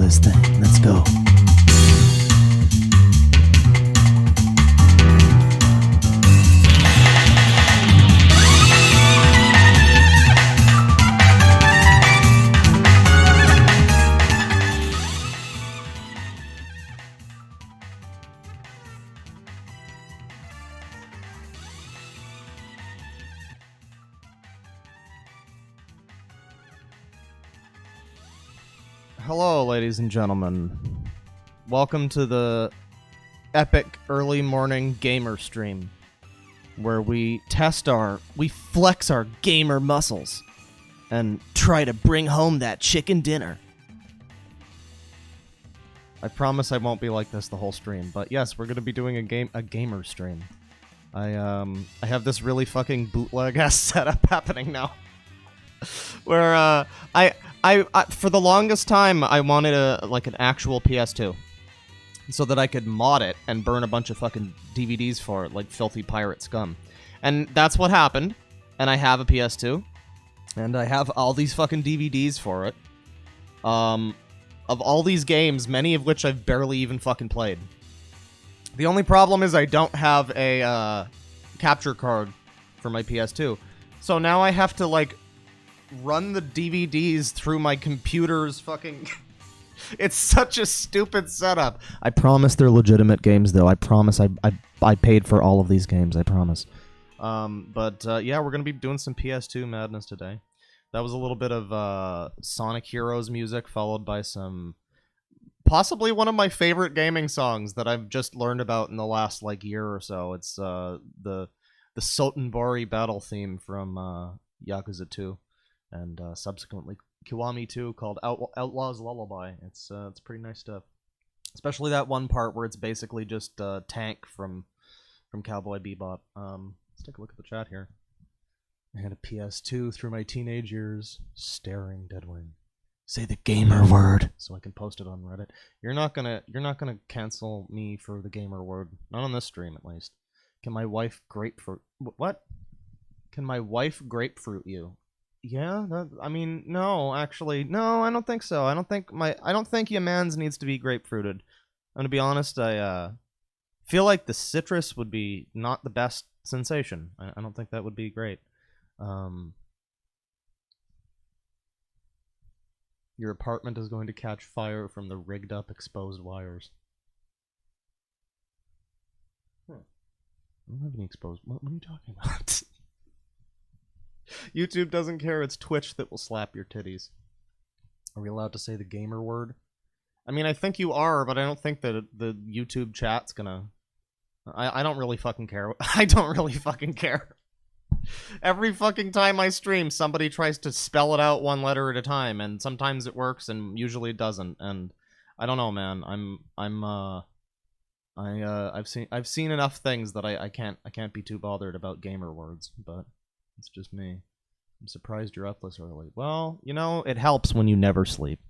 this thing. Let's go. Hello, ladies and gentlemen. Welcome to the epic early morning gamer stream, where we flex our gamer muscles and try to bring home that chicken dinner. I promise I won't be like this the whole stream, but yes, we're gonna be doing a gamer stream. I have this really fucking bootleg ass setup happening now. Where I for the longest time I wanted an actual PS2 so that I could mod it and burn a bunch of fucking DVDs for it like filthy pirate scum. And that's what happened. And I have a PS2 and I have all these fucking DVDs for it. Of all these games, many of which I've barely even fucking played. The only problem is I don't have a capture card for my PS2. So now I have to like run the DVDs through my computer's fucking... It's such a stupid setup. I promise they're legitimate games, though. I promise I paid for all of these games. I promise. Yeah, we're going to be doing some PS2 madness today. That was a little bit of Sonic Heroes music, followed by some... Possibly one of my favorite gaming songs that I've just learned about in the last, like, year or so. It's the Sotenbori battle theme from Yakuza 2. And subsequently Kiwami 2, called Outlaw's Lullaby. It's pretty nice stuff. Especially that one part where it's basically just Tank from Cowboy Bebop. Let's take a look at the chat here. I had a PS2 through my teenage years, staring Deadwing. Say the gamer word so I can post it on Reddit. You're not gonna cancel me for the gamer word. Not on this stream, at least. Can my wife grapefruit... What? Can my wife grapefruit you? Yeah, no, actually, no, I don't think so. I don't think your man's needs to be grapefruited. I'm gonna be honest, I feel like the citrus would be not the best sensation. I don't think that would be great. Your apartment is going to catch fire from the rigged up exposed wires. I don't have any exposed... What are you talking about? YouTube doesn't care, it's Twitch that will slap your titties. Are we allowed to say the gamer word? I mean, I think you are, but I don't think that the YouTube chat's gonna... I don't really fucking care. I don't really fucking care. Every fucking time I stream, somebody tries to spell it out one letter at a time, and sometimes it works, and usually it doesn't, and... I don't know, man. I've seen enough things that I can't be too bothered about gamer words, but... It's just me. I'm surprised you're up this early. Well, you know, it helps when you never sleep.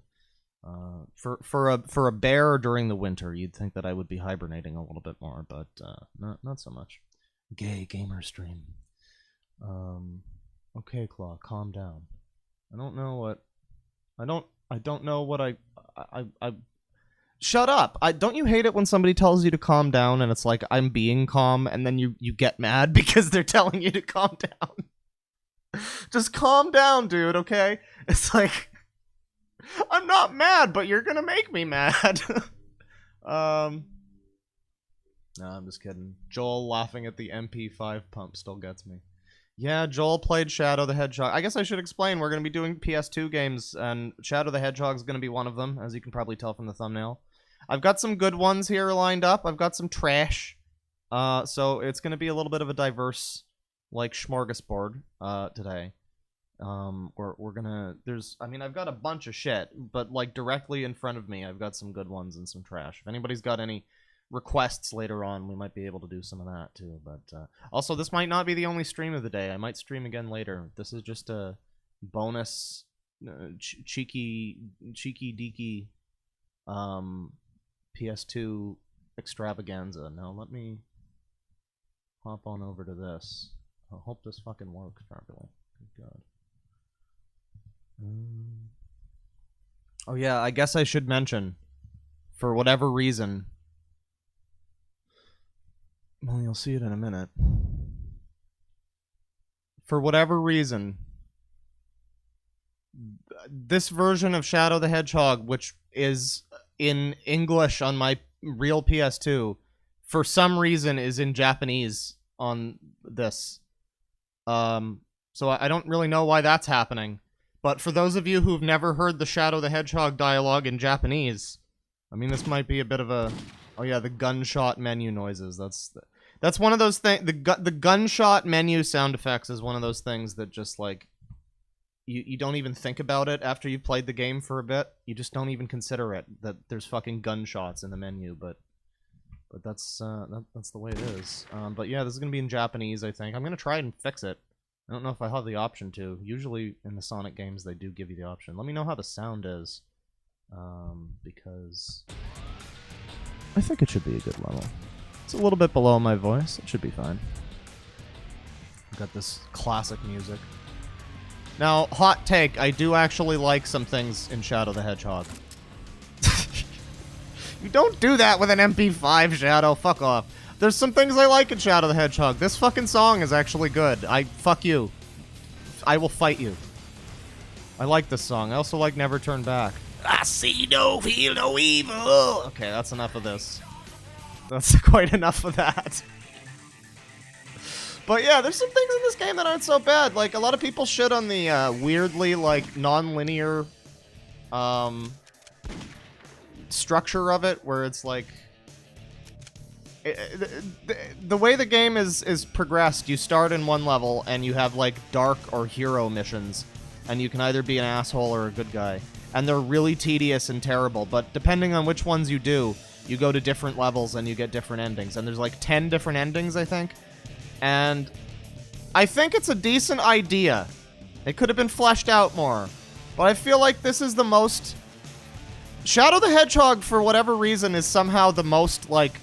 For a bear during the winter, you'd think that I would be hibernating a little bit more, but not so much. Gay gamer stream. Okay, Claw, calm down. I don't know what I Shut up! Don't you hate it when somebody tells you to calm down and it's like, I'm being calm, and then you get mad because they're telling you to calm down? Just calm down, dude, okay? It's like, I'm not mad, but you're gonna make me mad. No, I'm just kidding. Joel laughing at the MP5 pump still gets me. Yeah, Joel played Shadow the Hedgehog. I guess I should explain, we're gonna be doing PS2 games, and Shadow the Hedgehog is gonna be one of them, as you can probably tell from the thumbnail. I've got some good ones here lined up. I've got some trash. So it's gonna be a little bit of a diverse, like, smorgasbord today. We're gonna... I've got a bunch of shit, but, like, directly in front of me, I've got some good ones and some trash. If anybody's got any requests later on, we might be able to do some of that, too. But, also, this might not be the only stream of the day. I might stream again later. This is just a bonus, cheeky deeky, PS2 extravaganza. Now, let me hop on over to this. I hope this fucking works properly. Good God. Oh yeah, I guess I should mention, for whatever reason... Well, you'll see it in a minute. For whatever reason, this version of Shadow the Hedgehog, which is in English on my real PS2, for some reason is in Japanese on this. So I don't really know why that's happening. But for those of you who've never heard the Shadow the Hedgehog dialogue in Japanese, I mean, this might be a bit of a... Oh yeah, the gunshot menu noises. That's one of those things... The gunshot menu sound effects is one of those things that just, like... You don't even think about it after you've played the game for a bit. You just don't even consider it, that there's fucking gunshots in the menu, but that's the way it is. But yeah, this is gonna be in Japanese, I think. I'm gonna try and fix it. I don't know if I have the option to. Usually in the Sonic games, they do give you the option. Let me know how the sound is, because I think it should be a good level. It's a little bit below my voice. It should be fine. I've got this classic music. Now, hot take, I do actually like some things in Shadow the Hedgehog. You don't do that with an MP5, Shadow. Fuck off. There's some things I like in Shadow the Hedgehog. This fucking song is actually good. Fuck you. I will fight you. I like this song. I also like Never Turn Back. I see no, feel no evil. Okay, that's enough of this. That's quite enough of that. But yeah, there's some things in this game that aren't so bad. Like, a lot of people shit on the weirdly, like, non-linear structure of it, where it's like... the way the game is progressed, you start in one level, and you have, like, dark or hero missions, and you can either be an asshole or a good guy. And they're really tedious and terrible, but depending on which ones you do, you go to different levels and you get different endings. And there's, like, 10 different endings, I think. And I think it's a decent idea. It could have been fleshed out more. But I feel like this is the most... Shadow the Hedgehog, for whatever reason, is somehow the most, like,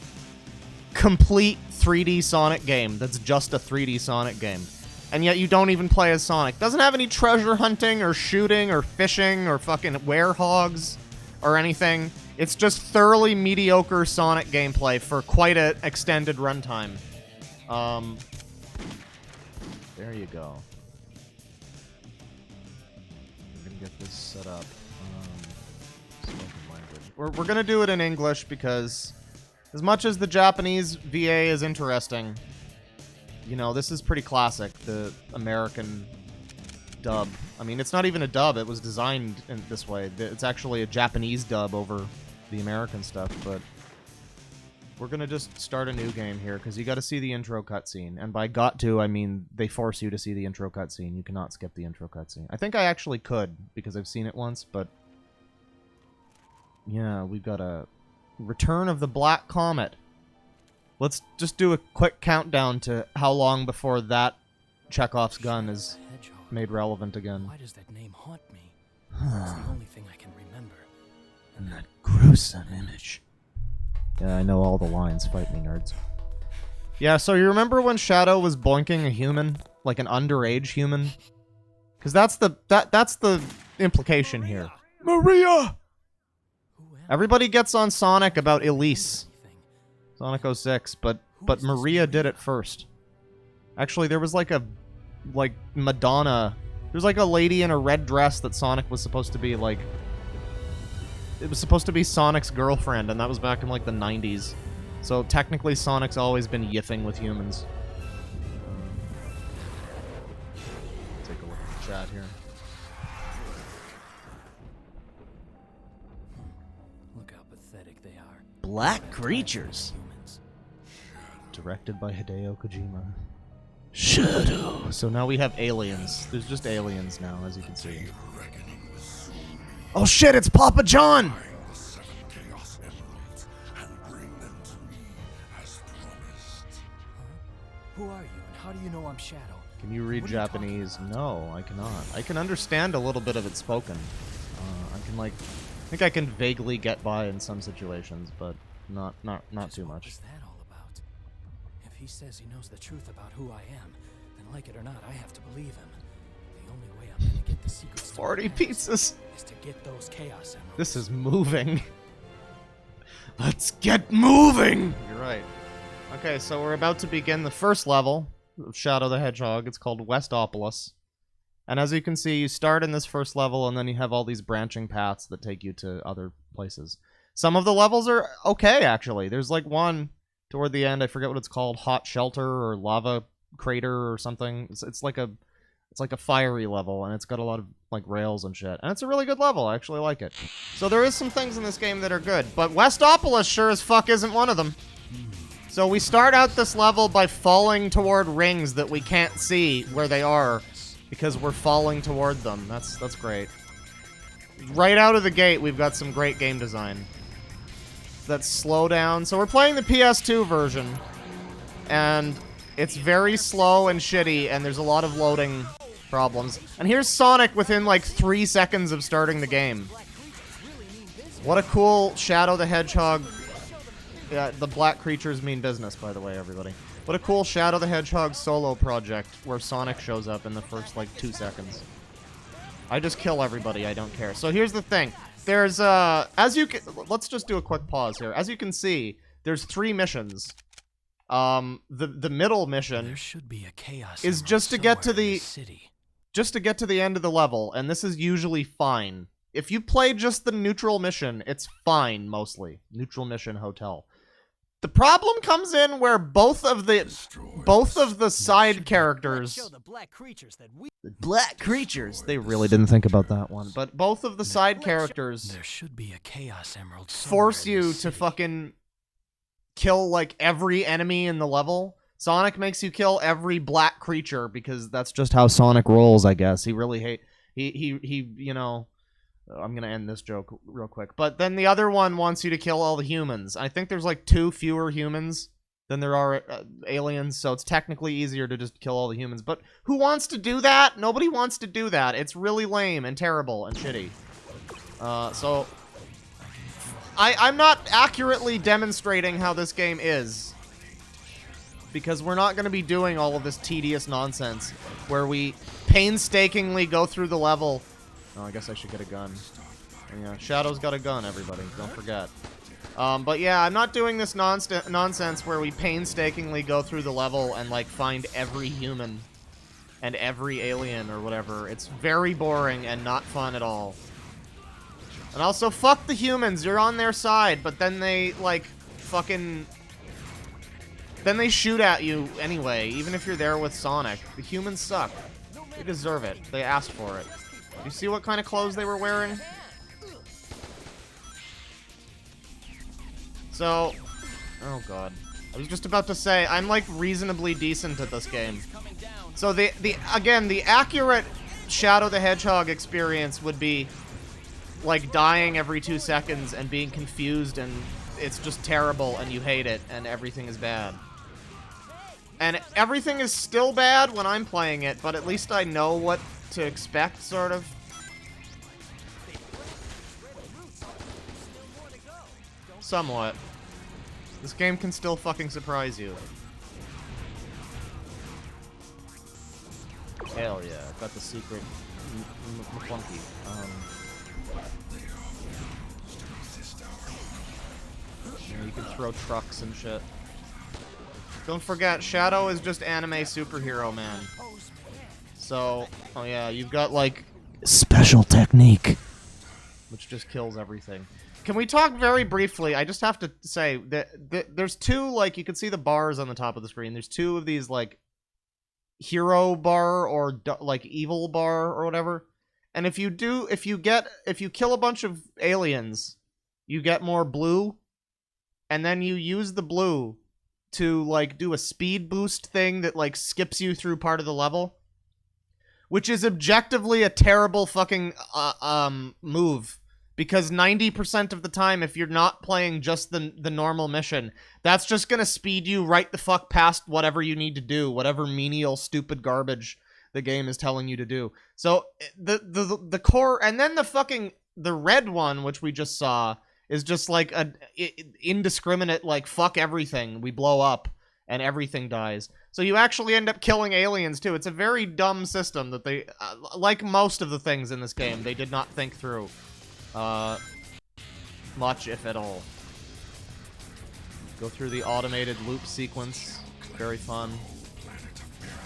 complete 3D Sonic game that's just a 3D Sonic game. And yet you don't even play as Sonic. Doesn't have any treasure hunting or shooting or fishing or fucking werehogs or anything. It's just thoroughly mediocre Sonic gameplay for quite an extended runtime. There you go. We're gonna get this set up. Spoken language. We're gonna do it in English because, as much as the Japanese VA is interesting, you know, this is pretty classic, the American dub. I mean, it's not even a dub, it was designed in this way. It's actually a Japanese dub over the American stuff, but we're gonna just start a new game here, because you gotta see the intro cutscene. And by got to, I mean they force you to see the intro cutscene. You cannot skip the intro cutscene. I think I actually could, because I've seen it once, but... Yeah, we've got a... Return of the Black Comet. Let's just do a quick countdown to how long before that Chekhov's gun is made relevant again. Why does that name haunt me? It's the only thing I can remember. And that gruesome image. Yeah, I know all the lines. Fight me, nerds. Yeah, so you remember when Shadow was boinking a human? Like an underage human? Because that's the implication here. Maria! Everybody gets on Sonic about Elise. Sonic 06, but Maria did it first. Actually, there was like Madonna. There's like a lady in a red dress that Sonic was supposed to be like... It was supposed to be Sonic's girlfriend, and that was back in like the 90s. So technically Sonic's always been yiffing with humans. Take a look at the chat here. Look how pathetic they are. Black creatures. Directed by Hideo Kojima. Shadow. So now we have aliens. There's just aliens now, as you can see. Oh shit, it's Papa John! Who are you, and how do you know I'm Shadow? Can you read Japanese? No, I cannot. I can understand a little bit of it spoken. I can like... I think I can vaguely get by in some situations, but not too much. What was that all about? If he says he knows the truth about who I am, then like it or not, I have to believe him. The only way I'm gonna get the secrets to 40 Paris pizzas. is to get those chaos emeralds. This is moving. Let's get moving! You're right. Okay, so we're about to begin the first level of Shadow the Hedgehog. It's called Westopolis. And as you can see, you start in this first level, and then you have all these branching paths that take you to other places. Some of the levels are okay, actually. There's like one toward the end, I forget what it's called, Hot Shelter or Lava Crater or something. It's like a fiery level, and it's got a lot of like rails and shit. And it's a really good level. I actually like it. So there is some things in this game that are good, but Westopolis sure as fuck isn't one of them. So we start out this level by falling toward rings that we can't see where they are because we're falling toward them. That's great. Right out of the gate, we've got some great game design. That's slow down. So we're playing the PS2 version, and it's very slow and shitty, and there's a lot of loading problems. And here's Sonic within like 3 seconds of starting the game. What a cool Shadow the Hedgehog. Yeah, the black creatures mean business, by the way, everybody. What a cool Shadow the Hedgehog solo project where Sonic shows up in the first like 2 seconds. I just kill everybody, I don't care. So here's the thing. There's as you can, let's just do a quick pause here. As you can see, there's 3 missions. The middle mission There should be a chaos is emerald just to get to somewhere in the this city. just to get to the end of the level, and this is usually fine. If you play just the neutral mission, it's fine mostly. Neutral mission hotel. The problem comes in where both of the side characters, Show the black creatures that we they really didn't think about that one, but both of the side characters There should be a chaos emerald somewhere force in you this to city. fucking kill like every enemy in the level. Sonic makes you kill every black creature because that's just how Sonic rolls, I guess. He really he you know, I'm gonna end this joke real quick. But then the other one wants you to kill all the humans. I think there's like 2 fewer humans than there are aliens, so it's technically easier to just kill all the humans. But who wants to do that? Nobody wants to do that. It's really lame and terrible and shitty. So I'm not accurately demonstrating how this game is, because we're not going to be doing all of this tedious nonsense where we painstakingly go through the level. Oh, I guess I should get a gun. Yeah, Shadow's got a gun, everybody. Don't forget. But yeah, I'm not doing this nonsense where we painstakingly go through the level and, like, find every human and every alien or whatever. It's very boring and not fun at all. And also, fuck the humans. You're on their side, but then they, like, fucking... Then they shoot at you anyway, even if you're there with Sonic. The humans suck. They deserve it. They asked for it. You see what kind of clothes they were wearing? So, oh god. I was just about to say, I'm like reasonably decent at this game. So again, the accurate Shadow the Hedgehog experience would be like dying every 2 seconds and being confused, and it's just terrible and you hate it and everything is bad. And everything is still bad when I'm playing it, but at least I know what to expect, sort of. Somewhat. This game can still fucking surprise you. Hell yeah, got the secret McClunky. Yeah, you can throw trucks and shit. Don't forget, Shadow is just anime superhero, man. So, oh yeah, you've got, like, special technique, which just kills everything. Can we talk very briefly? I just have to say that there's 2, like, you can see the bars on the top of the screen. There's 2 of these, like, hero bar or, like, evil bar or whatever. And if you kill a bunch of aliens, you get more blue. And then you use the blue to, like, do a speed boost thing that, like, skips you through part of the level. Which is objectively a terrible fucking, move. Because 90% of the time, if you're not playing just the normal mission, that's just gonna speed you right the fuck past whatever you need to do. Whatever menial, stupid garbage the game is telling you to do. So, the core... And then the red one, which we just saw, is just like a indiscriminate, like, fuck everything. We blow up and everything dies. So you actually end up killing aliens, too. It's a very dumb system that they, like most of the things in this game, they did not think through. Much, if at all. Go through the automated loop sequence. Very fun.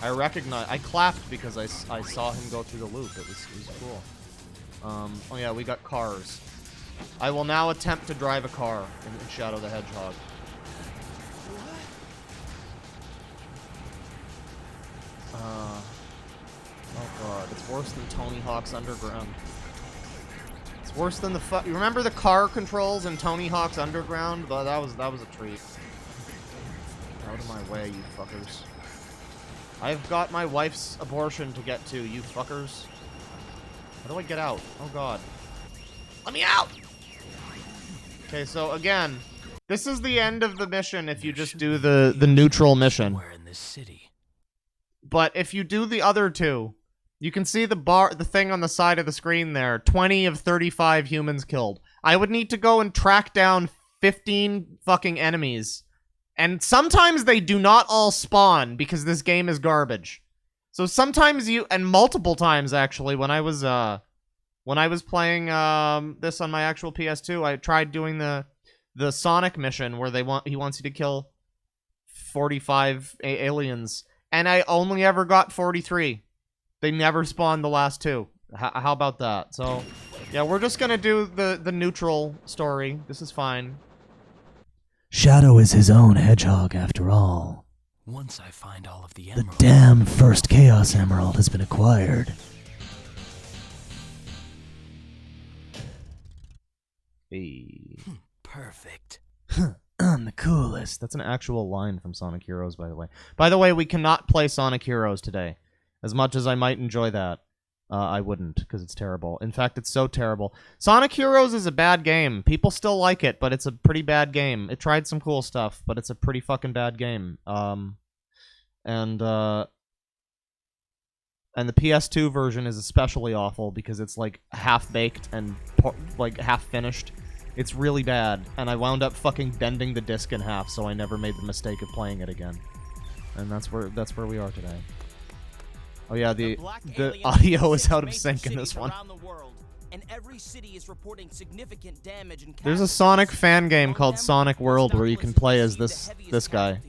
I clapped because I saw him go through the loop. It was cool. Oh yeah, we got cars. I will now attempt to drive a car in Shadow the Hedgehog. Oh god, it's worse than Tony Hawk's Underground. It's worse than you remember the car controls in Tony Hawk's Underground? That was a treat. Out of my way, you fuckers. I've got my wife's abortion to get to, you fuckers. How do I get out? Oh god. Let me out! Okay, so again, this is the end of the mission if you just do the neutral mission. Somewhere in this city. But if you do the other two, you can see the thing on the side of the screen there. 20 of 35 humans killed. I would need to go and track down 15 fucking enemies. And sometimes they do not all spawn because this game is garbage. So sometimes and multiple times actually, when I was playing this on my actual PS2, I tried doing the Sonic mission where he wants you to kill 45 aliens. And I only ever got 43. They never spawned the last two. How about that? So, yeah, we're just gonna do the neutral story. This is fine. Shadow is his own hedgehog, after all. Once I find all of the The emeralds. damn first Chaos Emerald has been acquired. Hey. Perfect. I'm the coolest. That's an actual line from Sonic Heroes, by the way. By the way, we cannot play Sonic Heroes today. As much as I might enjoy that, I wouldn't, because it's terrible. In fact, it's so terrible. Sonic Heroes is a bad game. People still like it, but it's a pretty bad game. It tried some cool stuff, but it's a pretty fucking bad game. And the PS2 version is especially awful because it's like half-baked and like half-finished. It's really bad, and I wound up fucking bending the disc in half, so I never made the mistake of playing it again. And that's where we are today. Oh yeah, the audio is out of sync in this one. There's a Sonic fan game called Sonic World where you can play as this guy.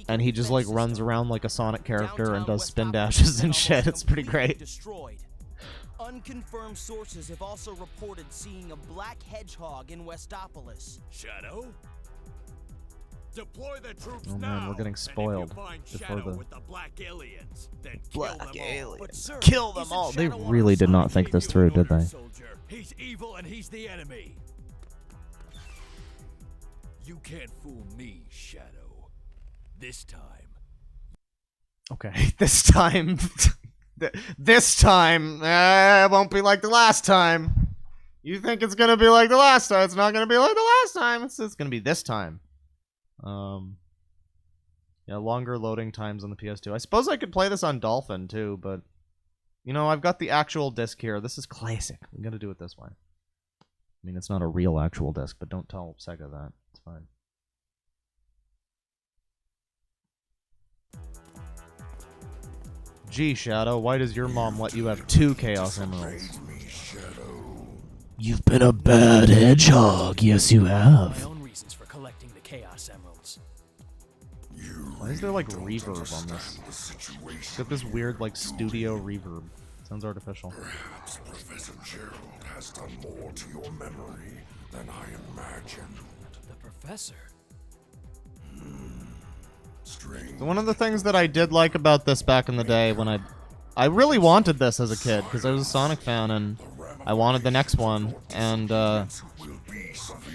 And he just like runs around like a Sonic character and does spin dashes and shit. It's pretty great. Unconfirmed sources have also reported seeing a black hedgehog in Westopolis. Shadow? Deploy the troops Oh man, now. we're getting spoiled And if you find before Shadow the with the black aliens, then black kill them aliens. But sir, Kill them all. They really did not think this through, did they? Soldier. He's evil and he's the enemy. You can't fool me, Shadow. This time. Okay, this time. This time, it won't be like the last time. You think it's gonna be like the last time? It's not gonna be like the last time. It's gonna be this time. Yeah, longer loading times on the PS2. I suppose I could play this on Dolphin too, but you know, I've got the actual disc here. This is classic. I'm gonna do it this way. I mean, it's not a real actual disc, but don't tell Sega that. It's fine. Gee, Shadow, why does your mom let you have 2 Chaos Emeralds? You've been a bad hedgehog, yes you My have. own reasons for collecting the Chaos Emeralds. Why is there like reverb on this? It's got this weird like studio reverb. Sounds artificial. Perhaps Professor Gerald has done more to your memory than I imagined. The professor. Strange. So one of the things that I did like about this back in the day when I really wanted this as a kid because I was a Sonic fan and I wanted the next one, and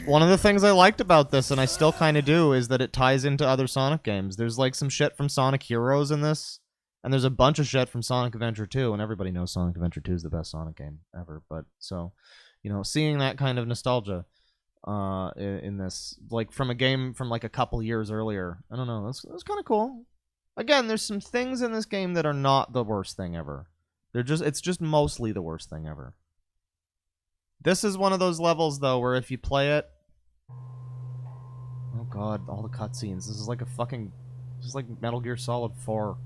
one of the things I liked about this, and I still kind of do, is that it ties into other Sonic games. There's like some shit from Sonic Heroes in this, and there's a bunch of shit from Sonic Adventure 2, and everybody knows Sonic Adventure 2 is the best Sonic game ever, but so, you know, seeing that kind of nostalgia in this, like from a game from like a couple years earlier, I don't know, that's kind of cool. Again, there's some things in this game that are not the worst thing ever. It's just mostly the worst thing ever. This is one of those levels, though, where if you play it... Oh god, all the cutscenes. This is like a fucking This is like Metal Gear Solid 4.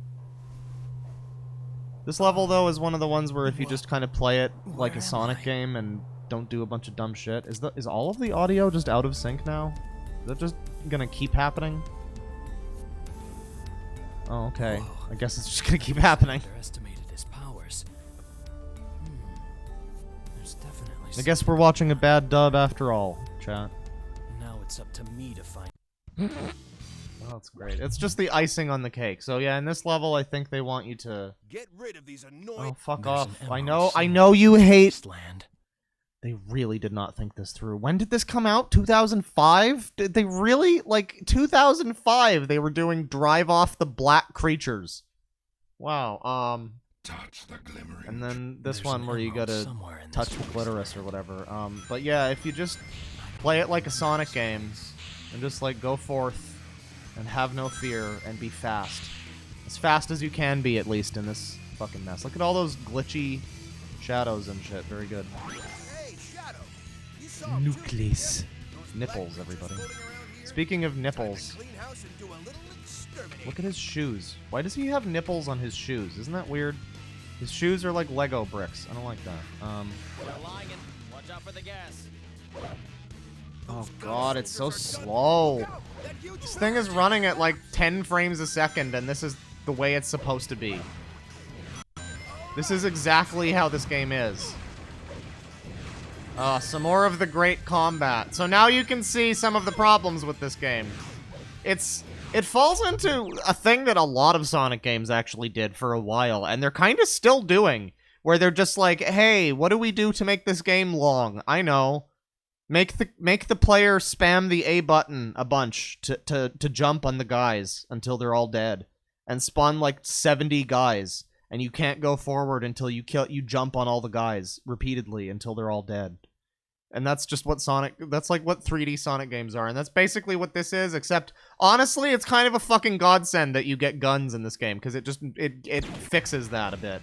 This level, though, is one of the ones where if you just kind of play it like a Sonic game and don't do a bunch of dumb shit... Is all of the audio just out of sync now? Is that just gonna keep happening? Oh, okay. Whoa. I guess it's just gonna keep happening. Underestimated his powers. There's definitely I guess we're watching a bad dub after all, chat. Now it's up to me to find. Oh, that's great. It's just the icing on the cake. So yeah, in this level, I think they want you to... Get rid of these Oh, annoying. fuck There's off. an I emerald know you hate... Land. They really did not think this through. When did this come out? 2005? Did they really? Like, 2005, they were doing Drive Off the Black Creatures. Wow, Touch the glimmering. and then this There's one an where you emerald gotta somewhere in touch this the place. clitoris or whatever. But yeah, if you just play it like a Sonic game, and just, like, go forth and have no fear and be fast. As fast as you can be, at least, in this fucking mess. Look at all those glitchy shadows and shit. Very good. Hey, Shadow. You saw him too, Nucleus. didn't ya? Those Nipples, black everybody. creatures floating around here? Speaking of Time to nipples, clean house and do a little exterminating. look at his shoes. Why does he have nipples on his shoes? Isn't that weird? His shoes are like Lego bricks. I don't like that. You're lying. Watch out for the gas. Oh god, it's so slow. This thing is running at like 10 frames a second, and this is the way it's supposed to be. This is exactly how this game is. Some more of the great combat. So now you can see some of the problems with this game. It falls into a thing that a lot of Sonic games actually did for a while, and they're kind of still doing, where they're just like, hey, what do we do to make this game long? I know. Make the player spam the A button a bunch to jump on the guys until they're all dead, and spawn like 70 guys, and you can't go forward until you jump on all the guys repeatedly until they're all dead. And that's just what that's like what 3D Sonic games are, and that's basically what this is, except honestly it's kind of a fucking godsend that you get guns in this game, because it fixes that a bit.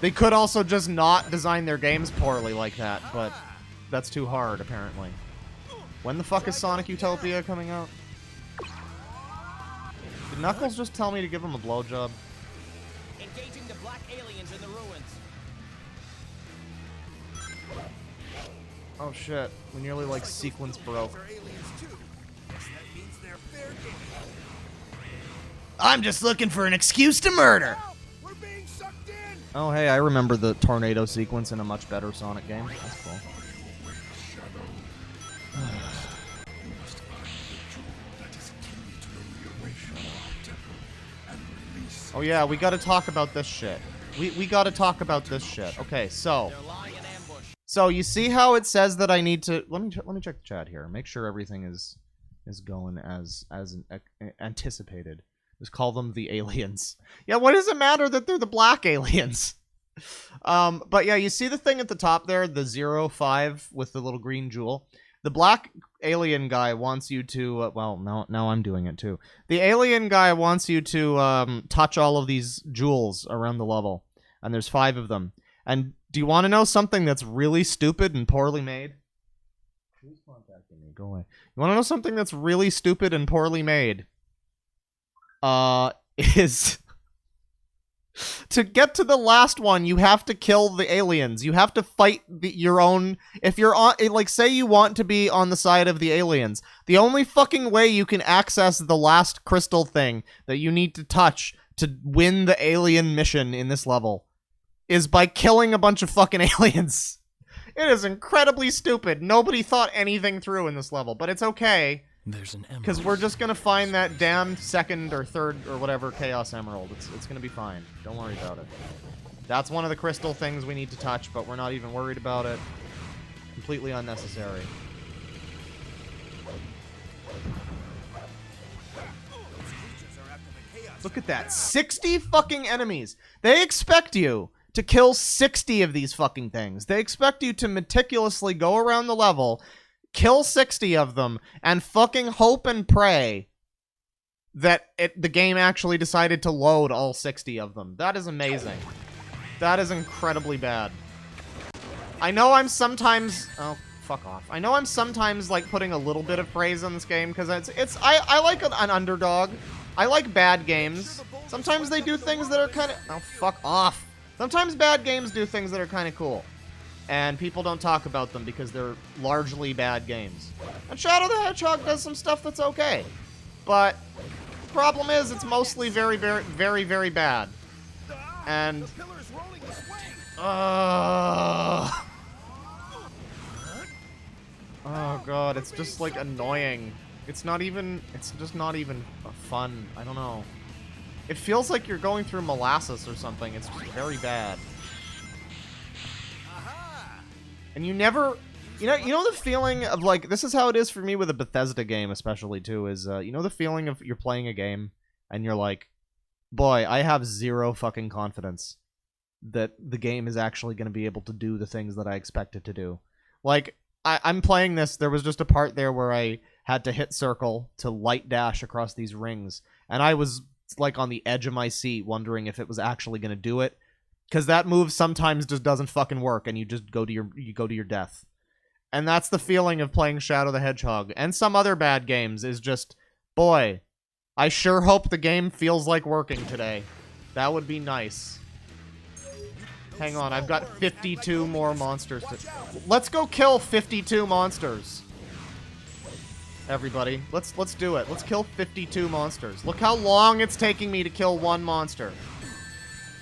They could also just not design their games poorly like that, but that's too hard, apparently. When the fuck is Sonic Utopia coming out? Did Knuckles just tell me to give him a blowjob? Engaging the black aliens in the ruins. Oh shit, we nearly like sequence broke. Are aliens too. Guess that means they're fair game. I'm just looking for an excuse to murder. Now, we're being sucked in. Oh hey, I remember the tornado sequence in a much better Sonic game. That's cool. Oh yeah, we gotta talk about this shit. We gotta talk about this shit. Okay, so... They're lying in ambush. So you see how it says that I need to... Let me check the chat here. Make sure everything is going as anticipated. Just call them the aliens. Yeah, what does it matter that they're the black aliens? But yeah, you see the thing at the top there, the 05 with the little green jewel? The black alien guy wants you to... well, now I'm doing it too. The alien guy wants you to touch all of these jewels around the level. And there's 5 of them. And do you want to know something that's really stupid and poorly made? Who's contacting me? Go away. You want to know something that's really stupid and poorly made? Is... to get to the last one, you have to kill the aliens. You have to fight your own... If you're on... Like, say you want to be on the side of the aliens. The only fucking way you can access the last crystal thing that you need to touch to win the alien mission in this level is by killing a bunch of fucking aliens. It is incredibly stupid. Nobody thought anything through in this level, but it's okay. There's an emerald. Because we're just gonna find that damn second or third or whatever Chaos Emerald. It's gonna be fine. Don't worry about it. That's one of the crystal things we need to touch, but we're not even worried about it. Completely unnecessary. Look at that. 60 fucking enemies. They expect you to kill 60 of these fucking things. They expect you to meticulously go around the level, kill 60 of them, and fucking hope and pray that the game actually decided to load all 60 of them. That is amazing. That is incredibly bad. I know I'm sometimes... Oh, fuck off. I know I'm sometimes, like, putting a little bit of praise on this game, because I like an underdog. I like bad games. Sometimes they do things that are kind of... Oh, fuck off. Sometimes bad games do things that are kind of cool. And people don't talk about them because they're largely bad games. And Shadow the Hedgehog does some stuff that's okay. But the problem is it's mostly very, very, very, very bad. And... Oh god, it's just like annoying. It's just not even fun. I don't know. It feels like you're going through molasses or something. It's just very bad. And you never, you know the feeling of like, this is how it is for me with a Bethesda game especially too, is, you know the feeling of you're playing a game and you're like, boy, I have zero fucking confidence that the game is actually going to be able to do the things that I expect it to do. Like, I'm playing this, there was just a part there where I had to hit circle to light dash across these rings, and I was, like, on the edge of my seat wondering if it was actually going to do it, because that move sometimes just doesn't fucking work, and you just go to your death. And that's the feeling of playing Shadow the Hedgehog, and some other bad games, is just, boy, I sure hope the game feels like working today. That would be nice. Hang on, I've got 52 more monsters to... Let's go kill 52 monsters. Everybody, let's do it. Let's kill 52 monsters. Look how long it's taking me to kill one monster.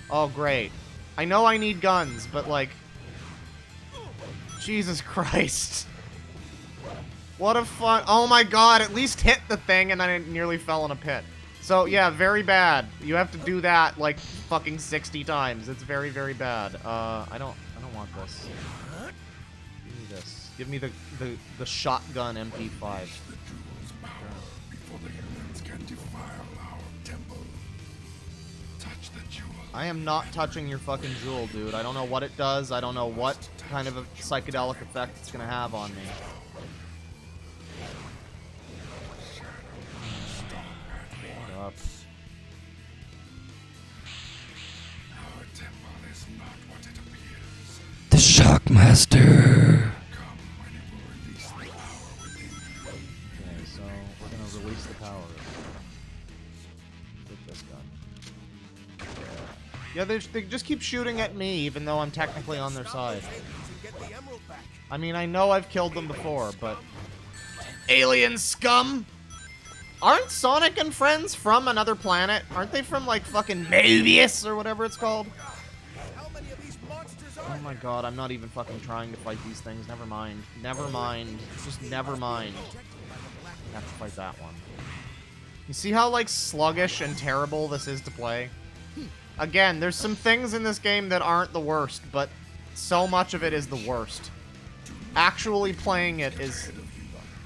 Oh, great. I know I need guns, but like... Jesus Christ. What a fun... Oh my god, at least hit the thing and I nearly fell in a pit. So, yeah, very bad. You have to do that, like, fucking 60 times. It's very, very bad. I don't want this. Give me this. Give me the shotgun MP5. Before the humans can defile our temple. Touch the jewel. I am not touching your fucking jewel, dude. I don't know what it does. I don't know what kind of a psychedelic effect it's gonna have on me. Up. Our temple is not what it appears. The Shockmaster. Come when it will release the power within you. Okay, so we're gonna release the power. Take this gun. Yeah, they just keep shooting at me, even though I'm technically on their side. I mean, I know I've killed them before, but... Alien scum! Aren't Sonic and friends from another planet? Aren't they from, like, fucking Mobius or whatever it's called? Oh my god, I'm not even fucking trying to fight these things. Never mind. Never mind. Just never mind. I have to fight that one. You see how, like, sluggish and terrible this is to play? Again, there's some things in this game that aren't the worst, but so much of it is the worst. Actually playing it is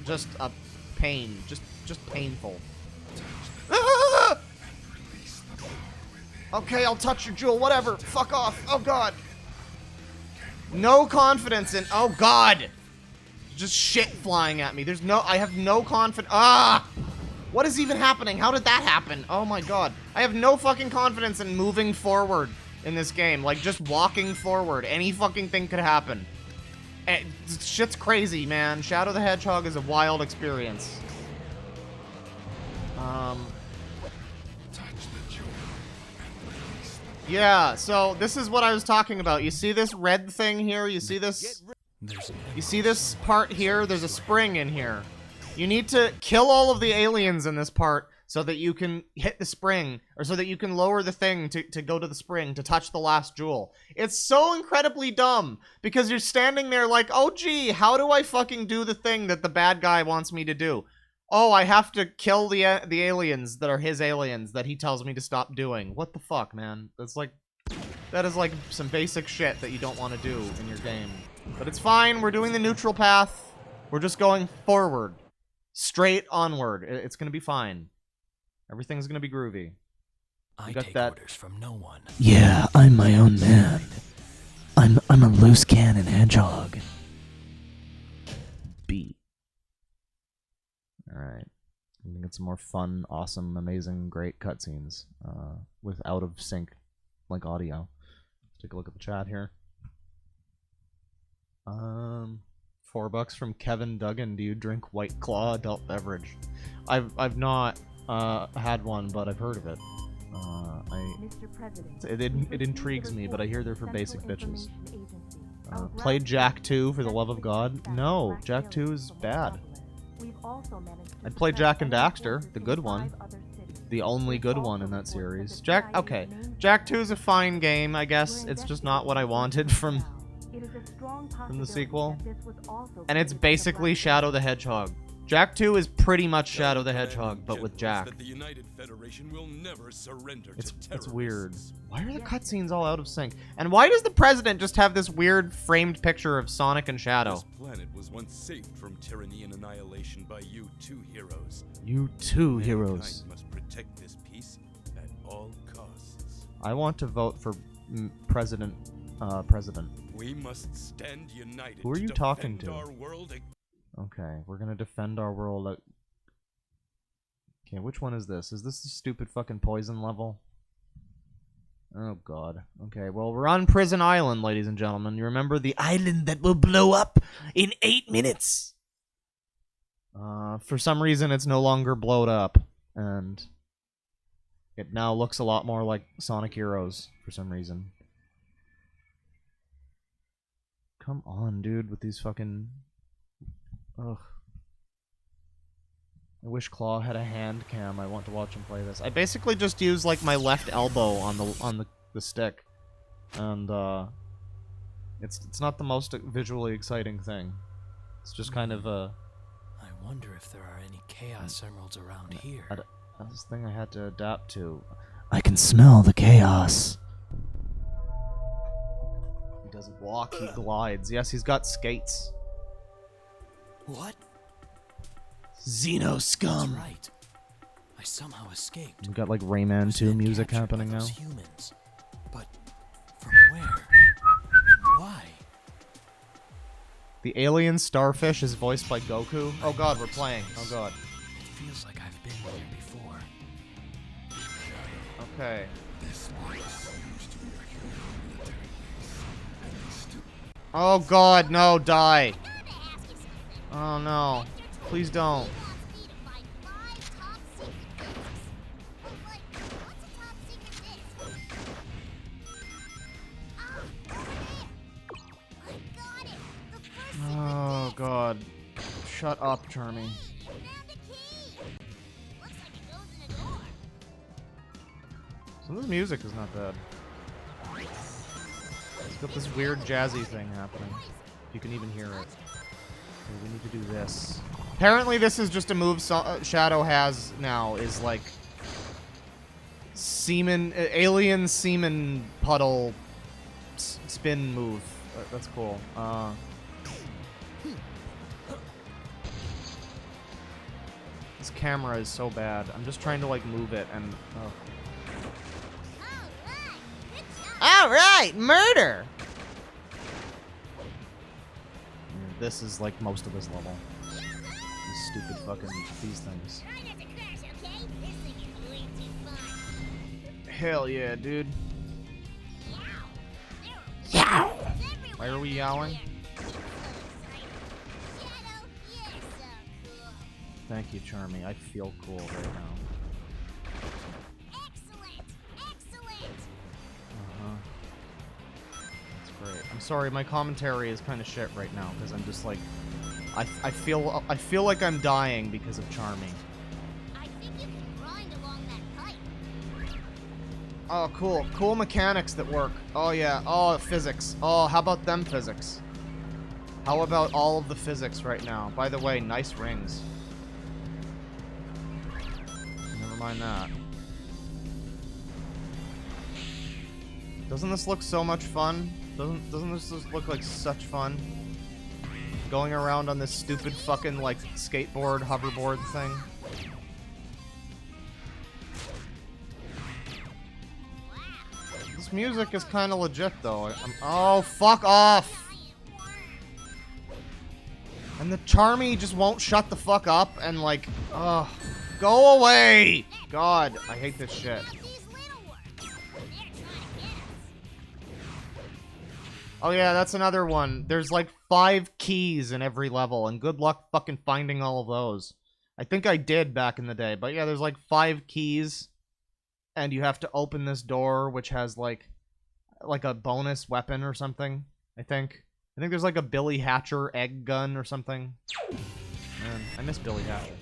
just a pain. Just painful. Ah! Okay, I'll touch your jewel, whatever. Fuck off. Oh god. No confidence in... Oh god. Just shit flying at me. I have no confidence. Ah! What is even happening? How did that happen? Oh my god. I have no fucking confidence in moving forward in this game. Like, just walking forward. Any fucking thing could happen. Shit's crazy, man. Shadow the Hedgehog is a wild experience. Yeah, so this is what I was talking about. You see this red thing here? You see this? You see this part here? There's a spring in here. You need to kill all of the aliens in this part so that you can hit the spring, or so that you can lower the thing to go to the spring, to touch the last jewel. It's so incredibly dumb, because you're standing there like, oh gee, how do I fucking do the thing that the bad guy wants me to do? Oh, I have to kill the aliens that are his aliens that he tells me to stop doing. What the fuck, man? That's like... That is like some basic shit that you don't want to do in your game. But it's fine, we're doing the neutral path. We're just going forward. Straight onward. It's gonna be fine. Everything's gonna be groovy. I take orders from no one. Yeah, I'm my own man. I'm a loose cannon hedgehog. B. Alright. We can get some more fun, awesome, amazing, great cutscenes. With out of sync, like, audio. Let's take a look at the chat here. $4 from Kevin Duggan. Do you drink White Claw adult beverage? I've not had one, but I've heard of it. It intrigues me, but I hear they're for basic bitches. Played Jack 2 for the love of God? No, Jack 2 is bad. I'd play Jack and Daxter, the good one. The only good one in that series. Okay. Jack 2 is a fine game, I guess. It's just not what I wanted from the sequel. And it's basically Shadow the Hedgehog. Jack 2 is pretty much Shadow the Hedgehog, but with Jack. It's weird. Why are the cutscenes all out of sync? And why does the president just have this weird framed picture of Sonic and Shadow? This planet was once saved from tyranny and annihilation by you two heroes. You two heroes. Mankind must protect this peace at all costs. I want to vote for president. We must stand united. Who are you talking to? Our world. Okay, we're gonna defend our world. Okay, which one is this? Is this the stupid fucking poison level? Oh god. Okay, well, we're on Prison Island, ladies and gentlemen. You remember the island that will blow up in 8 minutes? For some reason, it's no longer blowed up, and it now looks a lot more like Sonic Heroes for some reason. Come on, dude, with these fucking... Ugh. I wish Claw had a hand cam. I want to watch him play this. I basically just use like my left elbow on the stick, and it's not the most visually exciting thing. It's just kind of a. I wonder if there are any Chaos Emeralds around here. That's the thing I had to adapt to. I can smell the chaos. He doesn't walk. He glides. Yes, he's got skates. What? Xeno scum. That's right. I somehow escaped. We got like Rayman 2 music happening now. Humans. But from where? And why? The alien starfish is voiced by Goku. Oh god, we're playing. Oh god. It feels like I've been here before. Okay. Oh god, no, die. Oh no. Please don't. Oh god. Shut up, Charmy. Some of the music is not bad. It's got this weird jazzy thing happening. You can even hear it. Okay, we need to do this. Apparently this is just a move Shadow has now, is like semen, alien semen puddle spin move. That's cool. This camera is so bad. I'm just trying to like move it and Alright, murder! This is like most of this level. These stupid fucking these things. Hell yeah, dude. Yow! Why are we yowling? Thank you, Charmy. I feel cool right now. That's great. I'm sorry, my commentary is kind of shit right now because I'm just like, I feel like I'm dying because of Charmy. I think you can grind along that pipe. Oh, cool. Cool mechanics that work. Oh, yeah. Oh, physics. Oh, how about them physics? How about all of the physics right now? By the way, nice rings. Never mind that. Doesn't this look so much fun? Doesn't this just look like such fun? Going around on this stupid fucking, like, skateboard, hoverboard thing. This music is kind of legit, though. Oh, fuck off! And the Charmy just won't shut the fuck up, and, like, ugh. Go away! God, I hate this shit. Oh yeah, that's another one. There's like 5 keys in every level, and good luck fucking finding all of those. I think I did back in the day, but yeah, there's like 5 keys, and you have to open this door, which has like a bonus weapon or something, I think. I think there's like a Billy Hatcher egg gun or something. Man, I miss Billy Hatcher.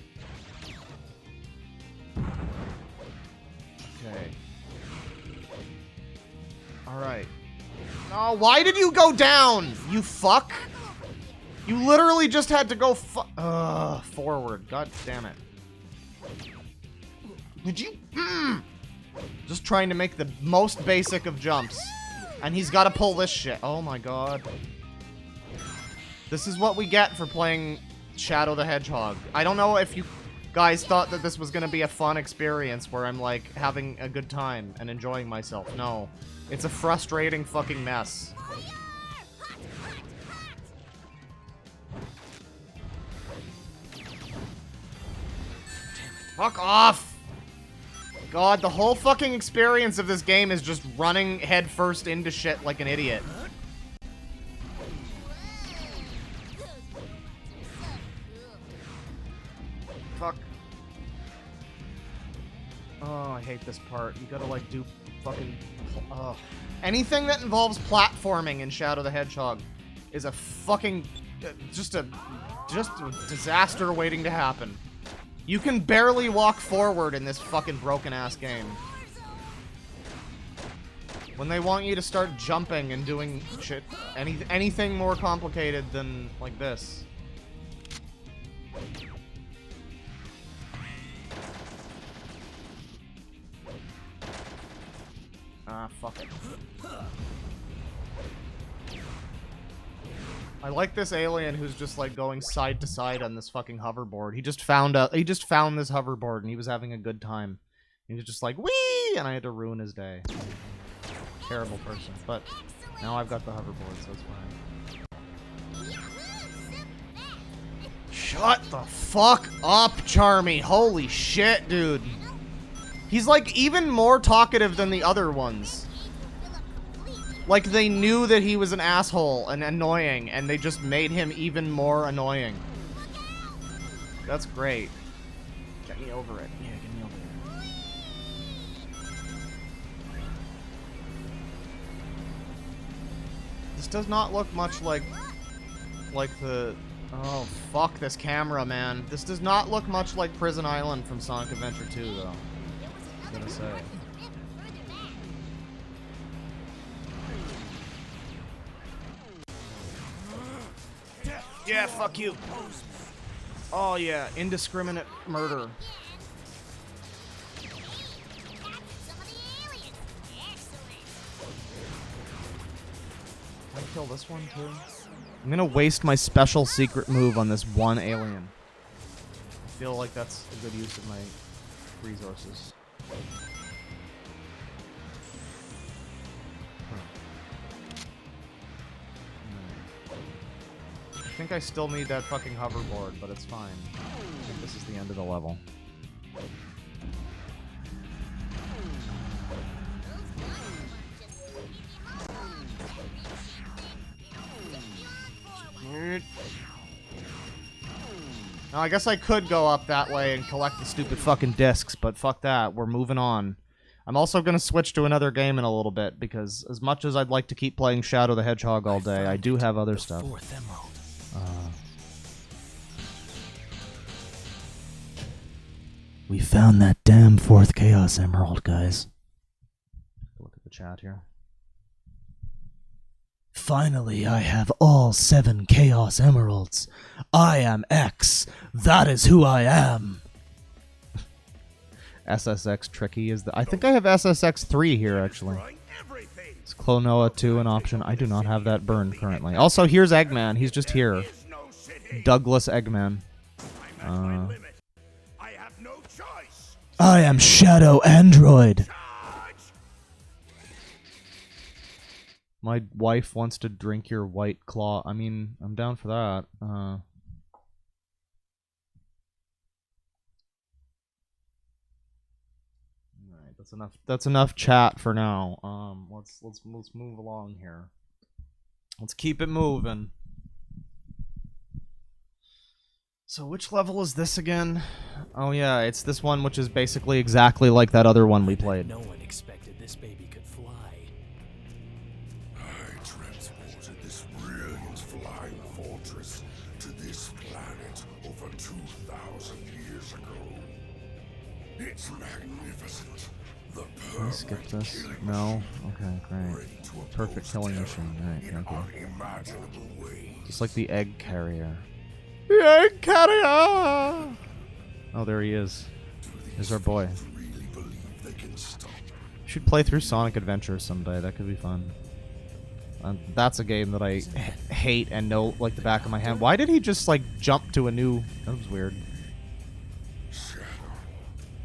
Okay. Alright. Oh, why did you go down? You fuck? You literally just had to go forward. God damn it. Did you? Just trying to make the most basic of jumps. And he's got to pull this shit. Oh my god. This is what we get for playing Shadow the Hedgehog. I don't know if you guys thought that this was going to be a fun experience where I'm like having a good time and enjoying myself. No. It's a frustrating fucking mess. Fuck off! God, the whole fucking experience of this game is just running headfirst into shit like an idiot. Fuck. Oh, I hate this part. You gotta like do fucking... anything that involves platforming in Shadow the Hedgehog is a fucking... just a disaster waiting to happen. You can barely walk forward in this fucking broken-ass game. When they want you to start jumping and doing shit, anything more complicated than like this. Ah, fuck it. I like this alien who's just like going side to side on this fucking hoverboard. He just found this hoverboard and he was having a good time. He was just like, whee! And I had to ruin his day. Terrible person. But now I've got the hoverboard, so it's fine. Shut the fuck up, Charmy. Holy shit, dude. He's like even more talkative than the other ones. Like they knew that he was an asshole and annoying, and they just made him even more annoying. That's great. Get me over it. Yeah, get me over it. This does not look much like the... Oh, fuck this camera, man. This does not look much like Prison Island from Sonic Adventure 2, though. I'm gonna say. Yeah, fuck you. Oh yeah, indiscriminate murder. Can I kill this one too? I'm gonna waste my special secret move on this one alien. I feel like that's a good use of my resources. I think I still need that fucking hoverboard, but it's fine. I think this is the end of the level. Now, I guess I could go up that way and collect the stupid fucking discs, but fuck that. We're moving on. I'm also going to switch to another game in a little bit, because as much as I'd like to keep playing Shadow the Hedgehog all day, I do have other stuff. We found that damn 4th Chaos Emerald, guys. Look at the chat here. Finally, I have all 7 Chaos Emeralds. I am X. That is who I am. SSX Tricky is the... I think I have SSX 3 here, actually. It's Clonoa 2 an option. I do not have that burned currently. Also, here's Eggman. He's just here. Douglas Eggman. I am Shadow Android. My wife wants to drink your white claw. I mean, I'm down for that. Alright, that's enough. That's enough chat for now. Let's move along here. Let's keep it moving. So which level is this again? Oh yeah, it's this one, which is basically exactly like that other one we played. No one expected this baby could fly. I transported this brilliant flying fortress to this planet over 2,000 years ago. It's magnificent. The Can I skip perfect this? killing No? machine, Okay, great. ready to Perfect oppose killing terror machine. Right, in thank you. unimaginable ways. Just like the egg carrier. The egg carrier! Oh, there he is. There's our boy. Really believe they can stop. Should play through Sonic Adventure someday. That could be fun. That's a game that I hate and know like the back of my hand. Why did he just like jump to a new... That was weird. Shadow,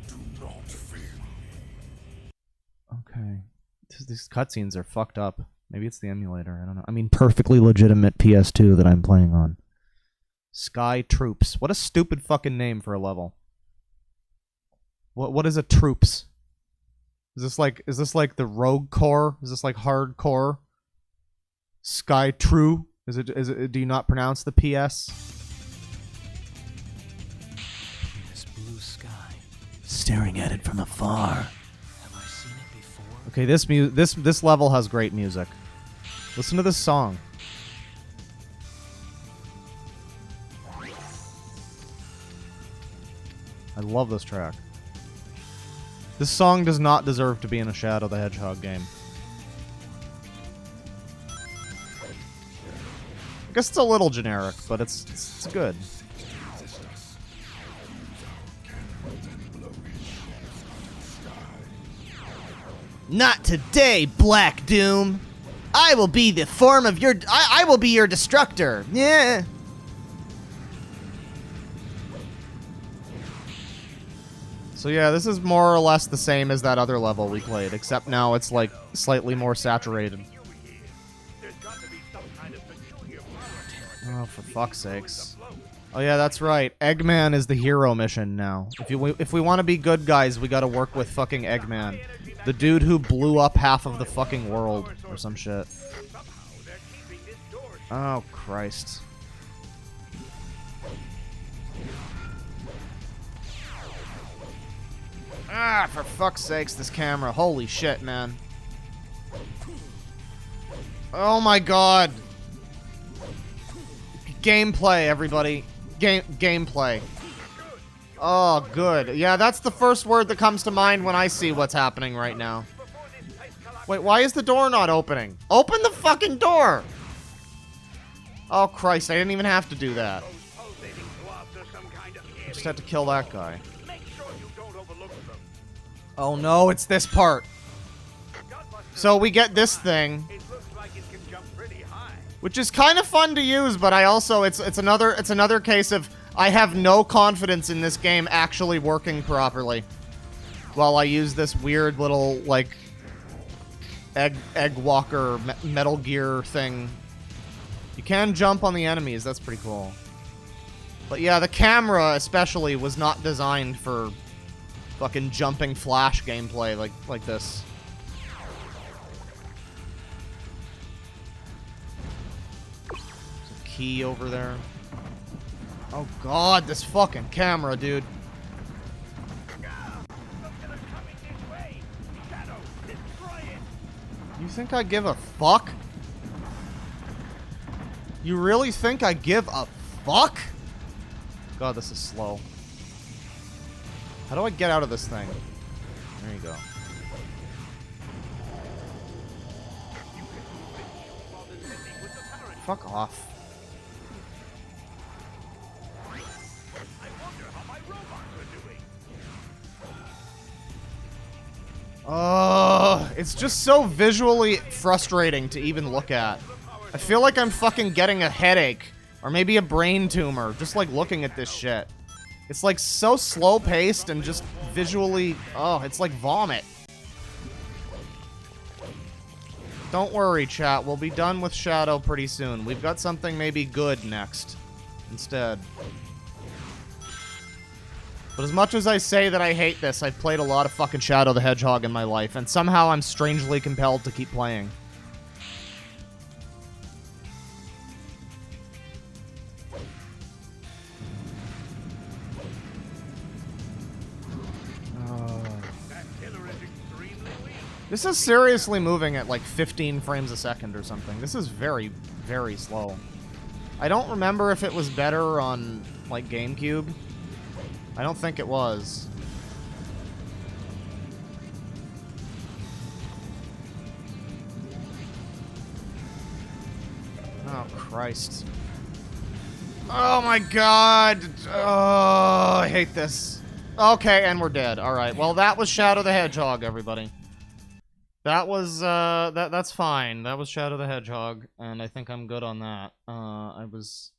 do not fear me. Okay. These cutscenes are fucked up. Maybe it's the emulator. I don't know. I mean, perfectly legitimate PS2 that I'm playing on. Sky Troops. What a stupid fucking name for a level. What is a troops? Is this like the Rogue Corps? Is this like hardcore? Sky True? Is it do you not pronounce the PS? This blue sky. Staring at it from afar. Have I seen it before? Okay, this level has great music. Listen to this song. I love this track. This song does not deserve to be in a Shadow the Hedgehog game. I guess it's a little generic, but it's good. Not today, Black Doom. I will be the form of your... I will be your destructor. Yeah. So yeah, this is more or less the same as that other level we played, except now it's like slightly more saturated. Oh, for fuck's sakes. Oh yeah, that's right. Eggman is the hero mission now. If we want to be good guys, we gotta work with fucking Eggman. The dude who blew up half of the fucking world, or some shit. Oh, Christ. Ah, for fuck's sakes, this camera. Holy shit, man. Oh my god. Gameplay, everybody. Gameplay. Oh, good. Yeah, that's the first word that comes to mind when I see what's happening right now. Wait, why is the door not opening? Open the fucking door! Oh, Christ, I didn't even have to do that. I just had to kill that guy. Oh no, it's this part. So we get this thing, which is kind of fun to use, but I also it's another case of I have no confidence in this game actually working properly. While I use this weird little like egg walker Metal Gear thing. You can jump on the enemies. That's pretty cool. But yeah, the camera especially was not designed for fucking jumping flash gameplay like this. There's a key over there. Oh god, this fucking camera, dude. You think I give a fuck? You really think I give a fuck? God, this is slow. How do I get out of this thing? There you go. Fuck off. It's just so visually frustrating to even look at. I feel like I'm fucking getting a headache. Or maybe a brain tumor, just like looking at this shit. It's like so slow-paced and just visually... Oh, it's like vomit. Don't worry, chat. We'll be done with Shadow pretty soon. We've got something maybe good next. Instead. But as much as I say that I hate this, I've played a lot of fucking Shadow the Hedgehog in my life, and somehow I'm strangely compelled to keep playing. This is seriously moving at like 15 frames a second or something. This is very, very slow. I don't remember if it was better on, like, GameCube. I don't think it was. Oh, Christ. Oh my god! Oh, I hate this. Okay, and we're dead. Alright, well that was Shadow the Hedgehog, everybody. That was, that's fine. That was Shadow the Hedgehog, and I think I'm good on that. I was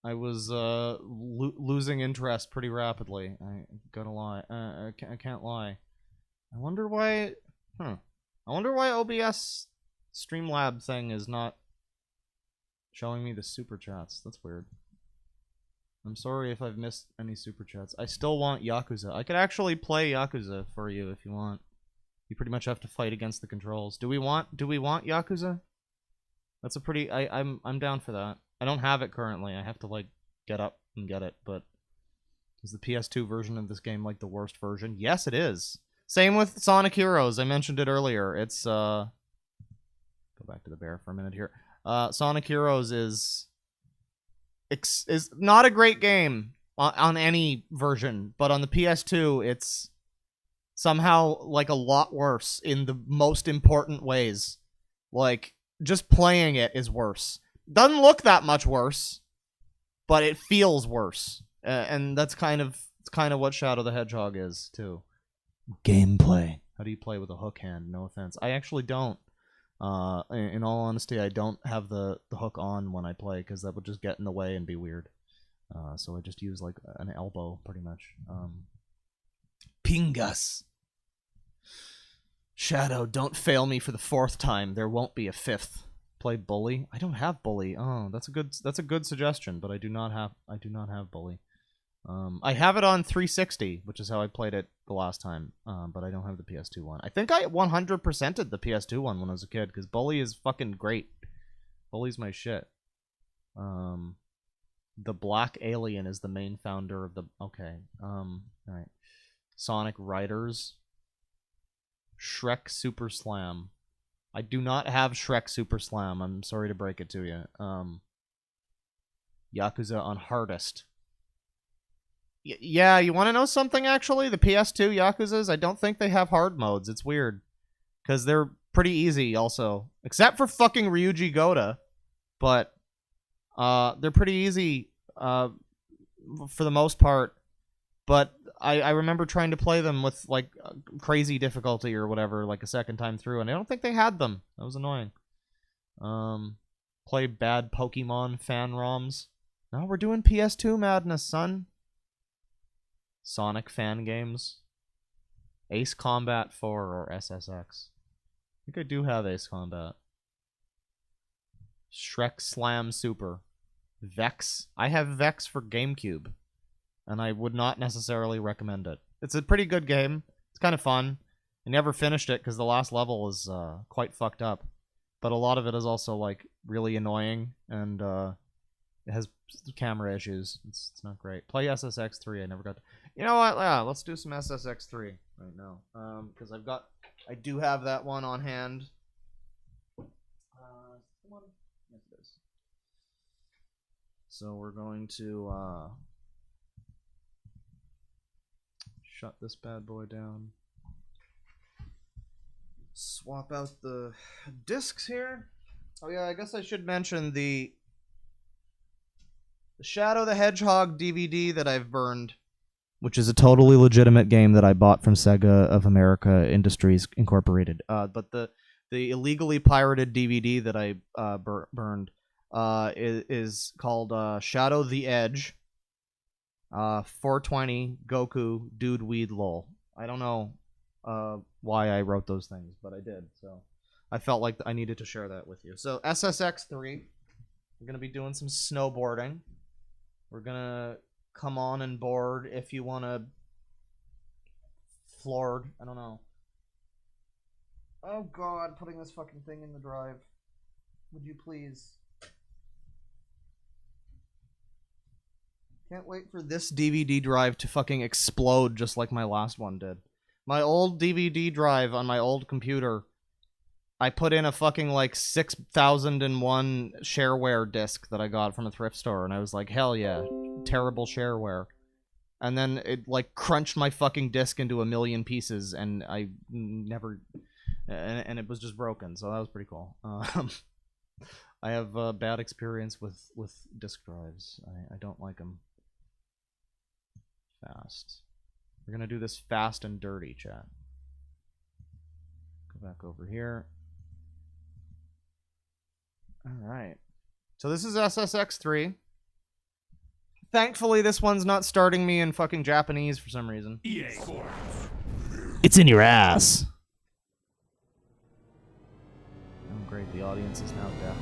losing interest pretty rapidly. I gotta lie. I can't lie. I wonder why, I wonder why OBS Streamlab thing is not showing me the super chats. That's weird. I'm sorry if I've missed any super chats. I still want Yakuza. I could actually play Yakuza for you if you want. You pretty much have to fight against the controls. Do we want Yakuza? That's a pretty I'm down for that. I don't have it currently. I have to like get up and get it, but is the PS2 version of this game like the worst version? Yes, it is. Same with Sonic Heroes. I mentioned it earlier. It's go back to the bear for a minute here. Sonic Heroes is not a great game on any version, but on the PS2, it's somehow like a lot worse in the most important ways. Like, just playing it is worse. Doesn't look that much worse, but it feels worse. And that's kind of what Shadow the Hedgehog is, too. Gameplay. How do you play with a hook hand? No offense. I actually don't. In all honesty, I don't have the hook on when I play, because that would just get in the way and be weird. So I just use, like, an elbow, pretty much. Pingas. Shadow, don't fail me for the 4th time. There won't be a 5th. Play Bully? I don't have Bully. Oh, that's a good suggestion, but I do not have Bully. I have it on 360, which is how I played it the last time, but I don't have the PS2 one. I think I 100%ed the PS2 one when I was a kid, because Bully is fucking great. Bully's my shit. The Black Alien is the main founder of the... Okay, alright. Sonic Riders. Shrek Super Slam. I do not have Shrek Super Slam. I'm sorry to break it to you. Yakuza on hardest. Yeah, you want to know something, actually? The PS2 Yakuzas, I don't think they have hard modes. It's weird. Because they're pretty easy, also. Except for fucking Ryuji Goda. But, they're pretty easy, for the most part. But I remember trying to play them with, like, crazy difficulty or whatever, like, a second time through, and I don't think they had them. That was annoying. Play bad Pokemon fan ROMs. No, we're doing PS2 madness, son. Sonic fan games. Ace Combat 4 or SSX. I think I do have Ace Combat. Shrek Slam Super. Vex. I have Vex for GameCube. And I would not necessarily recommend it. It's a pretty good game. It's kind of fun. I never finished it because the last level is quite fucked up. But a lot of it is also, like, really annoying. And it has camera issues. It's not great. Play SSX3. I never got to... You know what? Yeah, let's do some SSX3 right now. Because I do have that one on hand. Come on. Yes, it is. So we're going to... shut this bad boy down. Swap out the discs here. Oh yeah, I guess I should mention the Shadow the Hedgehog DVD that I've burned, which is a totally legitimate game that I bought from Sega of America Industries Incorporated. But the illegally pirated DVD that I burned is called Shadow the Edge. 420 Goku Dude Weed Lol. I don't know why I wrote those things, but I did. So I felt like I needed to share that with you. So SSX3, we're gonna be doing some snowboarding. We're gonna come on and board if you wanna floored. I don't know. Oh god, putting this fucking thing in the drive. Would you please? Can't wait for this DVD drive to fucking explode just like my last one did. My old DVD drive on my old computer, I put in a fucking like 6001 shareware disc that I got from a thrift store, and I was like, hell yeah, terrible shareware. And then it like crunched my fucking disc into a million pieces, and I never, and it was just broken. So that was pretty cool. I have a bad experience with disk drives. I don't like them. Fast. We're gonna do this fast and dirty, chat. Go back over here. Alright. So this is SSX3. Thankfully, this one's not starting me in fucking Japanese for some reason. It's in your ass. Oh, great. The audience is now deaf.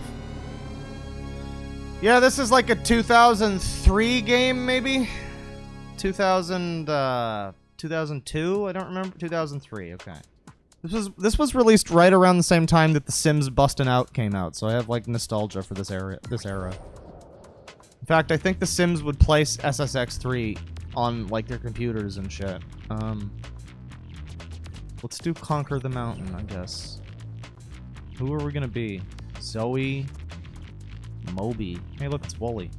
Yeah, this is like a 2003 game, maybe? 2002? I don't remember. 2003, okay. This was released right around the same time that The Sims Bustin' Out came out, so I have like nostalgia for this era. In fact, I think The Sims would place SSX3 on like their computers and shit. Let's do Conquer the Mountain, I guess. Who are we gonna be? Zoe, Moby. Hey, look, it's Wooly.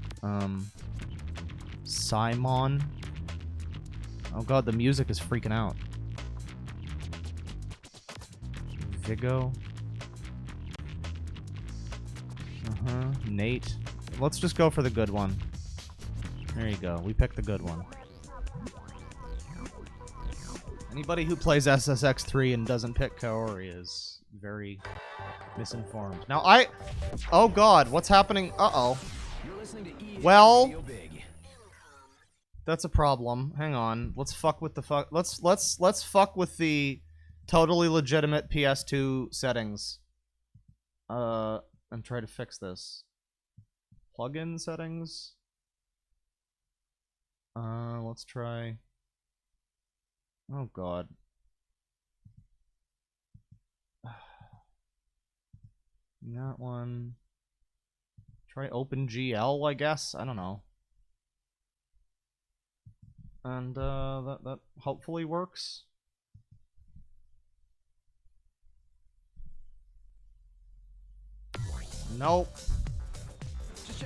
Simon. Oh god, the music is freaking out. Vigo. Nate. Let's just go for the good one. There you go. We picked the good one. Anybody who plays SSX3 and doesn't pick Kaori is very misinformed. Now oh god, what's happening? Uh-oh. Well, that's a problem. Hang on. Let's fuck with the let's fuck with the totally legitimate PS2 settings. And try to fix this. Plugin settings. Let's try. Oh god. That one. Try OpenGL, I guess. I don't know. And that hopefully works. Nope.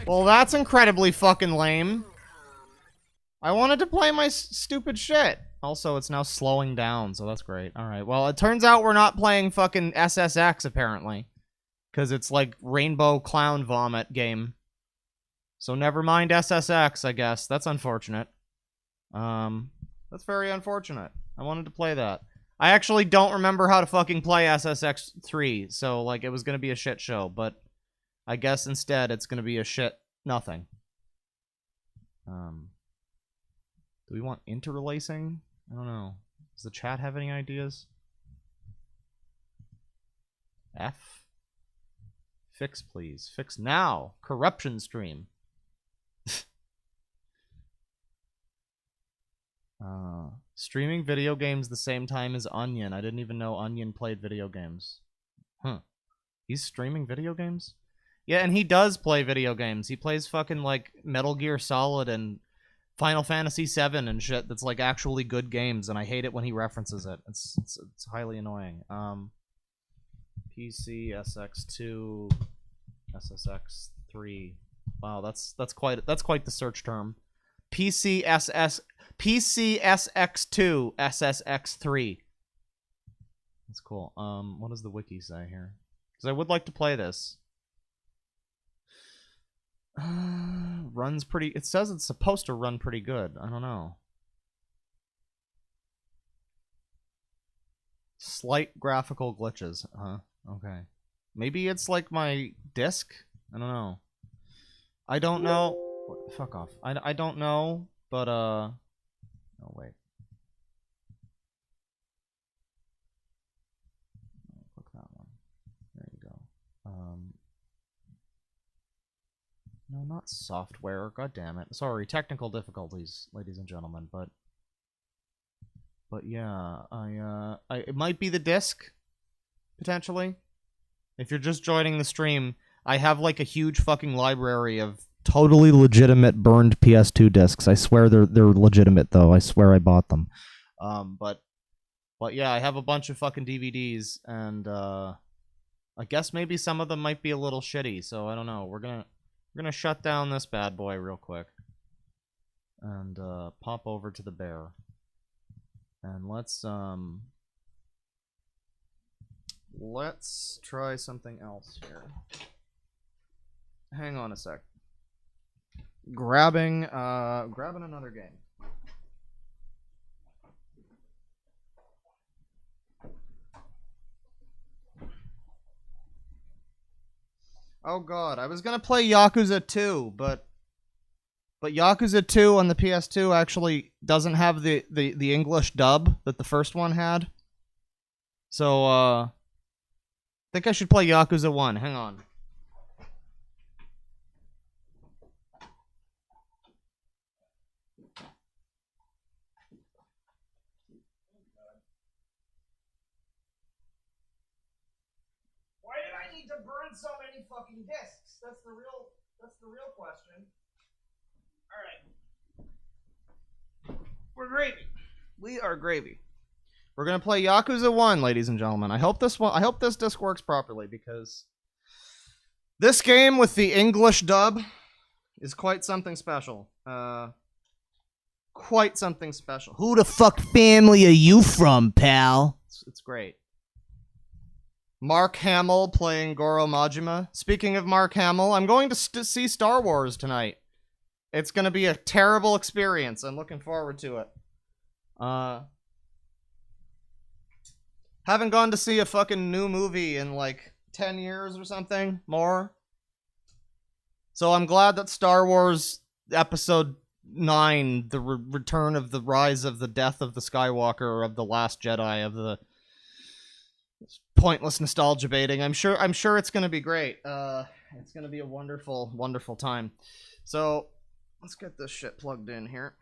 Well, that's incredibly fucking lame. I wanted to play my stupid shit. Also, it's now slowing down, so that's great. Alright, well, it turns out we're not playing fucking SSX, apparently. Because it's like Rainbow Clown Vomit game. So never mind SSX, I guess. That's unfortunate. That's very unfortunate. I wanted to play that. I actually don't remember how to fucking play SSX3, so, like, it was gonna be a shit show, but I guess instead it's gonna be a shit nothing. Do we want interlacing? I don't know. Does the chat have any ideas? F? Fix, please. Fix now. Corruption stream. Streaming video games the same time as Onion. I didn't even know Onion played video games. Huh. He's streaming video games? Yeah, and he does play video games. He plays fucking, like, Metal Gear Solid and Final Fantasy VII and shit that's, like, actually good games, and I hate it when he references it. It's highly annoying. PC, SX2, SSX3. Wow, that's quite the search term. PCSX2, SSX3. That's cool. What does the wiki say here? Because I would like to play this. Runs pretty... It says it's supposed to run pretty good. I don't know. Slight graphical glitches. Huh. Okay. Maybe it's like my disc? I don't know. I don't know. Fuck off. I don't know, but, Oh, wait. Click that one. There you go. No, not software. God damn it. Sorry, technical difficulties, ladies and gentlemen, but yeah, it might be the disc, potentially. If you're just joining the stream, I have like a huge fucking library of totally legitimate burned PS2 discs. I swear they're legitimate though. I swear I bought them. But But yeah, I have a bunch of fucking DVDs, and I guess maybe some of them might be a little shitty. So I don't know. We're gonna shut down this bad boy real quick, and pop over to the bear, and let's try something else here. Hang on a sec. Grabbing another game. Oh god, I was gonna play Yakuza 2, but Yakuza 2 on the PS2 actually doesn't have the English dub that the first one had. So I think I should play Yakuza 1. Hang on. Why did I need to burn so many fucking discs? That's the real question. All right. We're gravy. We are gravy. We're gonna play Yakuza 1, ladies and gentlemen. I hope this disc works properly, because this game with the English dub is quite something special. Quite something special. Who the fuck family are you from, pal? It's great. Mark Hamill playing Goro Majima. Speaking of Mark Hamill, I'm going to see Star Wars tonight. It's gonna be a terrible experience. I'm looking forward to it. Haven't gone to see a fucking new movie in like 10 years or something more. So I'm glad that Star Wars Episode 9, the return of the rise of the death of the Skywalker, of the Last Jedi, of the pointless nostalgia baiting. I'm sure it's gonna be great. It's gonna be a wonderful, wonderful time. So let's get this shit plugged in here.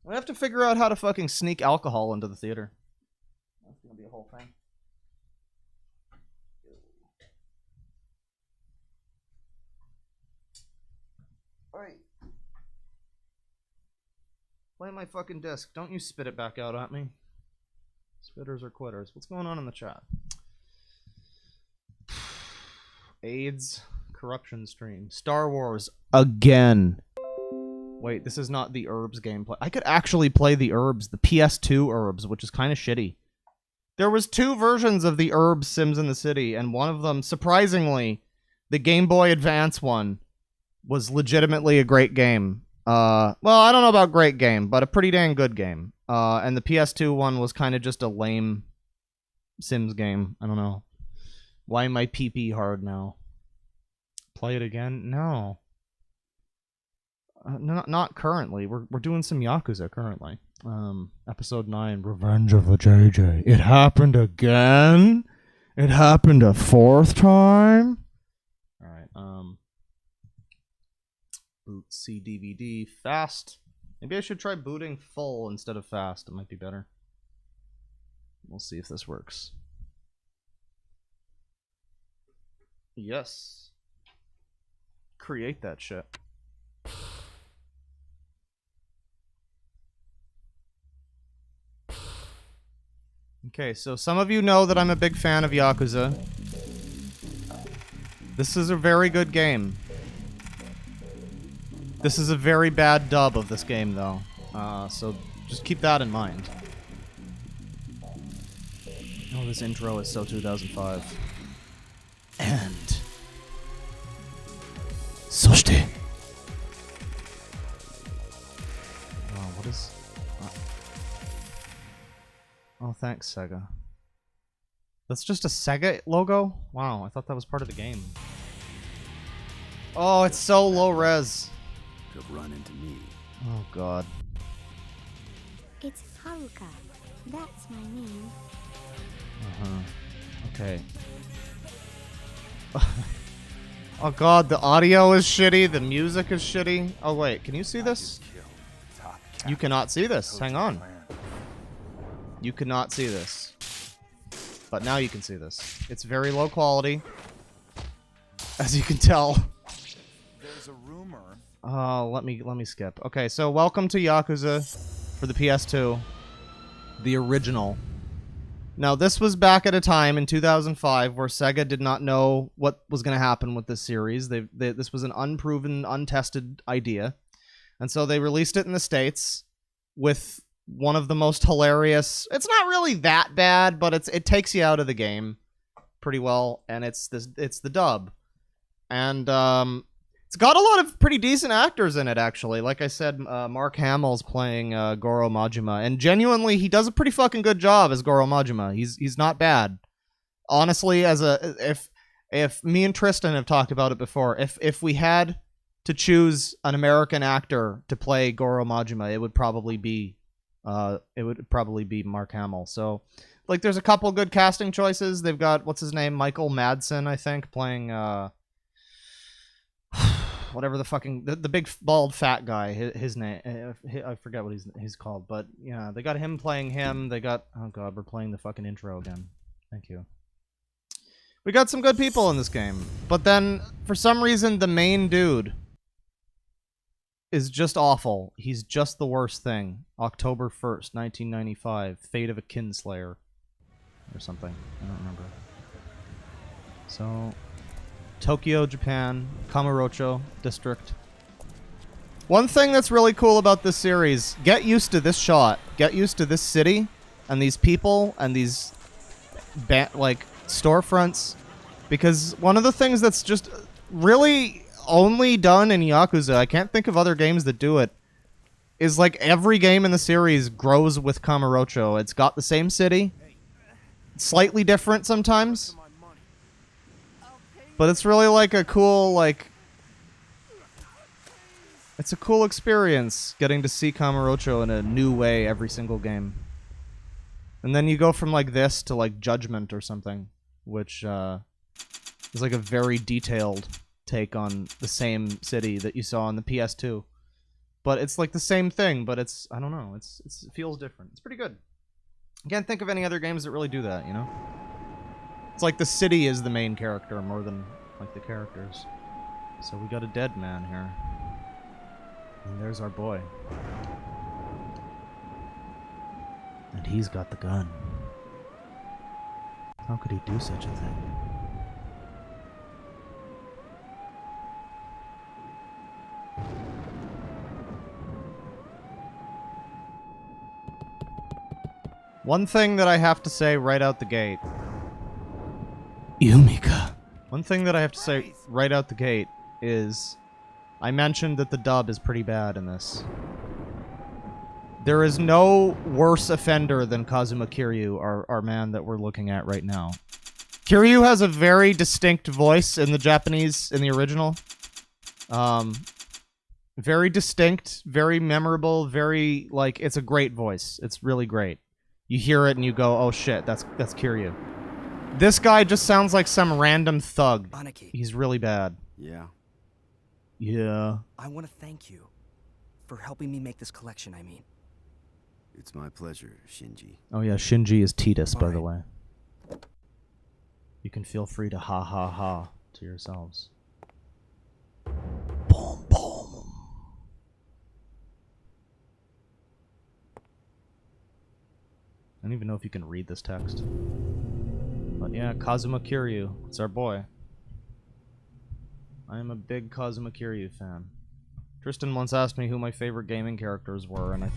We have to figure out how to fucking sneak alcohol into the theater. That's gonna be a whole thing. Alright. Play my fucking disc. Don't you spit it back out at me. Spitters or quitters. What's going on in the chat? AIDS. Corruption stream. Star Wars. Again. Wait, this is not the Herbs gameplay. I could actually play the Herbs. The PS2 Herbs, which is kind of shitty. There was 2 versions of the Herbs Sims in the City, and one of them, surprisingly, the Game Boy Advance one, was legitimately a great game. Well, I don't know about great game, but a pretty dang good game. And the PS2 one was kind of just a lame Sims game. I don't know. Why am I pee hard now? Play it again? No. Not currently. We're doing some Yakuza currently. Episode 9, Revenge of a JJ. It happened again? It happened a 4th time? Alright, boot C DVD fast. Maybe I should try booting full instead of fast. It might be better. We'll see if this works. Yes. Create that shit. Okay, so some of you know that I'm a big fan of Yakuza. This is a very good game. This is a very bad dub of this game, though. So just keep that in mind. Oh, this intro is so 2005. And... そして... Oh, what is... Oh, thanks, Sega. That's just a Sega logo? Wow, I thought that was part of the game. Oh, it's so low res. Could run into me. Oh, God. It's Haruka. That's my name. Okay. Oh, God, the audio is shitty, the music is shitty. Oh, wait, can you see this? You cannot see this. Hang on. You could not see this. But now you can see this. It's very low quality. As you can tell. There's a rumor. Let me skip. Okay, so welcome to Yakuza for the PS2. The original. Now, this was back at a time in 2005 where Sega did not know what was going to happen with this series. This was an unproven, untested idea. And so they released it in the States with one of the most hilarious... It's not really that bad, but it takes you out of the game pretty well, and it's the dub. And it's got a lot of pretty decent actors in it, actually. Like I said, Mark Hamill's playing Goro Majima, and genuinely, he does a pretty fucking good job as Goro Majima. He's not bad. Honestly, if me and Tristan have talked about it before, if we had to choose an American actor to play Goro Majima, it would probably be Mark Hamill. So, like, there's a couple good casting choices. They've got, what's his name, Michael Madsen, I think, playing whatever the fucking the big bald fat guy. His name, I forget what he's called, but yeah, they got him playing him. They got, oh god, we're playing the fucking intro again. Thank you. We got some good people in this game, but then for some reason the main dude is just awful. He's just the worst thing. October 1st, 1995. Fate of a Kinslayer. Or something. I don't remember. So, Tokyo, Japan. Kamurocho District. One thing that's really cool about this series, get used to this shot. Get used to this city, and these people, and these, like, storefronts. Because one of the things that's just really only done in Yakuza, I can't think of other games that do it, is like every game in the series grows with Kamurocho. It's got the same city, slightly different sometimes, but it's really like a cool, like, it's a cool experience getting to see Kamurocho in a new way every single game. And then you go from like this to like Judgment or something, which is like a very detailed take on the same city that you saw on the PS2. But it's like the same thing, but it's, I don't know, it feels different. It's pretty good. I can't think of any other games that really do that, you know? It's like the city is the main character more than like the characters. So we got a dead man here. And there's our boy. And he's got the gun. How could he do such a thing? One thing that I have to say right out the gate. Yumika. One thing that I have to say right out the gate is I mentioned that the dub is pretty bad in this. There is no worse offender than Kazuma Kiryu, our man that we're looking at right now. Kiryu has a very distinct voice in the Japanese, in the original. Very distinct, very memorable, very, like, it's a great voice. It's really great. You hear it and you go, oh shit, that's Kiryu. This guy just sounds like some random thug. Aniki, He's really bad. Yeah. Yeah. I want to thank you for helping me make this collection, I mean. It's my pleasure, Shinji. Oh yeah, Shinji is Titus, by All the right. way. You can feel free to ha ha ha to yourselves. Boom, boom. I don't even know if you can read this text. But yeah, Kazuma Kiryu. It's our boy. I am a big Kazuma Kiryu fan. Tristan once asked me who my favorite gaming characters were, and I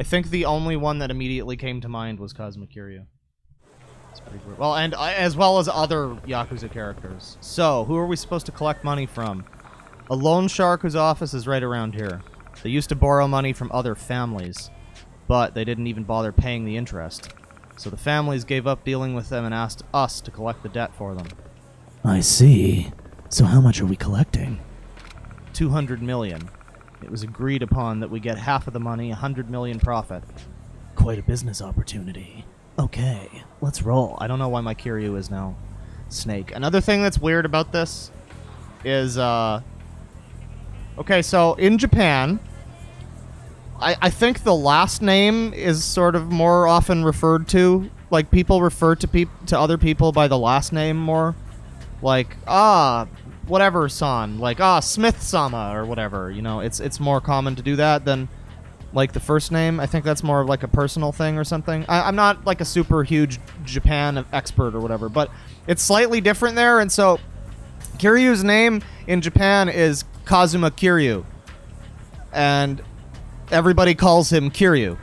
think the only one that immediately came to mind was Kazuma Kiryu. It's pretty great. Well, and as well as other Yakuza characters. So, who are we supposed to collect money from? A loan shark whose office is right around here. They used to borrow money from other families, but they didn't even bother paying the interest. So the families gave up dealing with them and asked us to collect the debt for them. I see. So how much are we collecting? 200 million. It was agreed upon that we get half of the money, 100 million profit. Quite a business opportunity. Okay, let's roll. I don't know why my Kiryu is now Snake. Another thing that's weird about this is, okay, so in Japan, I think the last name is sort of more often referred to. Like, people refer to other people by the last name more. Like, whatever son. Like, Smith-sama or whatever. You know, it's more common to do that than like the first name. I think that's more of like a personal thing or something. I'm not like a super huge Japan expert or whatever, but it's slightly different there. And so Kiryu's name in Japan is Kazuma Kiryu, and everybody calls him Kiryu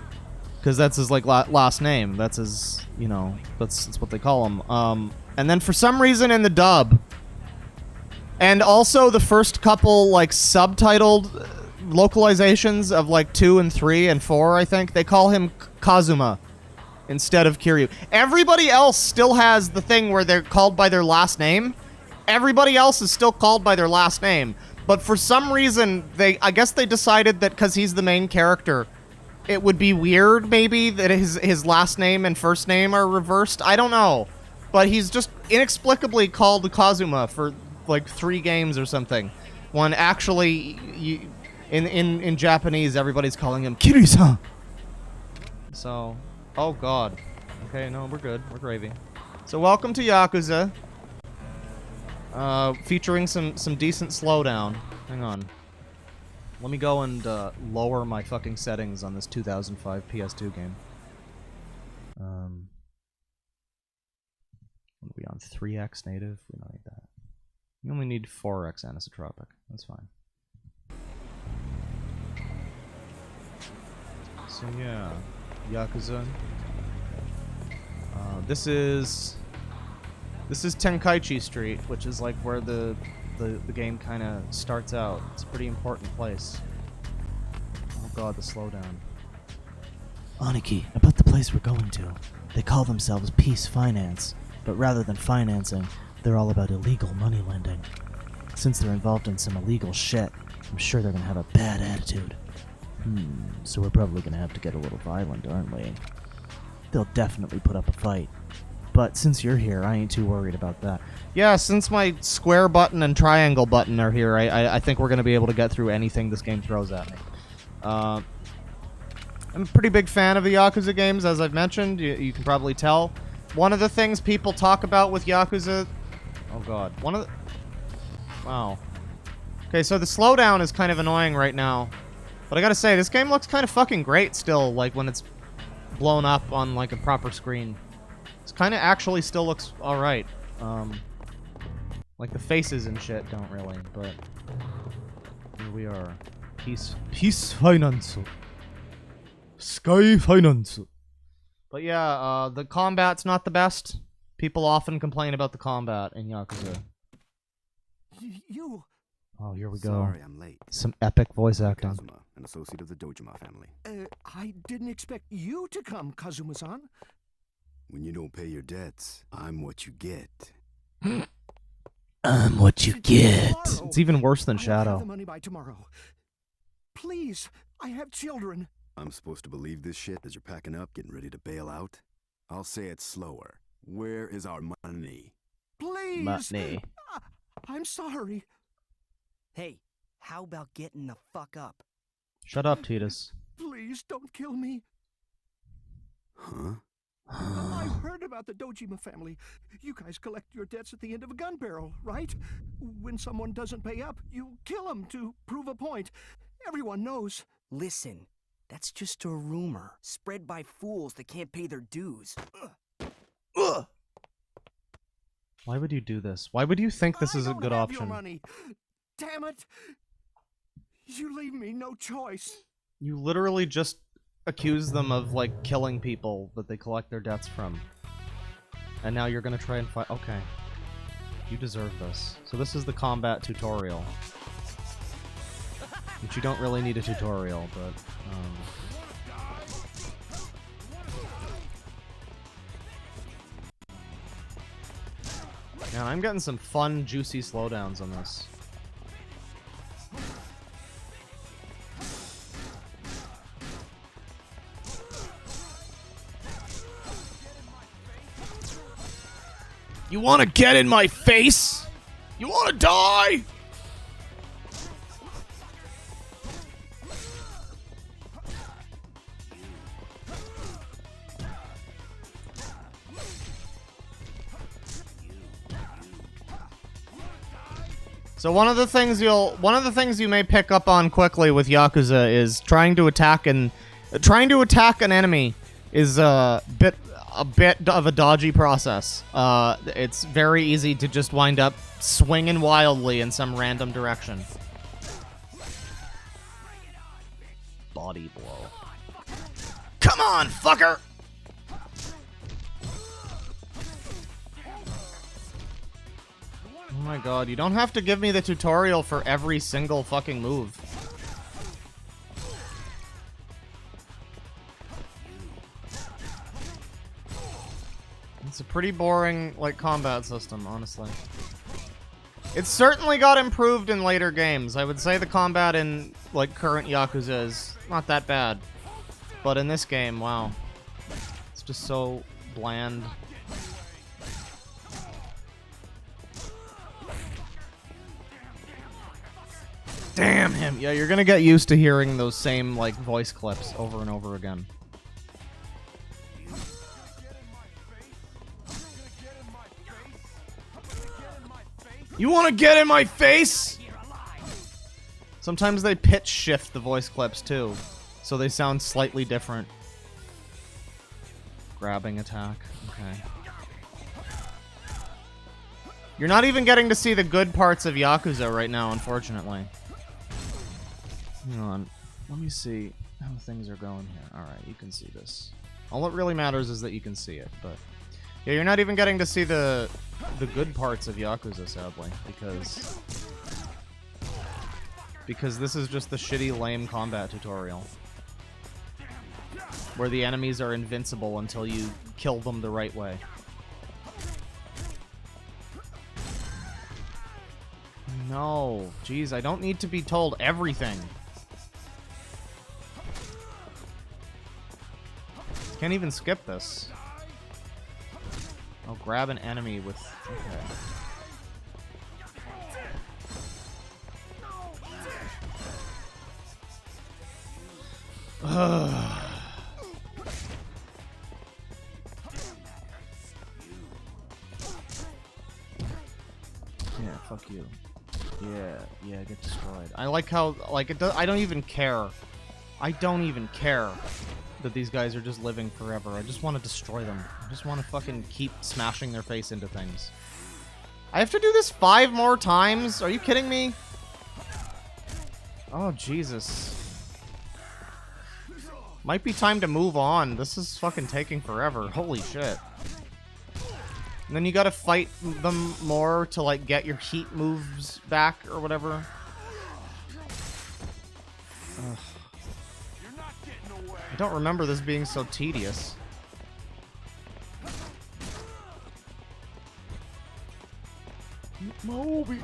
because that's his like last name. That's his, you know, that's what they call him. And then for some reason in the dub, and also the first couple like subtitled localizations of like 2 and 3 and 4, I think, they call him Kazuma instead of Kiryu. Everybody else still has the thing where they're called by their last name. Everybody else is still called by their last name. But for some reason, I guess they decided that because he's the main character, it would be weird, maybe, that his last name and first name are reversed. I don't know. But he's just inexplicably called Kazuma for, like, 3 games or something. When actually, in Japanese, everybody's calling him Kiryu-san. So, oh god. Okay, no, we're good. We're gravy. So welcome to Yakuza. Featuring some decent slowdown. Hang on. Let me go and lower my fucking settings on this 2005 PS2 game. What are we on? 3x native? We don't need that. You only need 4x anisotropic. That's fine. So yeah, Yakuza. This is Tenkaichi Street, which is like where the game kind of starts out. It's a pretty important place. Oh god, the slowdown. Aniki, about the place we're going to. They call themselves Peace Finance, but rather than financing, they're all about illegal money lending. Since they're involved in some illegal shit, I'm sure they're gonna have a bad attitude. So we're probably gonna have to get a little violent, aren't we? They'll definitely put up a fight. But since you're here, I ain't too worried about that. Yeah, since my square button and triangle button are here, I think we're going to be able to get through anything this game throws at me. I'm a pretty big fan of the Yakuza games, as I've mentioned. You can probably tell. One of the things people talk about with Yakuza... Oh god. Wow. Okay, so the slowdown is kind of annoying right now. But I gotta say, this game looks kind of fucking great still, like when it's blown up on like a proper screen. This kind of actually still looks alright. Like the faces and shit don't really, but here we are. Peace Finance. Sky Finance. But yeah, the combat's not the best. People often complain about the combat in Yakuza. You... Oh, here we go. Sorry, I'm late. Some epic voice acting. Kazuma, an associate of the Dojima family. I didn't expect you to come, Kazuma-san. When you don't pay your debts, I'm what you get. I'm what you get. It's even worse than I'll have Shadow. the money by tomorrow. Please, I have children. I'm supposed to believe this shit as you're packing up, getting ready to bail out? I'll say it slower. Where is our money? Please. Money. I'm sorry. Hey, how about getting the fuck up? Shut up, Titus. Please don't kill me. Huh? I've heard about the Dojima family. You guys collect your debts at the end of a gun barrel, right? When someone doesn't pay up, you kill them to prove a point. Everyone knows. Listen, that's just a rumor spread by fools that can't pay their dues. Ugh. Why would you do this? Why would you think this is a good I don't have option? your money. Damn it! You leave me no choice. You literally just accuse them of, like, killing people that they collect their debts from. And now you're gonna try and fight. Okay. You deserve this. So this is the combat tutorial. Which you don't really need a tutorial, but, yeah, I'm getting some fun, juicy slowdowns on this. You wanna get in my face? You wanna die? So one of the things you may pick up on quickly with Yakuza is trying to attack an enemy is a bit of a dodgy process. It's very easy to just wind up swinging wildly in some random direction. Body blow. Come on, fucker! Oh my god, you don't have to give me the tutorial for every single fucking move. It's a pretty boring, like, combat system, honestly. It's certainly got improved in later games. I would say the combat in, like, current Yakuza is not that bad. But in this game, wow. It's just so bland. Damn him! Yeah, you're gonna get used to hearing those same, like, voice clips over and over again. You wanna get in my face? Sometimes they pitch shift the voice clips, too. So they sound slightly different. Grabbing attack. Okay. You're not even getting to see the good parts of Yakuza right now, unfortunately. Hang on. Let me see how things are going here. Alright, you can see this. All that really matters is that you can see it, but... Yeah, you're not even getting to see the good parts of Yakuza, sadly, because this is just the shitty, lame combat tutorial. Where the enemies are invincible until you kill them the right way. No. Jeez, I don't need to be told everything. Can't even skip this. Oh, grab an enemy with... Okay. Yeah, fuck you. Yeah, get destroyed. I like how, like, it does, I don't even care. I don't even care that these guys are just living forever. I just want to destroy them. I just want to fucking keep smashing their face into things. I have to do this 5 more times? Are you kidding me? Oh, Jesus. Might be time to move on. This is fucking taking forever. Holy shit. And then you gotta fight them more to, like, get your heat moves back or whatever. Ugh. I don't remember this being so tedious. Moby.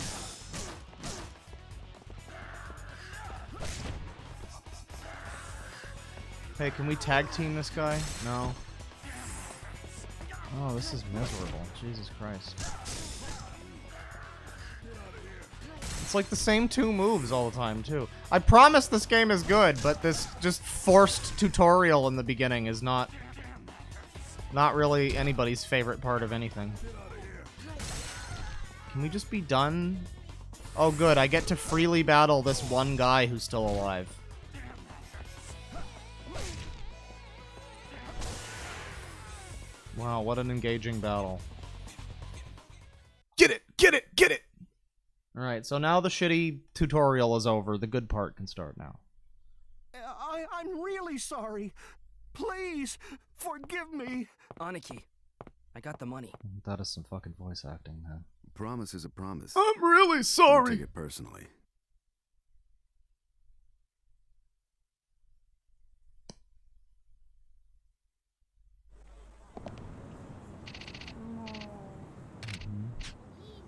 Hey, can we tag team this guy? No. Oh, this is miserable. Jesus Christ. It's like the same 2 moves all the time, too. I promise this game is good, but this just forced tutorial in the beginning is not really anybody's favorite part of anything. Can we just be done? Oh, good. I get to freely battle this one guy who's still alive. Wow, what an engaging battle. Get it! Get it! Get it! Alright, so now the shitty tutorial is over. The good part can start now. I'm really sorry. Please, forgive me. Aniki, I got the money. That is some fucking voice acting, man. A promise is a promise. I'm really Don't sorry! take it personally.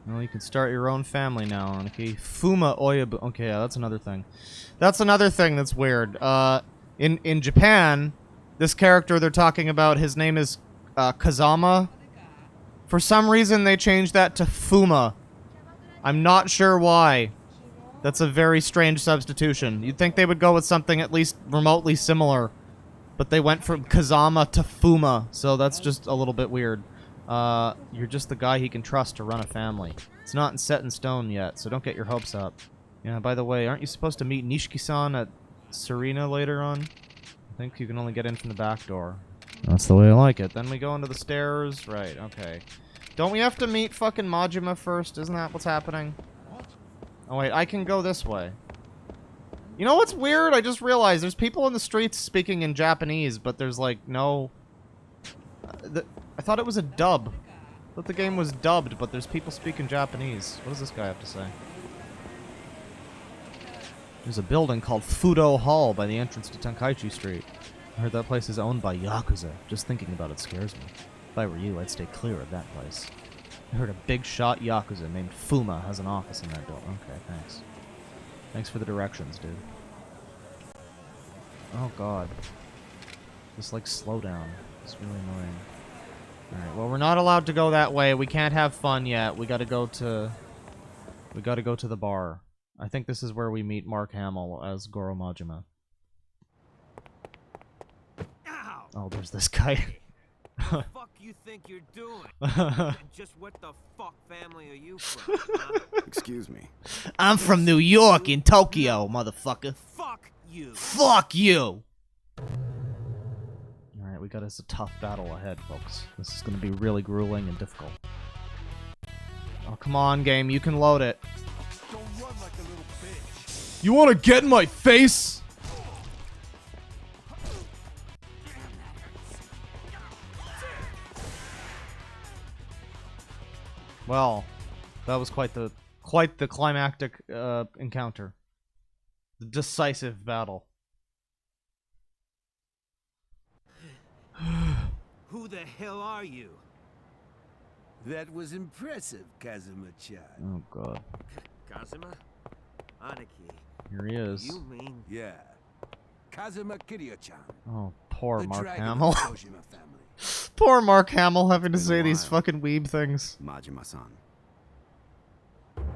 Well, you can start your own family now, Aniki. Fuma Oyabu. Okay, yeah, that's another thing. That's another thing that's weird. In Japan, this character they're talking about, his name is Kazama. For some reason, they changed that to Fuma. I'm not sure why. That's a very strange substitution. You'd think they would go with something at least remotely similar. But they went from Kazama to Fuma, so that's just a little bit weird. You're just the guy he can trust to run a family. It's not set in stone yet, so don't get your hopes up. Yeah, by the way, aren't you supposed to meet Nishiki-san at Serena later on? I think you can only get in from the back door. That's the way I like it. Then we go into the stairs. Right, okay. Don't we have to meet fucking Majima first? Isn't that what's happening? Oh wait, I can go this way. You know what's weird? I just realized there's people in the streets speaking in Japanese, but there's like no... I thought it was a dub. I thought the game was dubbed, but there's people speaking Japanese. What does this guy have to say? There's a building called Fudo Hall by the entrance to Tenkaichi Street. I heard that place is owned by Yakuza. Just thinking about it scares me. If I were you, I'd stay clear of that place. I heard a big shot Yakuza named Fuma has an office in that building. Okay, thanks. Thanks for the directions, dude. Oh god. Just like slow down. It's really annoying. Alright, well we're not allowed to go that way. We can't have fun yet. We gotta go to the bar. I think this is where we meet Mark Hamill as Goro Majima. Ow! Oh, there's this guy. What the fuck you think you're doing? And just what the fuck family are you from, huh? Excuse me. I'm from New York in Tokyo, motherfucker. Fuck you. Fuck you! Alright, we got us a tough battle ahead, folks. This is gonna be really grueling and difficult. Oh, come on, game. You can load it. Don't run like a little bitch. You wanna get in my face? Well, that was quite the climactic encounter. The decisive battle. Who the hell are you? That was impressive, Kazuma-chan. Oh god. Kazuma? Aniki. Here he is. You mean... Yeah. Kazuma Kiryu-chan. Oh, poor The Mark dragon Hamill. of the Kojima family. Poor Mark Hamill having to Been a say these while. fucking weeb things. Majima-san.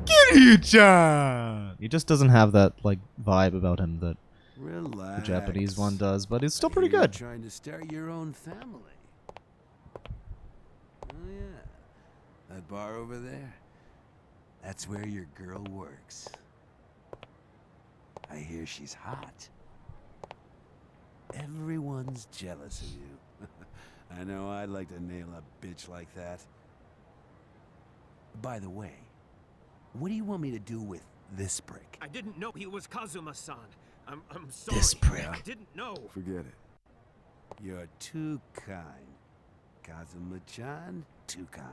Kiryu-chan! He just doesn't have that, like, vibe about him that Relax. the Japanese one does, but it's still I pretty hear you're good. trying to start your own family. Oh yeah. That bar over there? That's where your girl works. I hear she's hot. Everyone's jealous of you. I know I'd like to nail a bitch like that. By the way, what do you want me to do with this prick? I didn't know he was Kazuma-san. I'm sorry. This prick. I didn't know. Forget it. You're too kind. Kazuma-chan, too kind.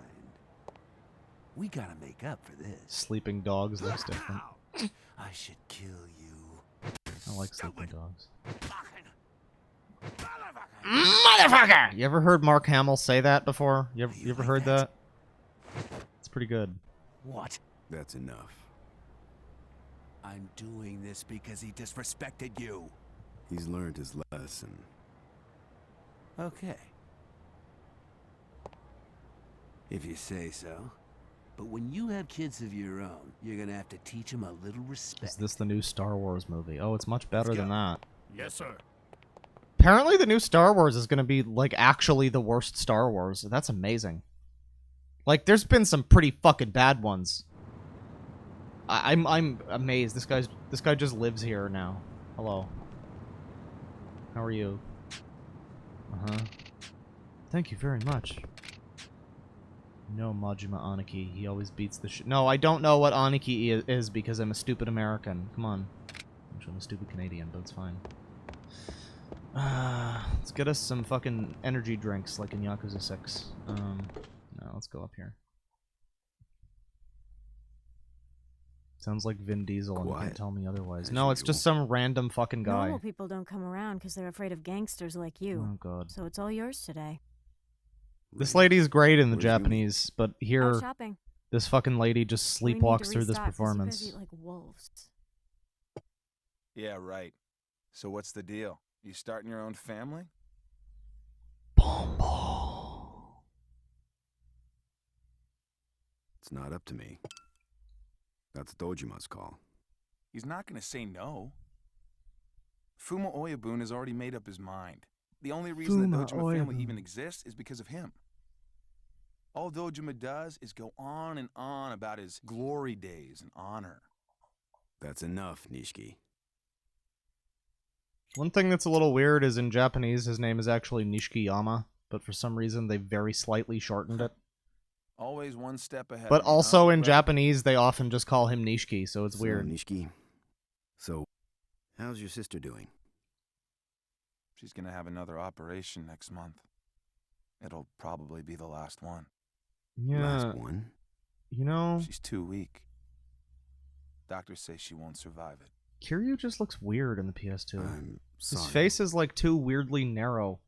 We gotta make up for this. Sleeping dogs looks different. I should kill you. I like sleeping dogs. Motherfucker! You ever heard Mark Hamill say that before? You ever like heard that? that? It's pretty good. What? That's enough. I'm doing this because he disrespected you. He's learned his lesson. Okay. If you say so. But when you have kids of your own, you're gonna have to teach them a little respect. Is this the new Star Wars movie? Oh, it's much better than that. Yes, sir. Apparently the new Star Wars is going to be, like, actually the worst Star Wars. That's amazing. Like, there's been some pretty fucking bad ones. I'm amazed. This guy just lives here now. Hello. How are you? Uh-huh. Thank you very much. No, Majima Aniki. He always beats the shit. No, I don't know what Aniki is because I'm a stupid American. Come on. Actually, I'm a stupid Canadian, but it's fine. Let's get us some fucking energy drinks like in Yakuza 6. No, let's go up here. Sounds like Vin Diesel and you can't Quiet. tell me otherwise. As No, it's just usual. some random fucking guy. Normal people don't come around because they're afraid of gangsters like you. Oh god. So it's all yours today. This lady's great in the Where's Yumi? Japanese, but Out here shopping. this fucking lady just We need sleepwalks to through this restock 'cause performance. You guys eat like wolves. Yeah, right. So what's the deal? You starting your own family? It's not up to me. That's Dojima's call. He's not going to say no. Fuma Oyabun has already made up his mind. The only reason the Fuma Dojima family Oyabun. even exists is because of him. All Dojima does is go on and on about his glory days and honor. That's enough, Nishiki. One thing that's a little weird is in Japanese his name is actually Nishikiyama, but for some reason they very slightly shortened it. Always one step ahead. But of me, also huh, in Brett? Japanese they often just call him Nishiki, so it's weird. Nishiki. So, how's your sister doing? She's gonna have another operation next month. It'll probably be the last one. Yeah. Last one? You know, She's too weak. Doctors say she won't survive it. Kiryu just looks weird in the PS2. I'm sorry. His face is like too weirdly narrow.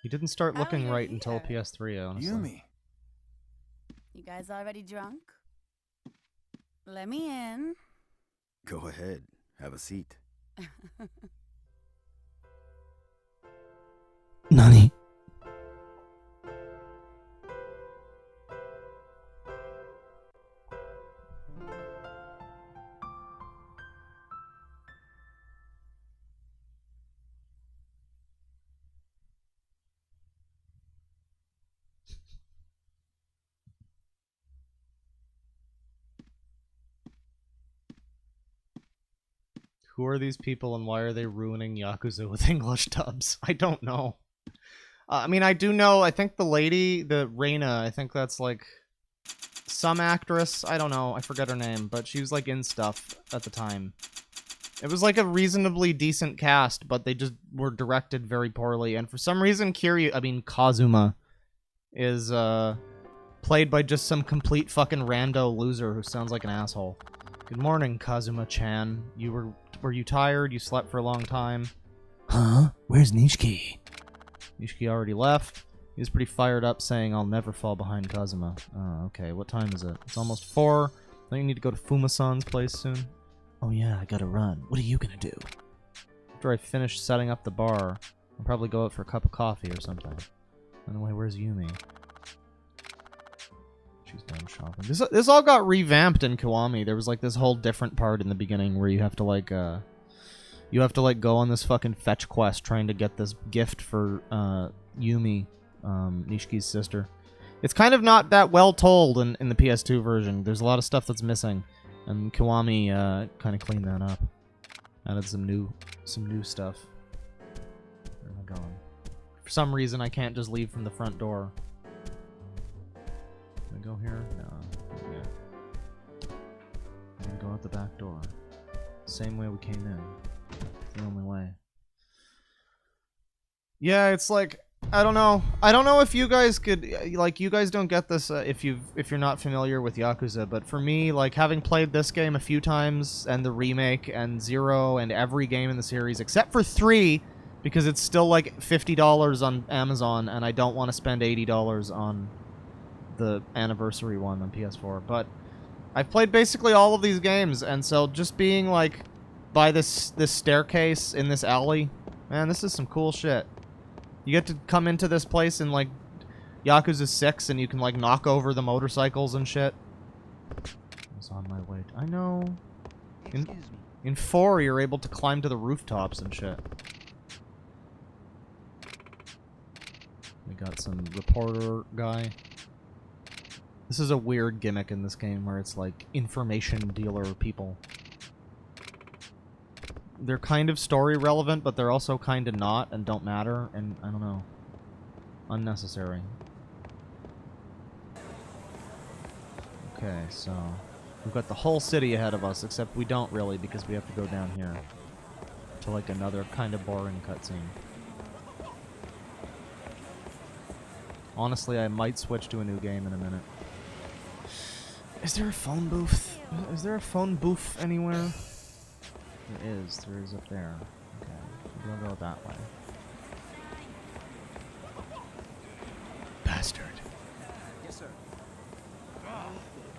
He didn't start looking right until PS3, honestly. Yumi. You guys already drunk? Let me in. Go ahead. Have a seat. Nani? Who are these people and why are they ruining Yakuza with English dubs? I don't know. I mean, I do know, I think the lady, the Reina, I think that's like some actress. I don't know, I forget her name, but she was like in stuff at the time. It was like a reasonably decent cast, but they just were directed very poorly. And for some reason, Kazuma is played by just some complete fucking rando loser who sounds like an asshole. Good morning, Kazuma-chan. Were you tired? You slept for a long time? Huh? Where's Nishiki? Nishiki already left. He was pretty fired up saying, I'll never fall behind Kazuma. Oh, okay. What time is it? It's almost 4. Don't you need to go to Fuma-san's place soon? Oh yeah, I gotta run. What are you gonna do? After I finish setting up the bar, I'll probably go out for a cup of coffee or something. Anyway, where's Yumi? She's done shopping. This all got revamped in Kiwami. There was like this whole different part in the beginning where you have to like go on this fucking fetch quest trying to get this gift for Yumi, Nishiki's sister. It's kind of not that well told in the PS2 version. There's a lot of stuff that's missing, and Kiwami kind of cleaned that up. Added some new stuff. Where am I going? For some reason, I can't just leave from the front door. Can I go here? No. Yeah. I'm gonna go out the back door. Same way we came in. It's the only way. Yeah, it's like, I don't know. I don't know if you guys could, like, you guys don't get this if you're not familiar with Yakuza, but for me, like, having played this game a few times, and the remake, and 0, and every game in the series, except for 3, because it's still, like, $50 on Amazon, and I don't want to spend $80 on the anniversary one on PS4, but I've played basically all of these games, and so just being, like, by this staircase in this alley, man, this is some cool shit. You get to come into this place in, like, Yakuza 6, and you can, like, knock over the motorcycles and shit. I was on my way. I know. In 4, you're able to climb to the rooftops and shit. We got some reporter guy. This is a weird gimmick in this game where it's, like, information dealer people. They're kind of story relevant, but they're also kind of not and don't matter, and I don't know. Unnecessary. Okay, so we've got the whole city ahead of us, except we don't really because we have to go down here to like another kind of boring cutscene. Honestly, I might switch to a new game in a minute. Is there a phone booth? Is there a phone booth anywhere? There is up there. Okay, we'll go that way. Bastard. Yes, sir.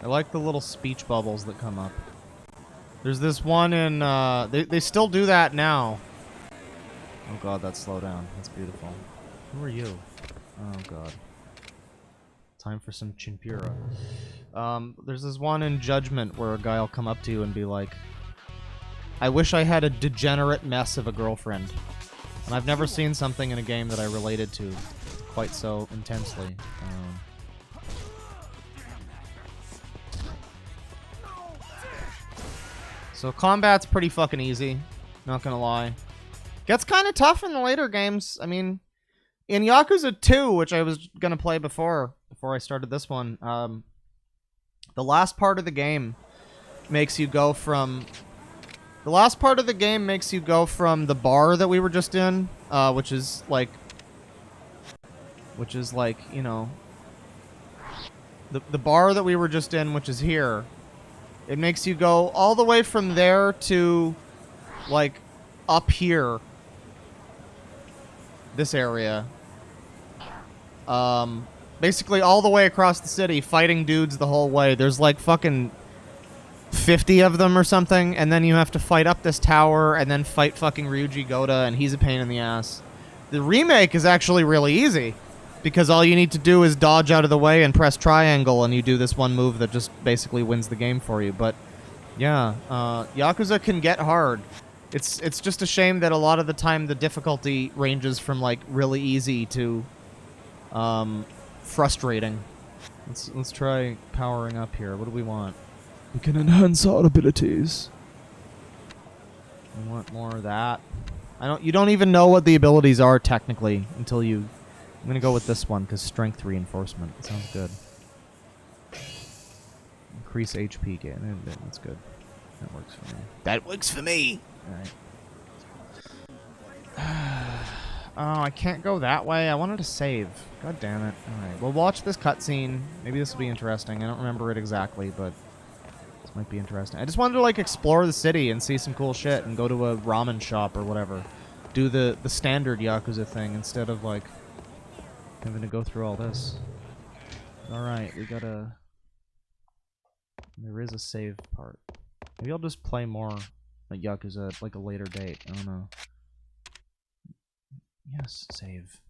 I like the little speech bubbles that come up. There's this one in, they still do that now. Oh god, that slow down. That's beautiful. Who are you? Oh god. Time for some Chinpura. There's this one in Judgment where a guy will come up to you and be like, I wish I had a degenerate mess of a girlfriend. And I've never seen something in a game that I related to quite so intensely. So combat's pretty fucking easy. Not gonna lie. Gets kind of tough in the later games. I mean, in Yakuza 2, which I was gonna play before I started this one, the last part of the game makes you go from... The last part of the game makes you go from the bar that we were just in, which is like, you know, the bar that we were just in, which is here. It makes you go all the way from there to, like, up here. This area. Basically all the way across the city, fighting dudes the whole way. There's like fucking 50 of them or something, and then you have to fight up this tower, and then fight fucking Ryuji Goda, and he's a pain in the ass. The remake is actually really easy, because all you need to do is dodge out of the way and press triangle, and you do this one move that just basically wins the game for you. But yeah, Yakuza can get hard. It's just a shame that a lot of the time the difficulty ranges from like really easy to frustrating. Let's try powering up here. What do we want? We can enhance our abilities. We want more of that. You don't even know what the abilities are technically until you... I'm gonna go with this one because strength reinforcement. It sounds good. Increase HP gain. That's good. That works for me. That works for me! Alright. Oh, I can't go that way. I wanted to save. God damn it. Alright, we'll watch this cutscene. Maybe this will be interesting. I don't remember it exactly, but this might be interesting. I just wanted to, like, explore the city and see some cool shit and go to a ramen shop or whatever. Do the standard Yakuza thing instead of, like, having to go through all this. Alright, we gotta... There is a save part. Maybe I'll just play more like Yakuza at, like, a later date. I don't know. Yes, save.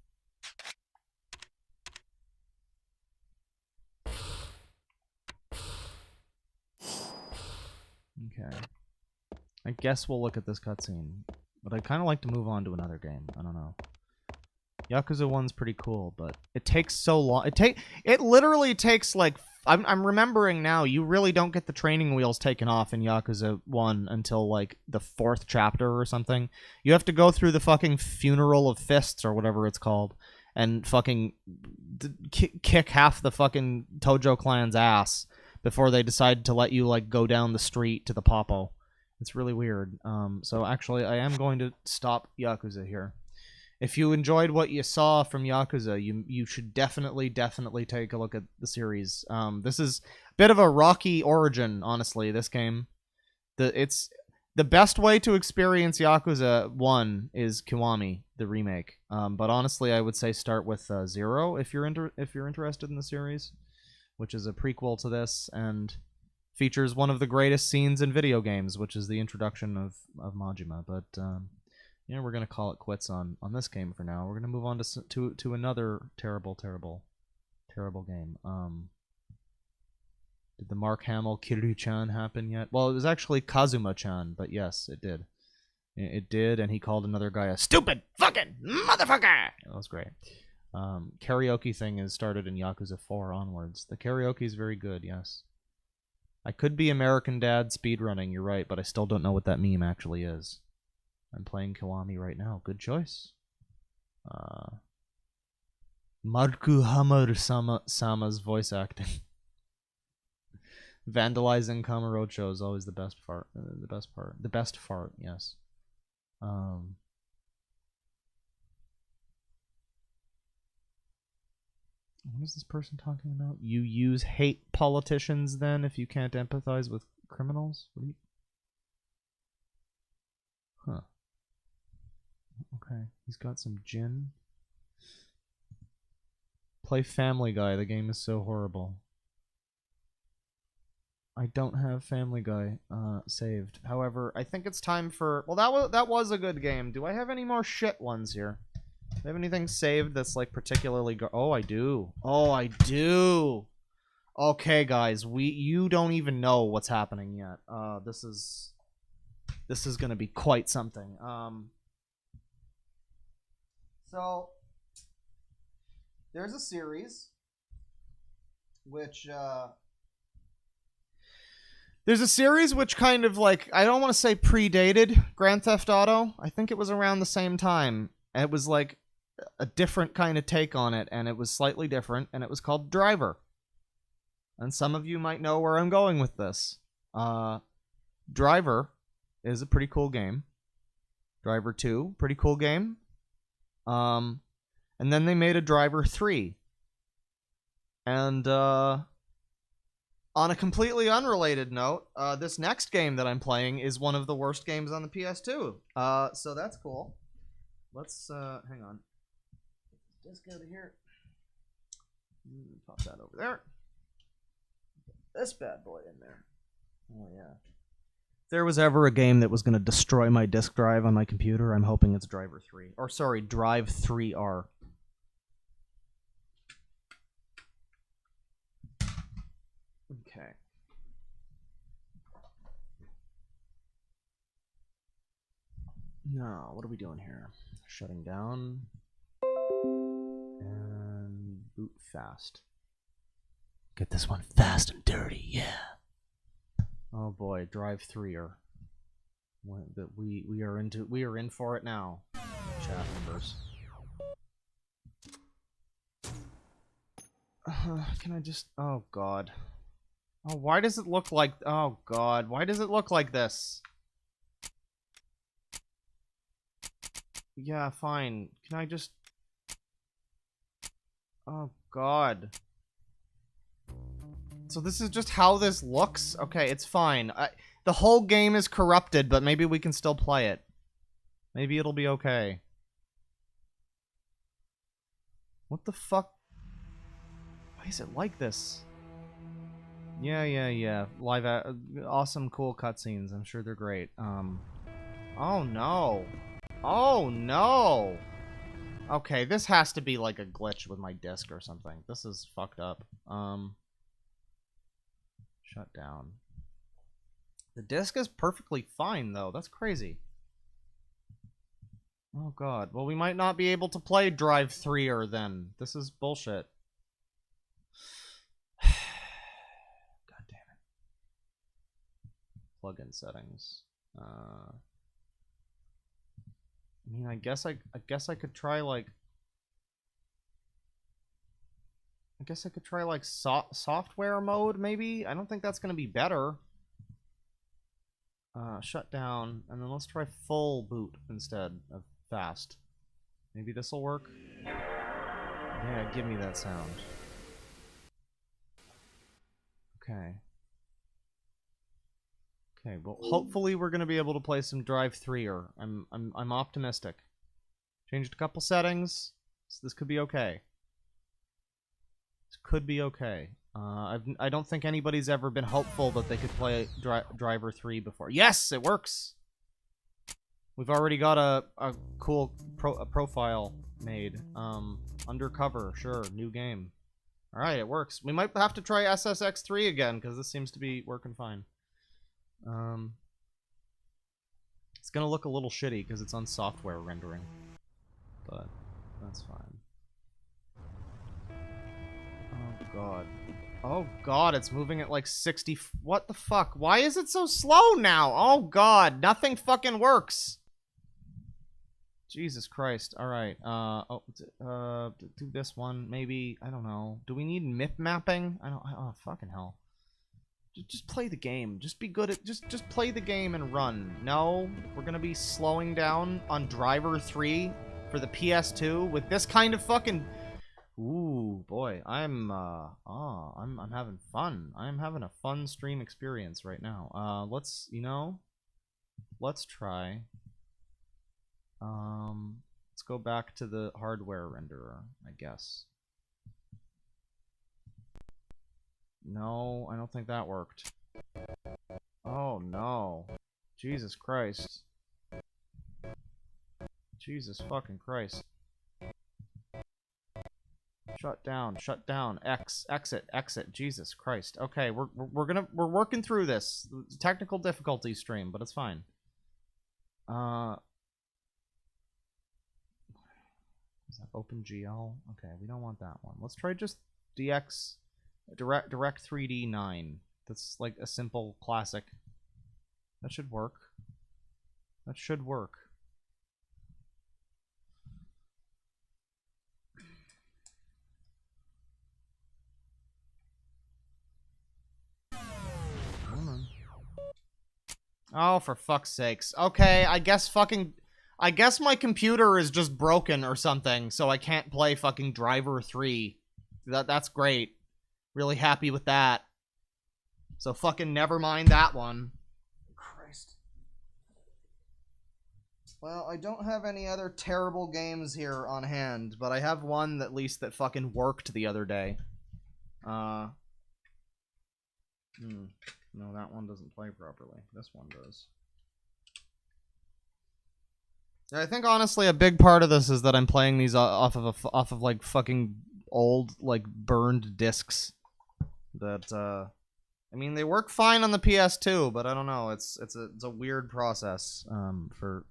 Okay. I guess we'll look at this cutscene. But I'd kind of like to move on to another game. I don't know. Yakuza 1's pretty cool, but it takes so long. It literally takes, like... I'm remembering now, you really don't get the training wheels taken off in Yakuza 1 until, like, the 4th chapter or something. You have to go through the fucking Funeral of Fists, or whatever it's called, and fucking kick half the fucking Tojo clan's ass before they decide to let you, like, go down the street to the Popo. It's really weird. So actually, I am going to stop Yakuza here. If you enjoyed what you saw from Yakuza, you should definitely take a look at the series. This is a bit of a rocky origin, honestly, this game. It's the best way to experience Yakuza 1 is Kiwami, the remake. But honestly, I would say start with 0 if you're interested in the series, which is a prequel to this and features one of the greatest scenes in video games, which is the introduction of Majima. But yeah, we're gonna call it quits on this game for now. We're gonna move on to another terrible game. Did the Mark Hamill Kiryu-chan happen yet? Well, it was actually Kazuma-chan, but yes, it did. It did, and he called another guy a stupid fucking motherfucker. That was great. Karaoke thing is started in Yakuza 4 onwards. The karaoke is very good. Yes. I could be American Dad speedrunning. You're right, but I still don't know what that meme actually is. I'm playing Kiwami right now. Good choice. Marku Hammer-sama's voice acting. Vandalizing Kamurocho is always the best part. The best fart, yes. What is this person talking about? You use hate politicians then if you can't empathize with criminals? What do you... Huh. Okay, he's got some gin. Play Family Guy. The game is so horrible. I don't have Family Guy saved. However, I think it's time for... Well, that was a good game. Do I have any more shit ones here? Do I have anything saved that's like particularly... Oh, I do. Oh, I do. Okay, guys. You don't even know what's happening yet. This is gonna be quite something. So, there's a series which There's a series which kind of like, I don't want to say predated Grand Theft Auto. I think it was around the same time. It was like a different kind of take on it, and it was slightly different, and it was called Driver. And some of you might know where I'm going with this. Driver is a pretty cool game. Driver 2, pretty cool game. And then they made a Driver 3. And on a completely unrelated note, this next game that I'm playing is one of the worst games on the PS2. So that's cool. Let's, hang on. Disc out of here. Pop that over there. Put this bad boy in there. Oh, yeah. If there was ever a game that was going to destroy my disk drive on my computer, I'm hoping it's Driver 3. Or, sorry, Drive 3R. Okay. Now, what are we doing here? Shutting down. And boot fast. Get this one fast and dirty, yeah. Oh boy, Drive 3er. We are in for it now. Chat members. Can I just, oh god. Oh, why does it look like, oh god, why does it look like this? Yeah, fine. Can I just, oh god. So this is just how this looks? Okay, it's fine. The whole game is corrupted, but maybe we can still play it. Maybe it'll be okay. What the fuck? Why is it like this? Yeah. Live, awesome, cool cutscenes. I'm sure they're great. Oh no. Oh no. Okay, this has to be like a glitch with my disc or something. This is fucked up. Shut down. The disc is perfectly fine though. That's crazy. Oh god. Well, we might not be able to play Drive 3er then. This is bullshit. God damn it. Plugin settings. I mean, I guess I could try like software mode maybe. I don't think that's gonna be better. Shut down, and then let's try full boot instead of fast. Maybe this will work. Yeah, give me that sound. Okay. Okay, well, hopefully we're gonna be able to play some Drive 3er. I'm optimistic. Changed a couple settings, so this could be okay. This could be okay. I don't think anybody's ever been hopeful that they could play Driver 3 before. Yes, it works. We've already got a cool profile made. Undercover, sure, new game. All right, it works. We might have to try SSX3 again because this seems to be working fine. It's gonna look a little shitty because it's on software rendering, but that's fine. Oh god. Oh god, it's moving at like 60. What the fuck? Why is it so slow now? Oh god, nothing fucking works. Jesus Christ. All right. Do this one maybe. I don't know. Do we need MIP mapping? I don't. Oh fucking hell. Just play the game. Just be good at just play the game and run. No, we're gonna be slowing down on Driver 3 for the PS2 with this kind of fucking. Ooh, boy, I'm having fun. I'm having a fun stream experience right now. Let's try. Let's go back to the hardware renderer, I guess. No, I don't think that worked. Oh no. Jesus Christ. Jesus fucking Christ. Shut down, exit, Jesus Christ. Okay, we're working through this. Technical difficulty stream, but it's fine. Is that OpenGL? Okay, we don't want that one. Let's try just DX Direct 3D 9. That's like a simple classic. That should work. That should work. Oh, for fuck's sakes. Okay, I guess my computer is just broken or something, so I can't play fucking Driver 3. That's great. Really happy with that. So fucking never mind that one. Christ. Well, I don't have any other terrible games here on hand, but I have one at least that fucking worked the other day. No, that one doesn't play properly. This one does. I think honestly a big part of this is that I'm playing these off of like fucking old like burned discs. That I mean they work fine on the PS2, but I don't know. It's a weird process for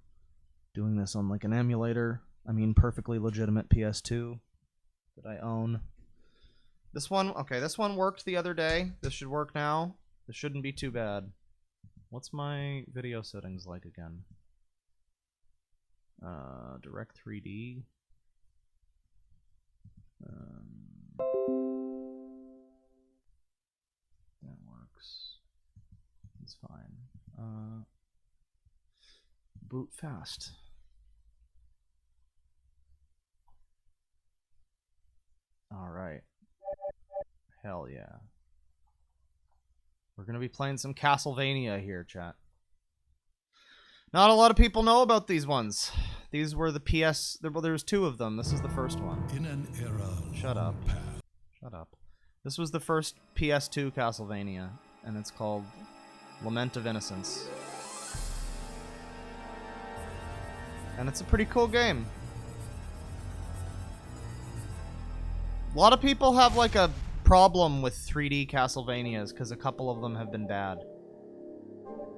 doing this on like an emulator. I mean perfectly legitimate PS2 that I own. This one worked the other day. This should work now. This shouldn't be too bad. What's my video settings like again? Direct 3D. That works. It's fine. Boot fast. Alright. Hell yeah. We're going to be playing some Castlevania here, chat. Not a lot of people know about these ones. These were the PS... Well, there's two of them. This is the first one. In an era... Shut up. Shut up. This was the first PS2 Castlevania, and it's called Lament of Innocence. And it's a pretty cool game. A lot of people have, like, a problem with 3D Castlevanias because a couple of them have been bad.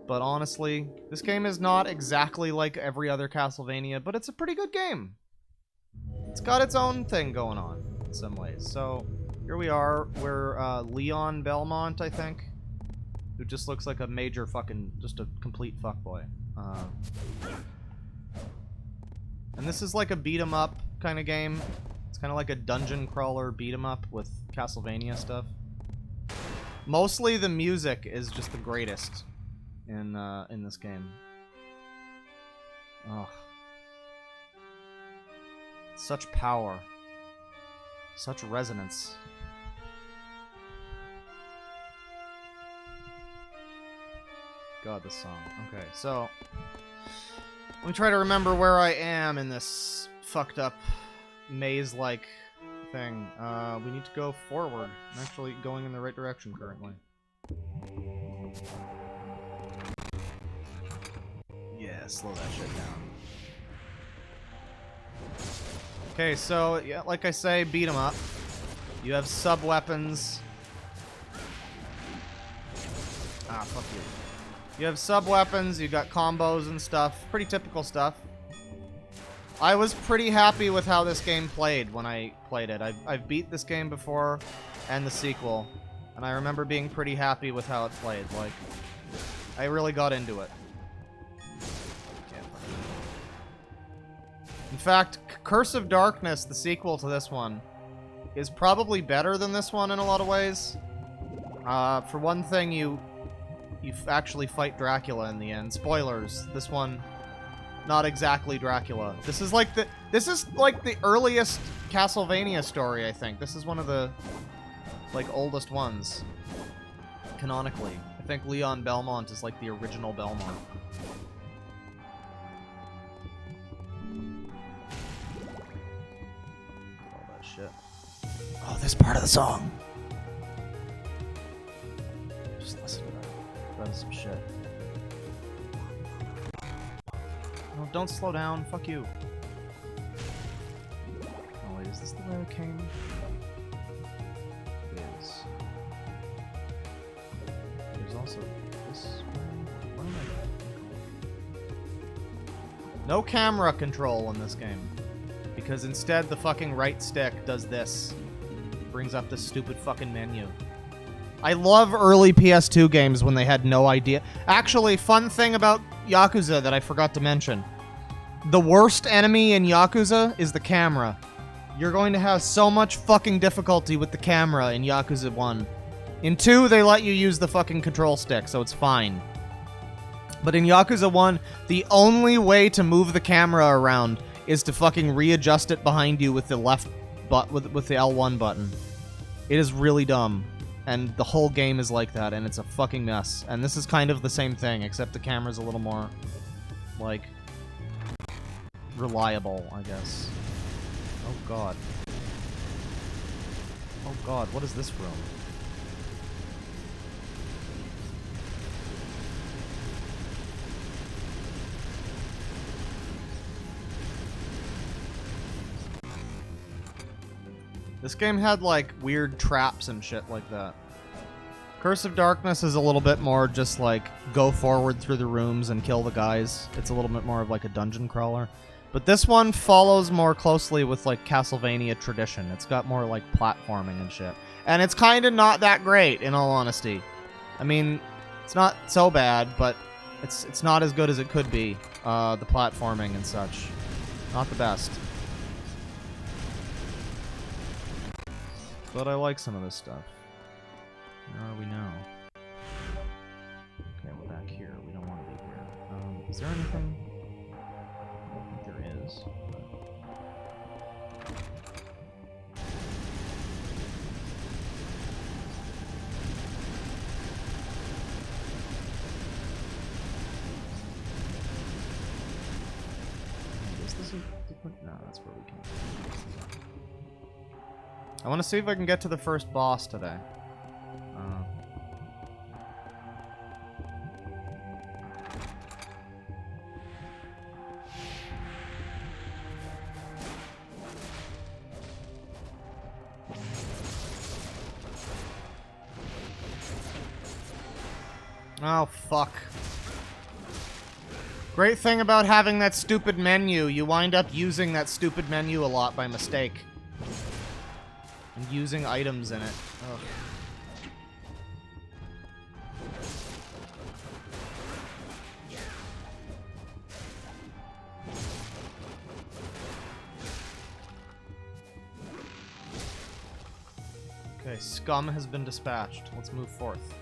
But honestly, this game is not exactly like every other Castlevania, but it's a pretty good game. It's got its own thing going on in some ways. So here we are. We're Leon Belmont, I think, who just looks like a major fucking, just a complete fuckboy. And this is like a beat 'em up kind of game. It's kind of like a dungeon crawler beat 'em up with Castlevania stuff. Mostly the music is just the greatest in this game. Oh, such power, such resonance. God, this song. Okay, so let me try to remember where I am in this fucked up maze-like thing. We need to go forward. I'm actually going in the right direction currently. Yeah, slow that shit down. Okay, so, yeah, like I say, beat 'em up. You have sub-weapons. Ah, fuck you. You have sub-weapons, you got combos and stuff. Pretty typical stuff. I was pretty happy with how this game played when I played it. I've beat this game before, and the sequel, and I remember being pretty happy with how it played. Like, I really got into it. In fact, Curse of Darkness, the sequel to this one, is probably better than this one in a lot of ways. For one thing, you actually fight Dracula in the end. Spoilers. This one, not exactly Dracula. This is like the earliest Castlevania story, I think. This is one of the like oldest ones canonically. I think Leon Belmont is like the original Belmont. All that shit. Oh, this part of the song. Just listen to that. That's some shit. No, don't slow down. Fuck you. Oh wait, is this the way I came? It is. There's also this one. No camera control in this game. Because instead the fucking right stick does this. Brings up this stupid fucking menu. I love early PS2 games when they had no idea. Actually, fun thing about Yakuza that I forgot to mention. The worst enemy in Yakuza is the camera. You're going to have so much fucking difficulty with the camera in Yakuza 1. In 2, they let you use the fucking control stick, so it's fine. But in Yakuza 1, the only way to move the camera around is to fucking readjust it behind you with the left with the L1 button. It is really dumb. And the whole game is like that, and it's a fucking mess. And this is kind of the same thing, except the camera's a little more, like, reliable, I guess. Oh god. Oh god, what is this room? This game had, like, weird traps and shit like that. Curse of Darkness is a little bit more just, like, go forward through the rooms and kill the guys. It's a little bit more of, like, a dungeon crawler. But this one follows more closely with, like, Castlevania tradition. It's got more, like, platforming and shit. And it's kind of not that great, in all honesty. I mean, it's not so bad, but it's not as good as it could be. The platforming and such. Not the best. But I like some of this stuff. Where are we now? Okay, we're back here. We don't want to be here. Is there anything? I don't think there is. Is this a different? No, that's where we came from. I want to see if I can get to the first boss today. Oh, fuck. Great thing about having that stupid menu, you wind up using that stupid menu a lot by mistake. And using items in it. Ugh. Okay, scum has been dispatched. Let's move forth.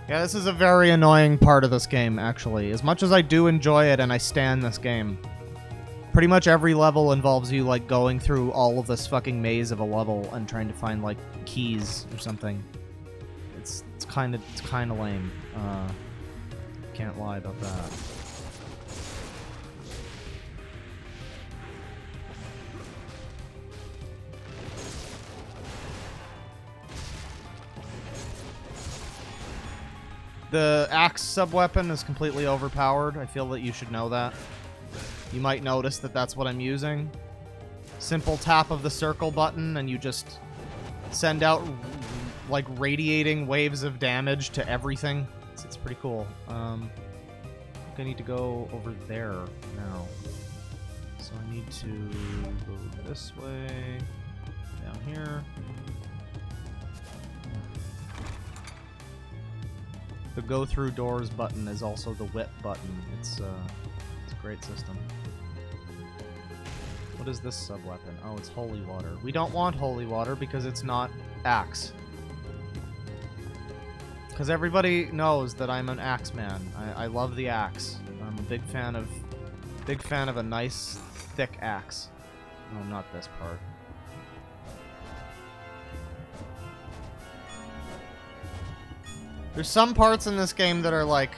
Yeah, this is a very annoying part of this game, actually. As much as I do enjoy it and I stan this game, pretty much every level involves you, like, going through all of this fucking maze of a level and trying to find, like, keys or something. It's kind of lame. Can't lie about that. The axe subweapon is completely overpowered. I feel that you should know that. You might notice that that's what I'm using. Simple tap of the circle button and you just send out, like, radiating waves of damage to everything. It's pretty cool. I think I need to go over there now. So I need to go this way, down here. The go through doors button is also the whip button. It's a great system. What is this sub-weapon? Oh, it's holy water. We don't want holy water because it's not axe. Because everybody knows that I'm an axe man. I love the axe. I'm a big fan of a nice thick axe. No, not this part. There's some parts in this game that are, like,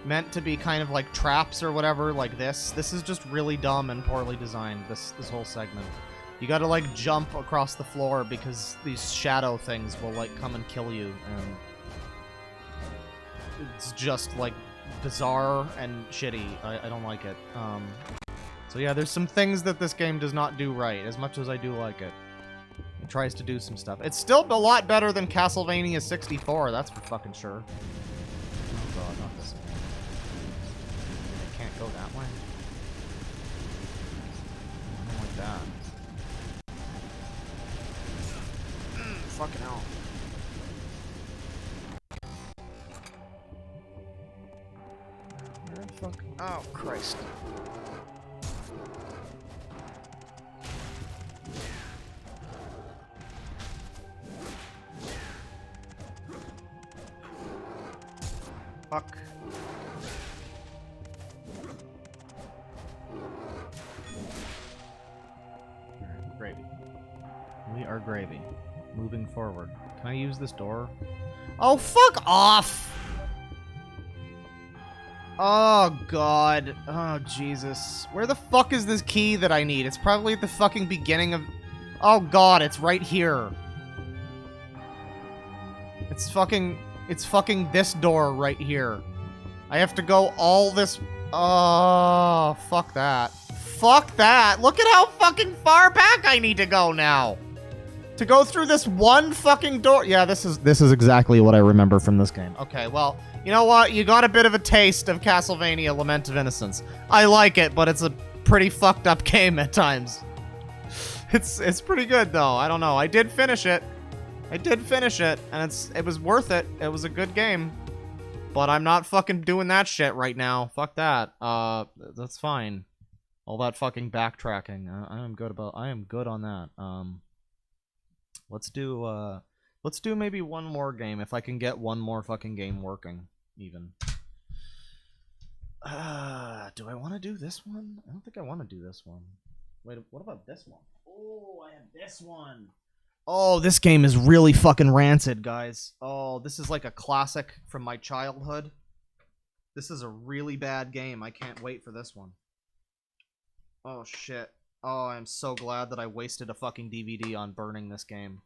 meant to be kind of like traps or whatever, like this. This is just really dumb and poorly designed, this whole segment. You gotta, like, jump across the floor because these shadow things will, like, come and kill you, and it's just, like, bizarre and shitty. I don't like it. So yeah, there's some things that this game does not do right, as much as I do like it. It tries to do some stuff. It's still a lot better than Castlevania 64, that's for fucking sure. Oh god, not this again. I can't go that way. I don't like that. fucking hell. Where the fuck? Oh, Christ. Fuck. Gravy. We are gravy. Moving forward. Can I use this door? Oh, fuck off! Oh, God. Oh, Jesus. Where the fuck is this key that I need? It's probably at the fucking beginning of... Oh, God, it's right here. It's fucking this door right here. I have to go all this... Oh, fuck that. Fuck that! Look at how fucking far back I need to go now! To go through this one fucking door... Yeah, this is exactly what I remember from this game. Okay, well, you know what? You got a bit of a taste of Castlevania Lament of Innocence. I like it, but it's a pretty fucked up game at times. It's pretty good, though. I don't know. I did finish it. And it was worth it. It was a good game. But I'm not fucking doing that shit right now. Fuck that. That's fine. All that fucking backtracking. I am good on that. Let's do maybe one more game if I can get one more fucking game working even. Do I want to do this one? I don't think I want to do this one. Wait, what about this one? Oh, I have this one. Oh, this game is really fucking rancid, guys. Oh, this is like a classic from my childhood. This is a really bad game. I can't wait for this one. Oh, shit. Oh, I'm so glad that I wasted a fucking DVD on burning this game.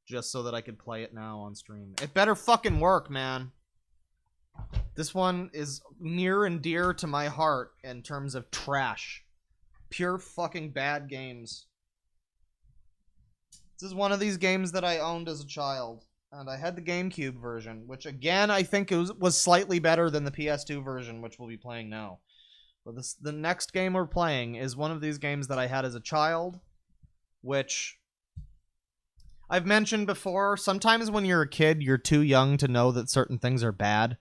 Just so that I could play it now on stream. It better fucking work, man. This one is near and dear to my heart in terms of trash. Pure fucking bad games. This is one of these games that I owned as a child. And I had the GameCube version, which again, I think was slightly better than the PS2 version, which we'll be playing now. But the next game we're playing is one of these games that I had as a child, which I've mentioned before. Sometimes when you're a kid, you're too young to know that certain things are bad.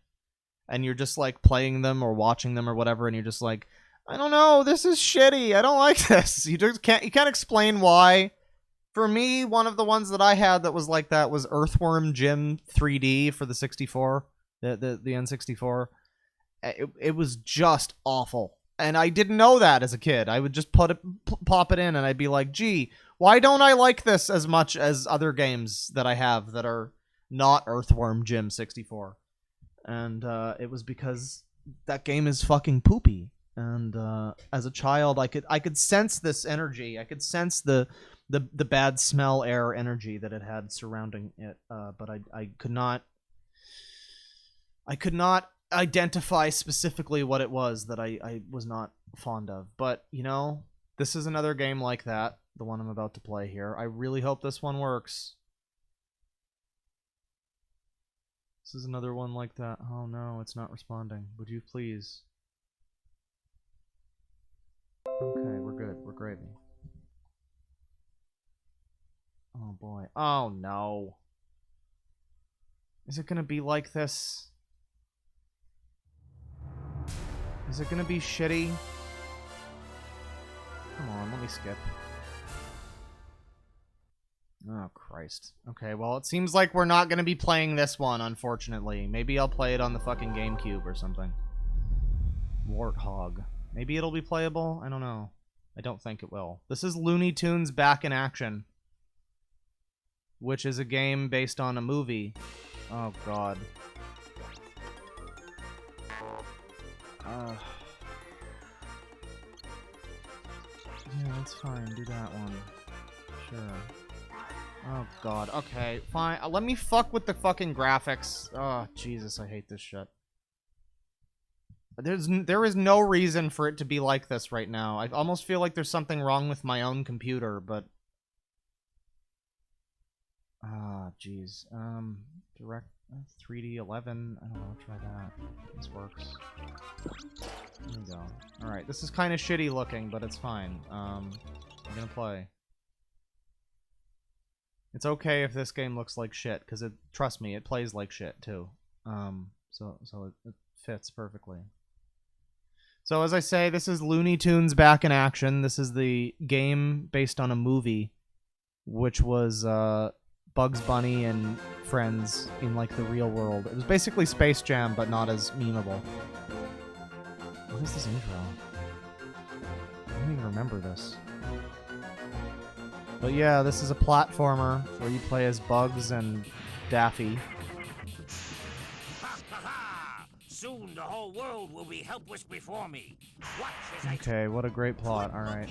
And you're just like playing them or watching them or whatever, and you're just like, I don't know, this is shitty. I don't like this. You can't explain why. For me, one of the ones that I had that was like that was Earthworm Jim 3D for the 64, the N64. It was just awful. And I didn't know that as a kid. I would just pop it in and I'd be like, gee, why don't I like this as much as other games that I have that are not Earthworm Jim 64? And it was because that game is fucking poopy. And as a child, I could sense this energy. I could sense the bad smell air energy that it had surrounding it. But I could not identify specifically what it was that I was not fond of. But, you know, this is another game like that, the one I'm about to play here. I really hope this one works. This is another one like that. Oh no, it's not responding. Would you please? Okay, we're good. We're gravy. Oh boy. Oh no. Is it gonna be like this? Is it gonna be shitty? Come on, let me skip. Oh, Christ. Okay, well, it seems like we're not gonna be playing this one, unfortunately. Maybe I'll play it on the fucking GameCube or something. Warthog. Maybe it'll be playable? I don't know. I don't think it will. This is Looney Tunes Back in Action, which is a game based on a movie. Oh, God. Yeah, that's fine. Do that one. Sure. Oh, God. Okay, fine. Let me fuck with the fucking graphics. Oh, Jesus, I hate this shit. There is no reason for it to be like this right now. I almost feel like there's something wrong with my own computer, but... Ah, jeez. Direct 3D 11. I don't know, try that. This works. There we go. Alright, this is kind of shitty looking, but it's fine. I'm gonna play. It's okay if this game looks like shit, because trust me, it plays like shit too. So it fits perfectly. So as I say, this is Looney Tunes back in action. This is the game based on a movie, which was Bugs Bunny and friends in like the real world. It was basically Space Jam, but not as memeable. What is this intro? I don't even remember this. But yeah, this is a platformer where you play as Bugs and Daffy. Soon the whole world will be helpless before me. Watch as I Okay, what a great plot. All right.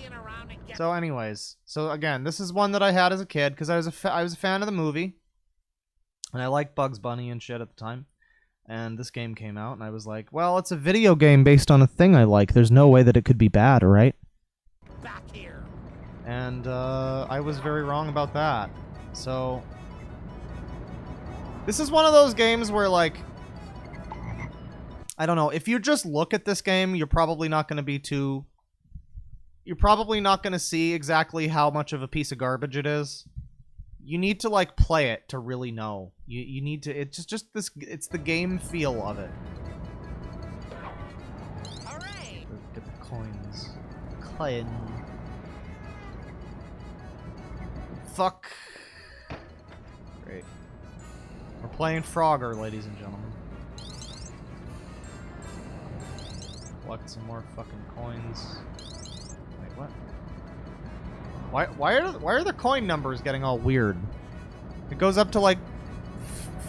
So anyways, so again, this is one that I had as a kid because I was a fan of the movie. And I liked Bugs Bunny and shit at the time. And this game came out and I was like, well, it's a video game based on a thing I like. There's no way that it could be bad, right? Back here. And I was very wrong about that. So this is one of those games where, like, I don't know, if you just look at this game, you're probably not going to be too... You're probably not going to see exactly how much of a piece of garbage it is. You need to, like, play it to really know. You need to... It's just this... It's the game feel of it. Hooray! Get the coins. Coin. Fuck. Great. We're playing Frogger, ladies and gentlemen. Collect some more fucking coins. Wait, what? Why are the coin numbers getting all weird? It goes up to like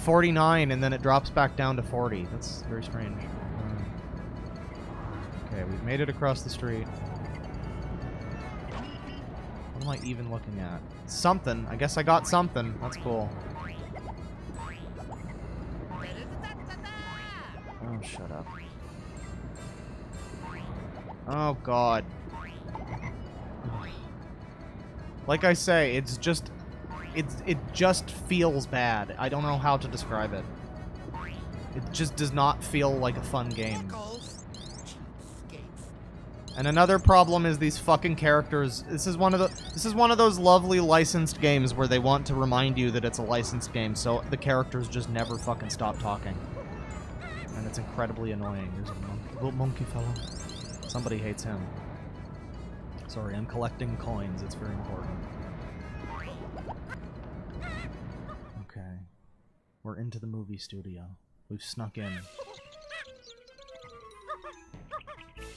49 and then it drops back down to 40. That's very strange. Okay, we've made it across the street. What am I even looking at? Something. I guess I got something. That's cool. Oh, shut up. Oh, God. Like I say, it's just... It just feels bad. I don't know how to describe it. It just does not feel like a fun game. And another problem is these fucking characters. This is one of those lovely licensed games where they want to remind you that it's a licensed game, so the characters just never fucking stop talking. And it's incredibly annoying. There's a little monkey fella. Somebody hates him. Sorry, I'm collecting coins. It's very important. Okay. We're into the movie studio. We've snuck in.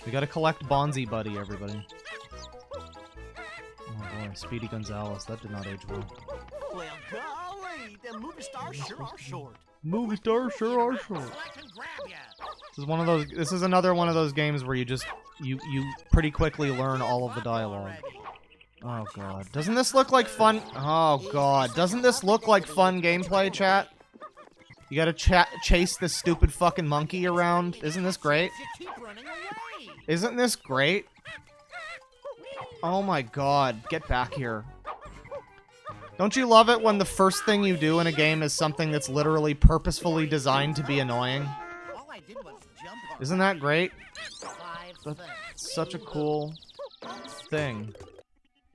We gotta collect Bonzi Buddy, everybody. Oh boy, Speedy Gonzales. That did not age well. Well, golly, the movie stars sure are short. Movie stars sure are short. This is another one of those games where you just you pretty quickly learn all of the dialogue. Oh god. Doesn't this look like fun? Oh god. Doesn't this look like fun gameplay, chat? You gotta chase this stupid fucking monkey around. Isn't this great? Isn't this great? Oh my god. Get back here. Don't you love it when the first thing you do in a game is something that's literally purposefully designed to be annoying? Isn't that great? That's such a cool thing.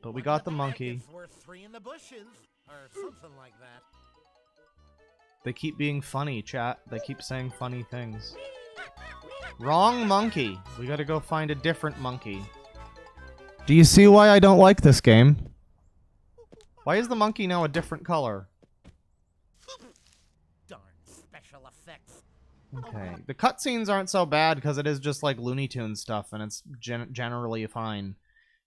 But we got the monkey. They keep being funny, chat. They keep saying funny things. Wrong monkey. We gotta go find a different monkey. Do you see why I don't like this game? Why is the monkey now a different color? Darn special effects. Okay. The cutscenes aren't so bad because it is just like Looney Tunes stuff and it's generally fine.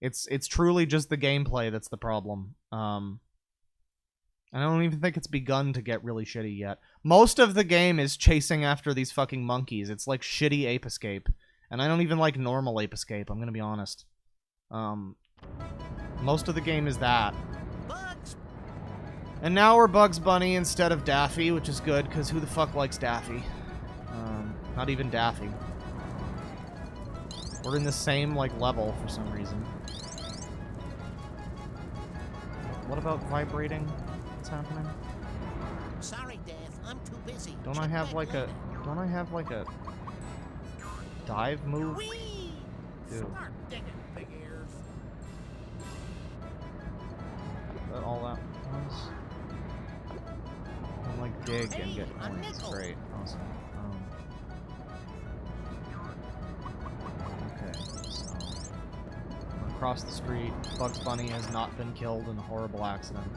It's truly just the gameplay that's the problem. I don't even think it's begun to get really shitty yet. Most of the game is chasing after these fucking monkeys. It's like shitty Ape Escape. And I don't even like normal Ape Escape, I'm gonna be honest. Most of the game is that. And now we're Bugs Bunny instead of Daffy, which is good, because who the fuck likes Daffy? Not even Daffy. We're in the same, like, level for some reason. What about vibrating? What's happening? Sorry, Dave. I'm too busy. Don't I have like a dive move? Whee! Dude. Start digging, big ears. Is that all that was? dig and get coins. Great. Awesome. Okay, so across the street, Bugs Bunny has not been killed in a horrible accident.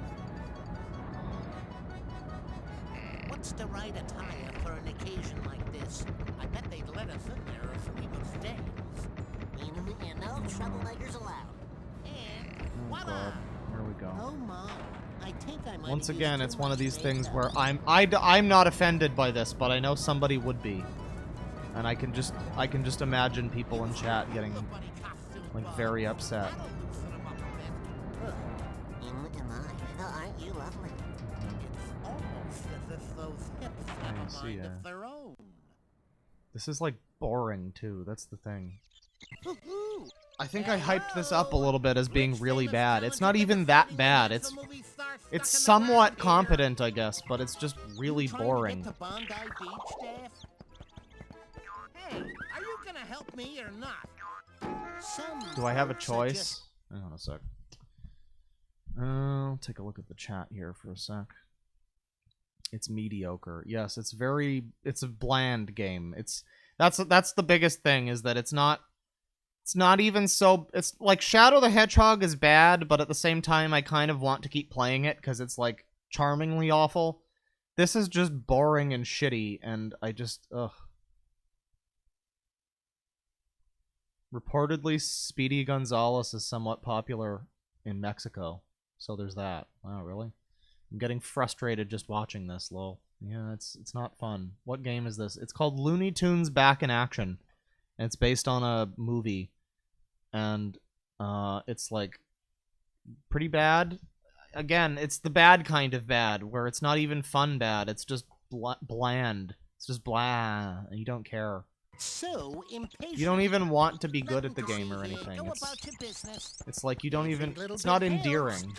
What's the right attire for an occasion like this? I bet they'd let us in there if we could stay. And no troublemakers allowed. And Oh god, here we go. oh my, I think I might. Once again, it's one of these things where I'm not offended by this, but I know somebody would be, and I can just imagine people in chat getting like very upset. Aren't you lovely? It's almost as if those hips have a mind of their own. This is like boring too. That's the thing. I think I hyped this up a little bit as being really bad. It's not even that bad. It's somewhat competent, I guess, but it's just really boring. Hey, are you gonna help me or not? Do I have a choice? Hang on a sec. I'll take a look at the chat here for a sec. It's mediocre. Yes, it's a bland game. That's the biggest thing, is that it's not even so, it's like Shadow the Hedgehog is bad, but at the same time I kind of want to keep playing it because it's like charmingly awful. This is just boring and shitty, and I just, ugh. Reportedly, Speedy Gonzales is somewhat popular in Mexico, so there's that. Wow, really? I'm getting frustrated just watching this, lol. Yeah, it's not fun. What game is this? It's called Looney Tunes Back in Action, and it's based on a movie, and it's like pretty bad. Again, it's the bad kind of bad, where it's not even fun bad. It's just bland. It's just blah, and you don't care. So impatient. You don't even want to be good at the game or anything. It's like you don't even... It's not endearing.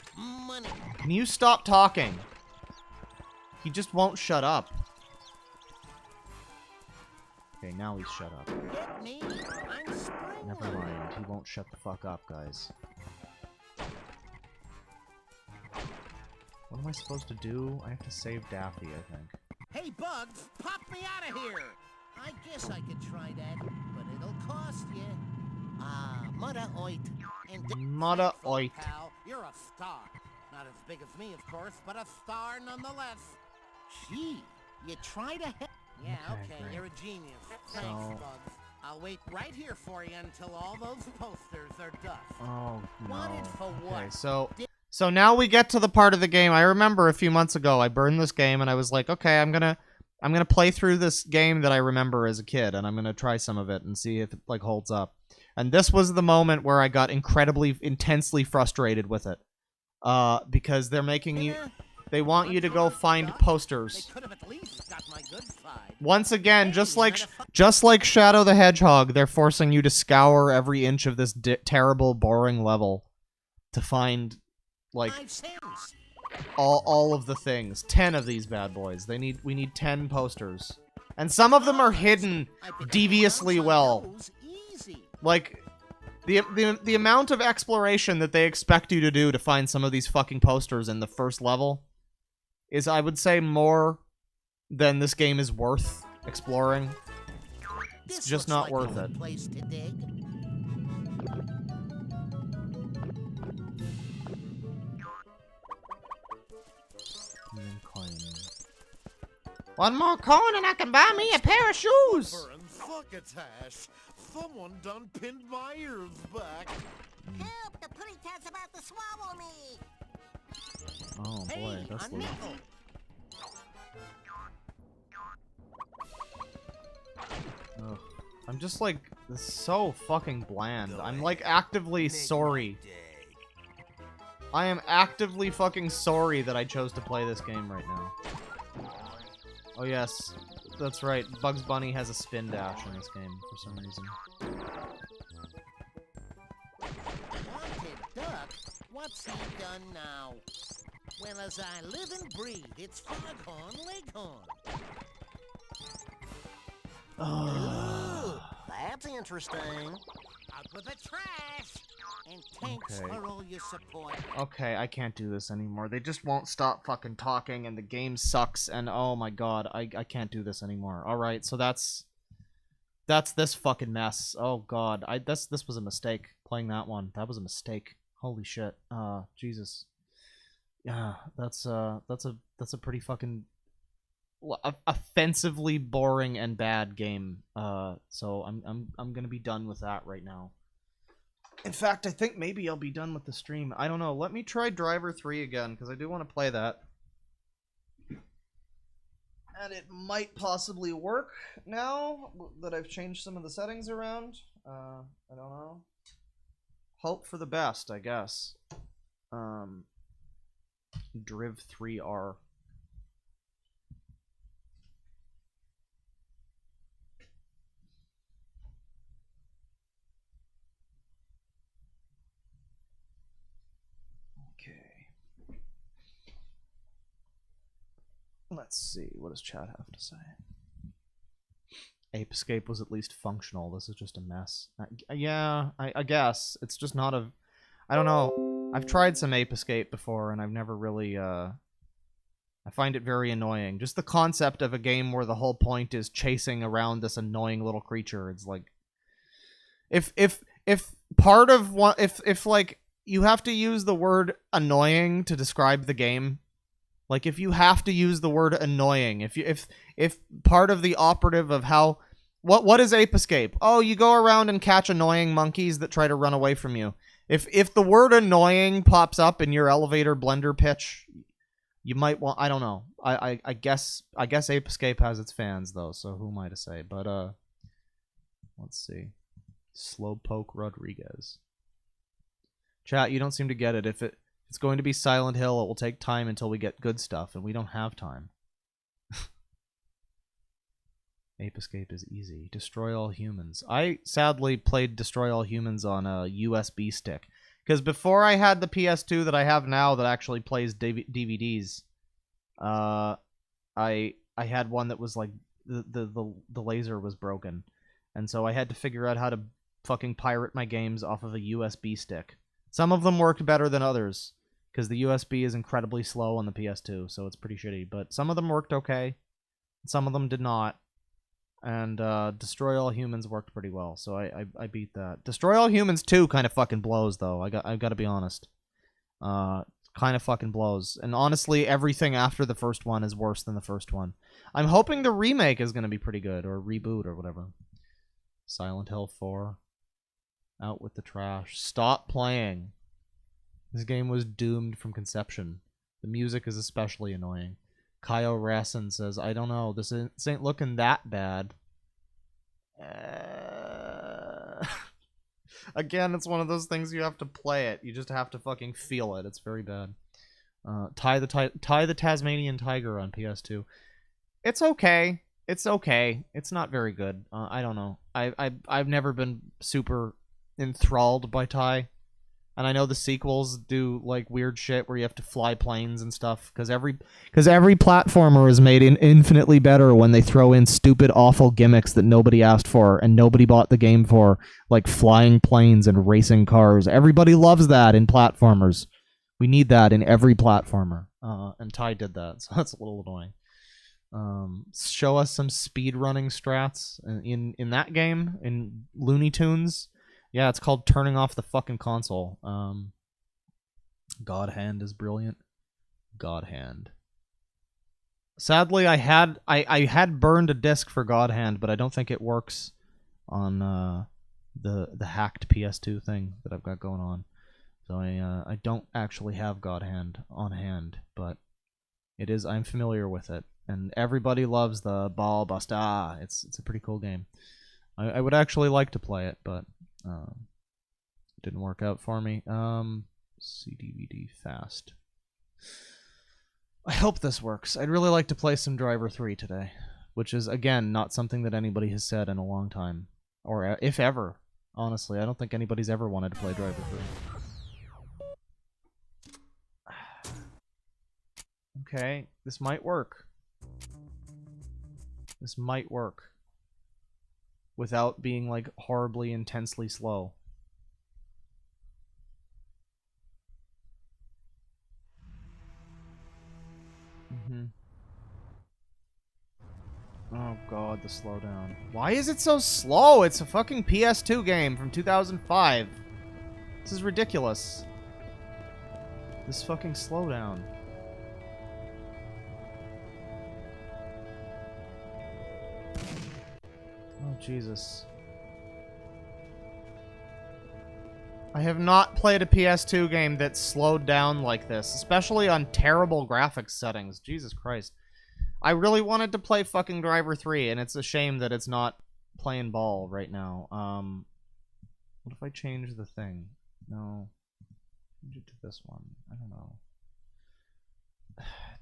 Can you stop talking? He just won't shut up. Okay, now he's shut up. Never mind. He won't shut the fuck up, guys. What am I supposed to do? I have to save Daffy, I think. Hey, Bugs, pop me out of here! I guess I could try that, but it'll cost you. Mudda oit. Mudda oit. Pal, you're a star. Not as big as me, of course, but a star nonetheless. Gee, you try to help. Yeah, okay, you're a genius. Thanks, Bugs. I'll wait right here for you until all those posters are dust. Oh, no. Wanted for what? Okay, so now we get to the part of the game. I remember a few months ago, I burned this game, and I was like, okay, I'm gonna play through this game that I remember as a kid, and I'm gonna try some of it and see if it like holds up. And this was the moment where I got intensely frustrated with it, because they're making you. They want you to go find posters. Once again, just like Shadow the Hedgehog, they're forcing you to scour every inch of this terrible, boring level to find like all of the things. 10 of these bad boys. We need 10 posters, and some of them are hidden deviously well. Like the amount of exploration that they expect you to do to find some of these fucking posters in the first level is, I would say, more than this game is worth exploring. It's just not worth it. One more coin and I can buy me a pair of shoes! Fuckatash! Someone done pinned my ears back! Help! The pretty cat's about to swallow me! Oh boy, that's the... Ugh. I'm just like, this is so fucking bland. I'm like actively sorry. I am actively fucking sorry that I chose to play this game right now. Oh yes, that's right. Bugs Bunny has a spin dash in this game for some reason. Wanted duck? What's he done now? Well, as I live and breathe, it's Foghorn Leghorn. Ooh, that's interesting. A out with the trash. And thanks Okay. for all your support. Okay, I can't do this anymore. They just won't stop fucking talking, and the game sucks, and oh my god, I can't do this anymore. Alright, so that's this fucking mess. Oh god, this was a mistake, playing that one. That was a mistake. Holy shit. Jesus. Yeah, that's a pretty fucking offensively boring and bad game. So I'm gonna be done with that right now. In fact, I think maybe I'll be done with the stream. I don't know. Let me try Driver 3 again, because I do want to play that. And it might possibly work now that I've changed some of the settings around. I don't know. Hope for the best, I guess. Driv 3R. Let's see, what does chat have to say? Ape Escape was at least functional. This is just a mess. Yeah, I guess. It's just not a... I don't know. I've tried some Ape Escape before, and I've never really... I find it very annoying. Just the concept of a game where the whole point is chasing around this annoying little creature. It's like... If part of what... If like, you have to use the word annoying to describe the game... Like, if you have to use the word annoying, if part of the operative of how... What is Ape Escape? Oh, you go around and catch annoying monkeys that try to run away from you. If the word annoying pops up in your elevator blender pitch, you might want... I don't know. I guess Ape Escape has its fans, though, so who am I to say? But, let's see. Slowpoke Rodriguez. Chat, you don't seem to get it. If it's going to be Silent Hill, it will take time until we get good stuff, and we don't have time. Ape Escape is easy. Destroy All Humans. I sadly played Destroy All Humans on a USB stick. Because before I had the PS2 that I have now that actually plays DVDs, I had one that was like, the laser was broken. And so I had to figure out how to fucking pirate my games off of a USB stick. Some of them worked better than others, because the USB is incredibly slow on the PS2, so it's pretty shitty. But some of them worked okay, some of them did not. And Destroy All Humans worked pretty well, so I beat that. Destroy All Humans 2 kind of fucking blows, though. I've got to be honest. Kind of fucking blows. And honestly, everything after the first one is worse than the first one. I'm hoping the remake is going to be pretty good, or reboot, or whatever. Silent Hill 4. Out with the trash. Stop playing. This game was doomed from conception. The music is especially annoying. Kyo Rassin says, I don't know, this ain't looking that bad. Again, it's one of those things you have to play it. You just have to fucking feel it. It's very bad. Tie the Tasmanian Tiger on PS2. It's okay. It's okay. It's not very good. I don't know. I've never been super enthralled by Tie. And I know the sequels do like weird shit where you have to fly planes and stuff, because every platformer is made infinitely better when they throw in stupid, awful gimmicks that nobody asked for and nobody bought the game for, like flying planes and racing cars. Everybody loves that in platformers. We need that in every platformer, and Ty did that, so that's a little annoying. Show us some speedrunning strats in that game in Looney Tunes. Yeah, it's called turning off the fucking console. God Hand is brilliant. God Hand. Sadly, I had burned a disc for God Hand, but I don't think it works on the hacked PS2 thing that I've got going on. So I don't actually have God Hand on hand, but it is. I'm familiar with it, and everybody loves the ball buster. It's a pretty cool game. I would actually like to play it, but didn't work out for me. CDVD fast. I hope this works. I'd really like to play some Driver 3 today, which is, again, not something that anybody has said in a long time, or if ever. Honestly, I don't think anybody's ever wanted to play Driver 3. Okay, this might work. This might work. Without being, like, horribly, intensely slow. Oh god, the slowdown. Why is it so slow? It's a fucking PS2 game from 2005. This is ridiculous. This fucking slowdown. Oh, Jesus. I have not played a PS2 game that slowed down like this, especially on terrible graphics settings. Jesus Christ. I really wanted to play fucking Driver 3, and it's a shame that it's not playing ball right now. What if I change the thing? No. Change it to this one. I don't know.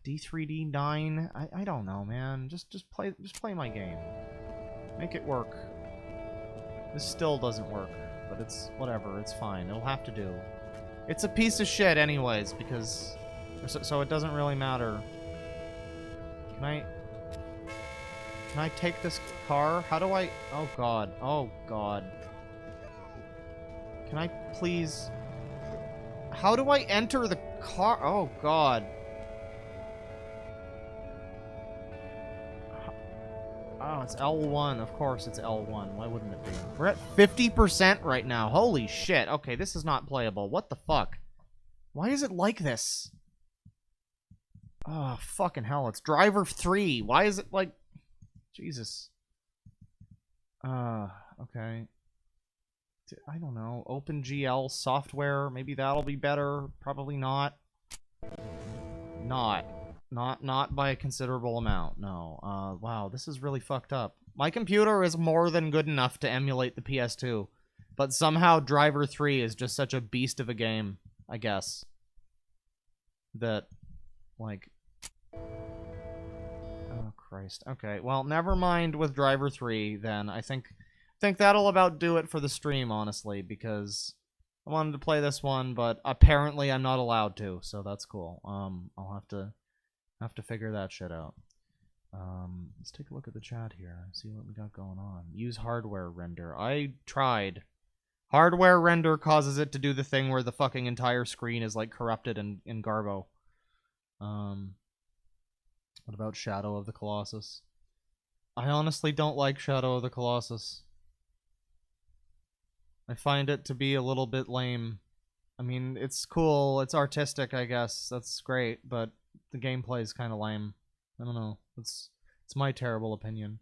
D3D9? I don't know, man. Just play my game. Make it work. This still doesn't work, but it's whatever. It's fine. It'll have to do. It's a piece of shit anyways, because so it doesn't really matter. Can I take this car? How do I? Oh god. Oh god. Can I please? How do I enter the car? Oh god. Oh, it's L1. Of course it's L1. Why wouldn't it be? We're at 50% right now. Holy shit. Okay, this is not playable. What the fuck? Why is it like this? Oh, fucking hell. It's Driver 3. Why is it like... Jesus. Okay. I don't know. OpenGL software. Maybe that'll be better. Probably not. Not by a considerable amount, no. Wow, this is really fucked up. My computer is more than good enough to emulate the PS2, but somehow Driver 3 is just such a beast of a game, I guess. That, like... Oh, Christ. Okay, well, never mind with Driver 3, then. I think that'll about do it for the stream, honestly, because... I wanted to play this one, but apparently I'm not allowed to, so that's cool. I'll have to figure that shit out. Let's take a look at the chat here. See what we got going on. Use hardware render. I tried. Hardware render causes it to do the thing where the fucking entire screen is like corrupted in Garbo. What about Shadow of the Colossus? I honestly don't like Shadow of the Colossus. I find it to be a little bit lame. I mean, it's cool, it's artistic, I guess. That's great, but the gameplay is kind of lame. I don't know. It's my terrible opinion.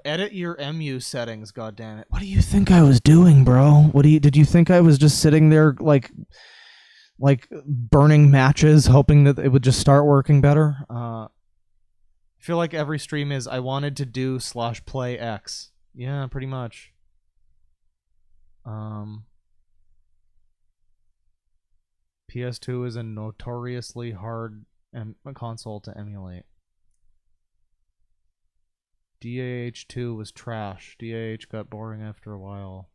Edit your MU settings, goddammit. What do you think I was doing, bro? Did you think I was just sitting there like burning matches, hoping that it would just start working better? I feel like every stream is I wanted to do /play X. Yeah, pretty much. PS2 is a notoriously hard console to emulate. DAH2 was trash. DAH got boring after a while.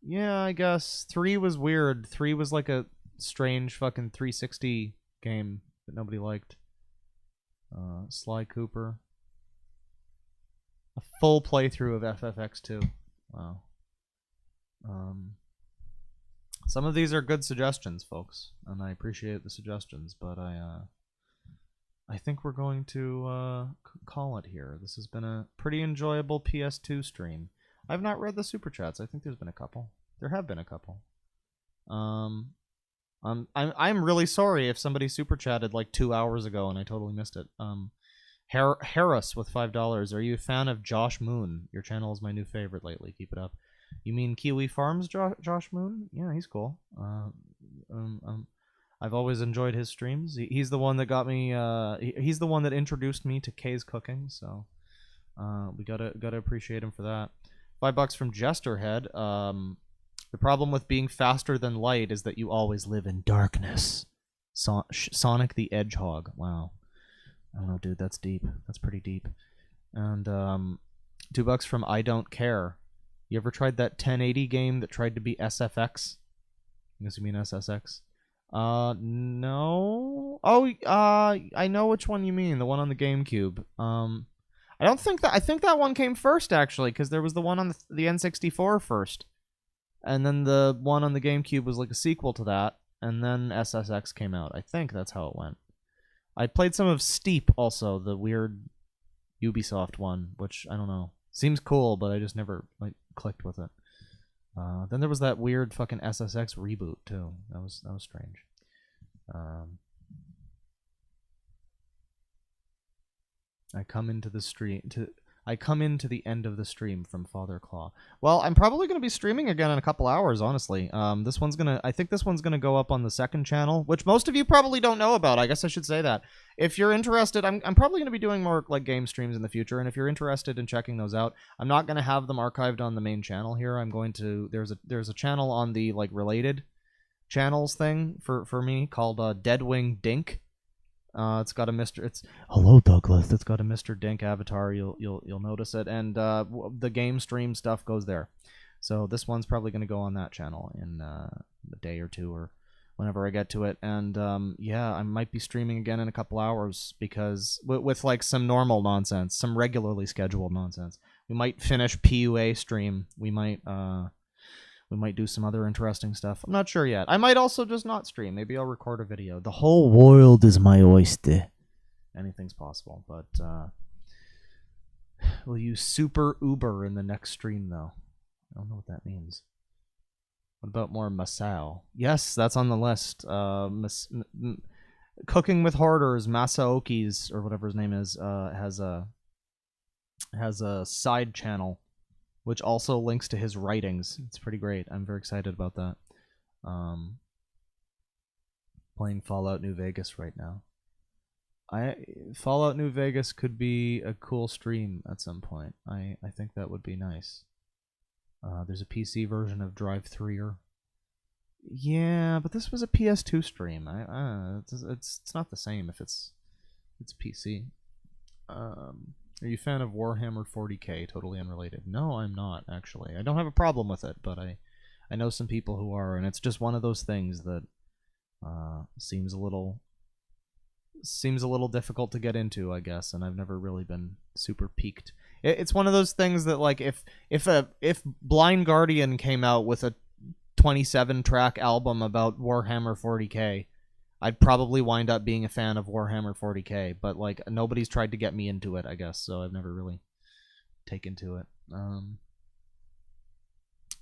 Yeah, I guess. 3 was weird. 3 was like a strange fucking 360 game that nobody liked. Sly Cooper. A full playthrough of FFX2. Wow. Some of these are good suggestions, folks, and I appreciate the suggestions, but I think we're going to call it here. This has been a pretty enjoyable PS2 stream. I've not read the super chats. I think there's been a couple. There have been a couple. I'm really sorry if somebody super chatted like 2 hours ago and I totally missed it. Harris with $5. Are you a fan of Josh Moon? Your channel is my new favorite lately. Keep it up. You mean Kiwi Farms, Josh Moon? Yeah, he's cool. I've always enjoyed his streams. He's the one that got me. He's the one that introduced me to Kay's cooking. So we gotta appreciate him for that. $5 from Jesterhead. The problem with being faster than light is that you always live in darkness. Sonic the Hedgehog. Wow. I don't know, dude. That's deep. That's pretty deep. And $2 from I Don't Care. You ever tried that 1080 game that tried to be SFX? I guess you mean SSX. No. Oh, I know which one you mean. The one on the GameCube. I don't think that. I think that one came first actually, because there was the one on the N64 first, and then the one on the GameCube was like a sequel to that, and then SSX came out. I think that's how it went. I played some of Steep also, the weird Ubisoft one, which I don't know. Seems cool, but I just never like clicked with it. Then there was that weird fucking SSX reboot too. That was strange. I come into the end of the stream from Father Claw. Well, I'm probably going to be streaming again in a couple hours, honestly. I think this one's going to go up on the second channel, which most of you probably don't know about. I guess I should say that. If you're interested, I'm probably going to be doing more like game streams in the future, and if you're interested in checking those out, I'm not going to have them archived on the main channel here. I'm going to there's a channel on the like related channels thing for me called DeadwingDork. It's got a hello Douglas. It's got a Mr. Dink avatar. You'll notice it, and the game stream stuff goes there. So this one's probably going to go on that channel in a day or two or whenever I get to it. And yeah, I might be streaming again in a couple hours because with like some normal nonsense, some regularly scheduled nonsense. We might finish PUA stream. We might do some other interesting stuff. I'm not sure yet. I might also just not stream. Maybe I'll record a video. The whole world is my oyster. Anything's possible, but we'll use Super Uber in the next stream, though. I don't know what that means. What about more Masao? Yes, that's on the list. Cooking with Hoarders, Masaoki's, or whatever his name is, has a side channel which also links to his writings. It's pretty great. I'm very excited about that. Playing Fallout New Vegas right now. Fallout New Vegas could be a cool stream at some point. I think that would be nice. There's a PC version of Drive-Thruer. Yeah, but this was a PS2 stream. It's not the same if it's PC. Are you a fan of Warhammer 40k? Totally unrelated. No, I'm not, actually. I don't have a problem with it, but I know some people who are, and it's just one of those things that seems a little difficult to get into, I guess, and I've never really been super piqued. It's one of those things that, like, if Blind Guardian came out with a 27-track album about Warhammer 40k, I'd probably wind up being a fan of Warhammer 40k, but like nobody's tried to get me into it, I guess, so I've never really taken to it.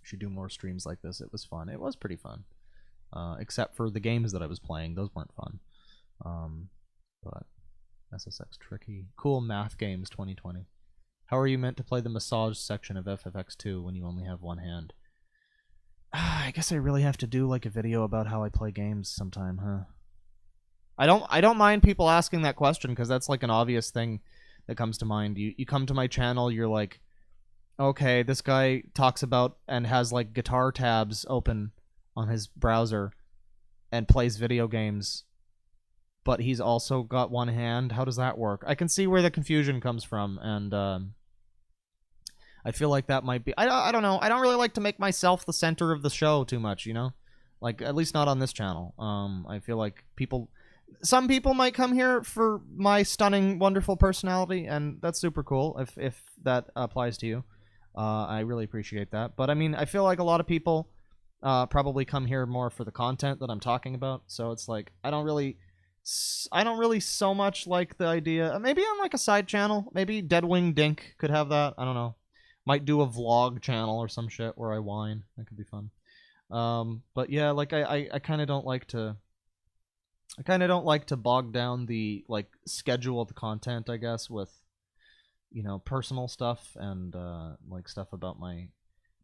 Should do more streams like this. It was fun. It was pretty fun. Except for the games that I was playing. Those weren't fun. But SSX tricky. Cool math games 2020. How are you meant to play the massage section of FFX2 when you only have one hand? I guess I really have to do like a video about how I play games sometime, huh? I don't mind people asking that question because that's like an obvious thing that comes to mind. You come to my channel, you're like, okay, this guy talks about and has like guitar tabs open on his browser and plays video games, but he's also got one hand. How does that work? I can see where the confusion comes from, and I feel like that might be... I don't know. I don't really like to make myself the center of the show too much, you know? Like, at least not on this channel. I feel like some people might come here for my stunning, wonderful personality, and that's super cool if that applies to you. I really appreciate that. But, I mean, I feel like a lot of people probably come here more for the content that I'm talking about, so it's like, I don't really so much like the idea... Maybe on, like, a side channel. Maybe DeadwingDork could have that. I don't know. Might do a vlog channel or some shit where I whine. That could be fun. But yeah, like I kind of don't like to... I kind of don't like to bog down the like schedule of the content, I guess, with, you know, personal stuff and like stuff about my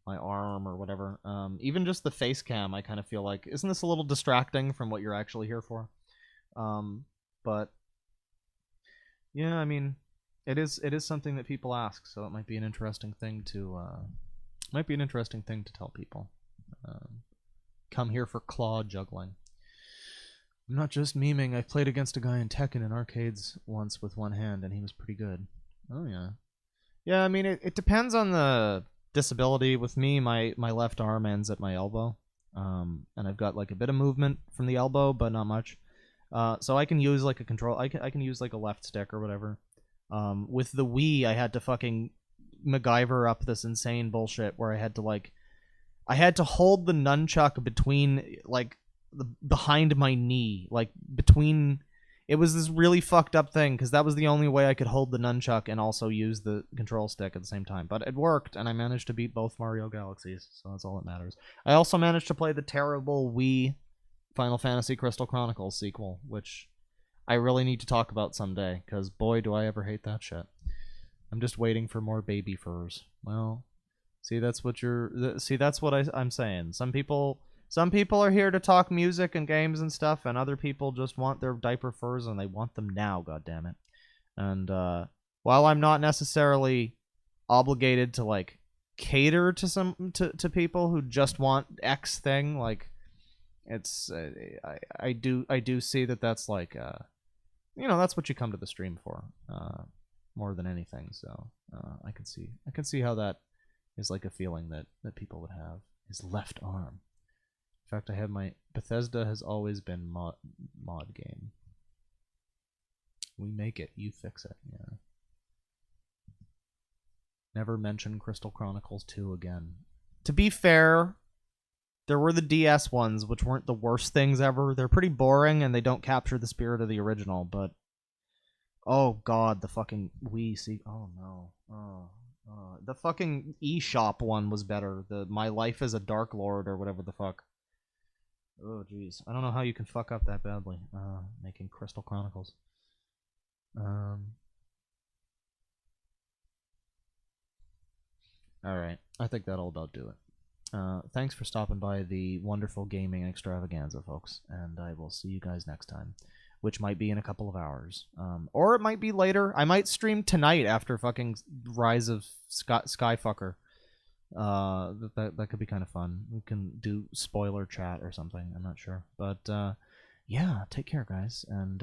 arm or whatever. Even just the face cam, I kind of feel like, isn't this a little distracting from what you're actually here for? But yeah, I mean, it is something that people ask, so it might be an interesting thing to tell people. Come here for claw juggling. I'm not just memeing. I played against a guy in Tekken in arcades once with one hand, and he was pretty good. Oh, yeah. Yeah, I mean, it depends on the disability. With me, my left arm ends at my elbow, and I've got, like, a bit of movement from the elbow, but not much. So I can use, like, a control... I can use, like, a left stick or whatever. With the Wii, I had to fucking MacGyver up this insane bullshit where I had to, like... I had to hold the nunchuck between, like... behind my knee, like between. It was this really fucked up thing because that was the only way I could hold the nunchuck and also use the control stick at the same time. But it worked, and I managed to beat both Mario Galaxies, so that's all that matters. I also managed to play the terrible Wii Final Fantasy Crystal Chronicles sequel, which I really need to talk about someday because boy, do I ever hate that shit. I'm just waiting for more baby furs. Well, see, that's what I'm saying. Some people are here to talk music and games and stuff, and other people just want their diaper furs, and they want them now, goddammit. And while I'm not necessarily obligated to like cater to people who just want X thing, like it's I do see that's like that's what you come to the stream for, more than anything. So I can see how that is like a feeling that people would have. His left arm. In fact, I have my Bethesda has always been mod game. We make it, you fix it. Yeah. Never mention Crystal Chronicles 2 again. To be fair, there were the DS ones, which weren't the worst things ever. They're pretty boring and they don't capture the spirit of the original, but oh god, the fucking Wii oh no. The fucking eShop one was better. The My Life as a Dark Lord or whatever the fuck. Oh, jeez. I don't know how you can fuck up that badly, making Crystal Chronicles. Alright. I think that'll about do it. Thanks for stopping by the wonderful gaming extravaganza, folks. And I will see you guys next time. Which might be in a couple of hours. Or it might be later. I might stream tonight after fucking Rise of Skyfucker. That could be kind of fun. We can do spoiler chat or something. I'm not sure, but yeah, take care, guys, and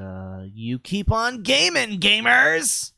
you keep on gaming, gamers.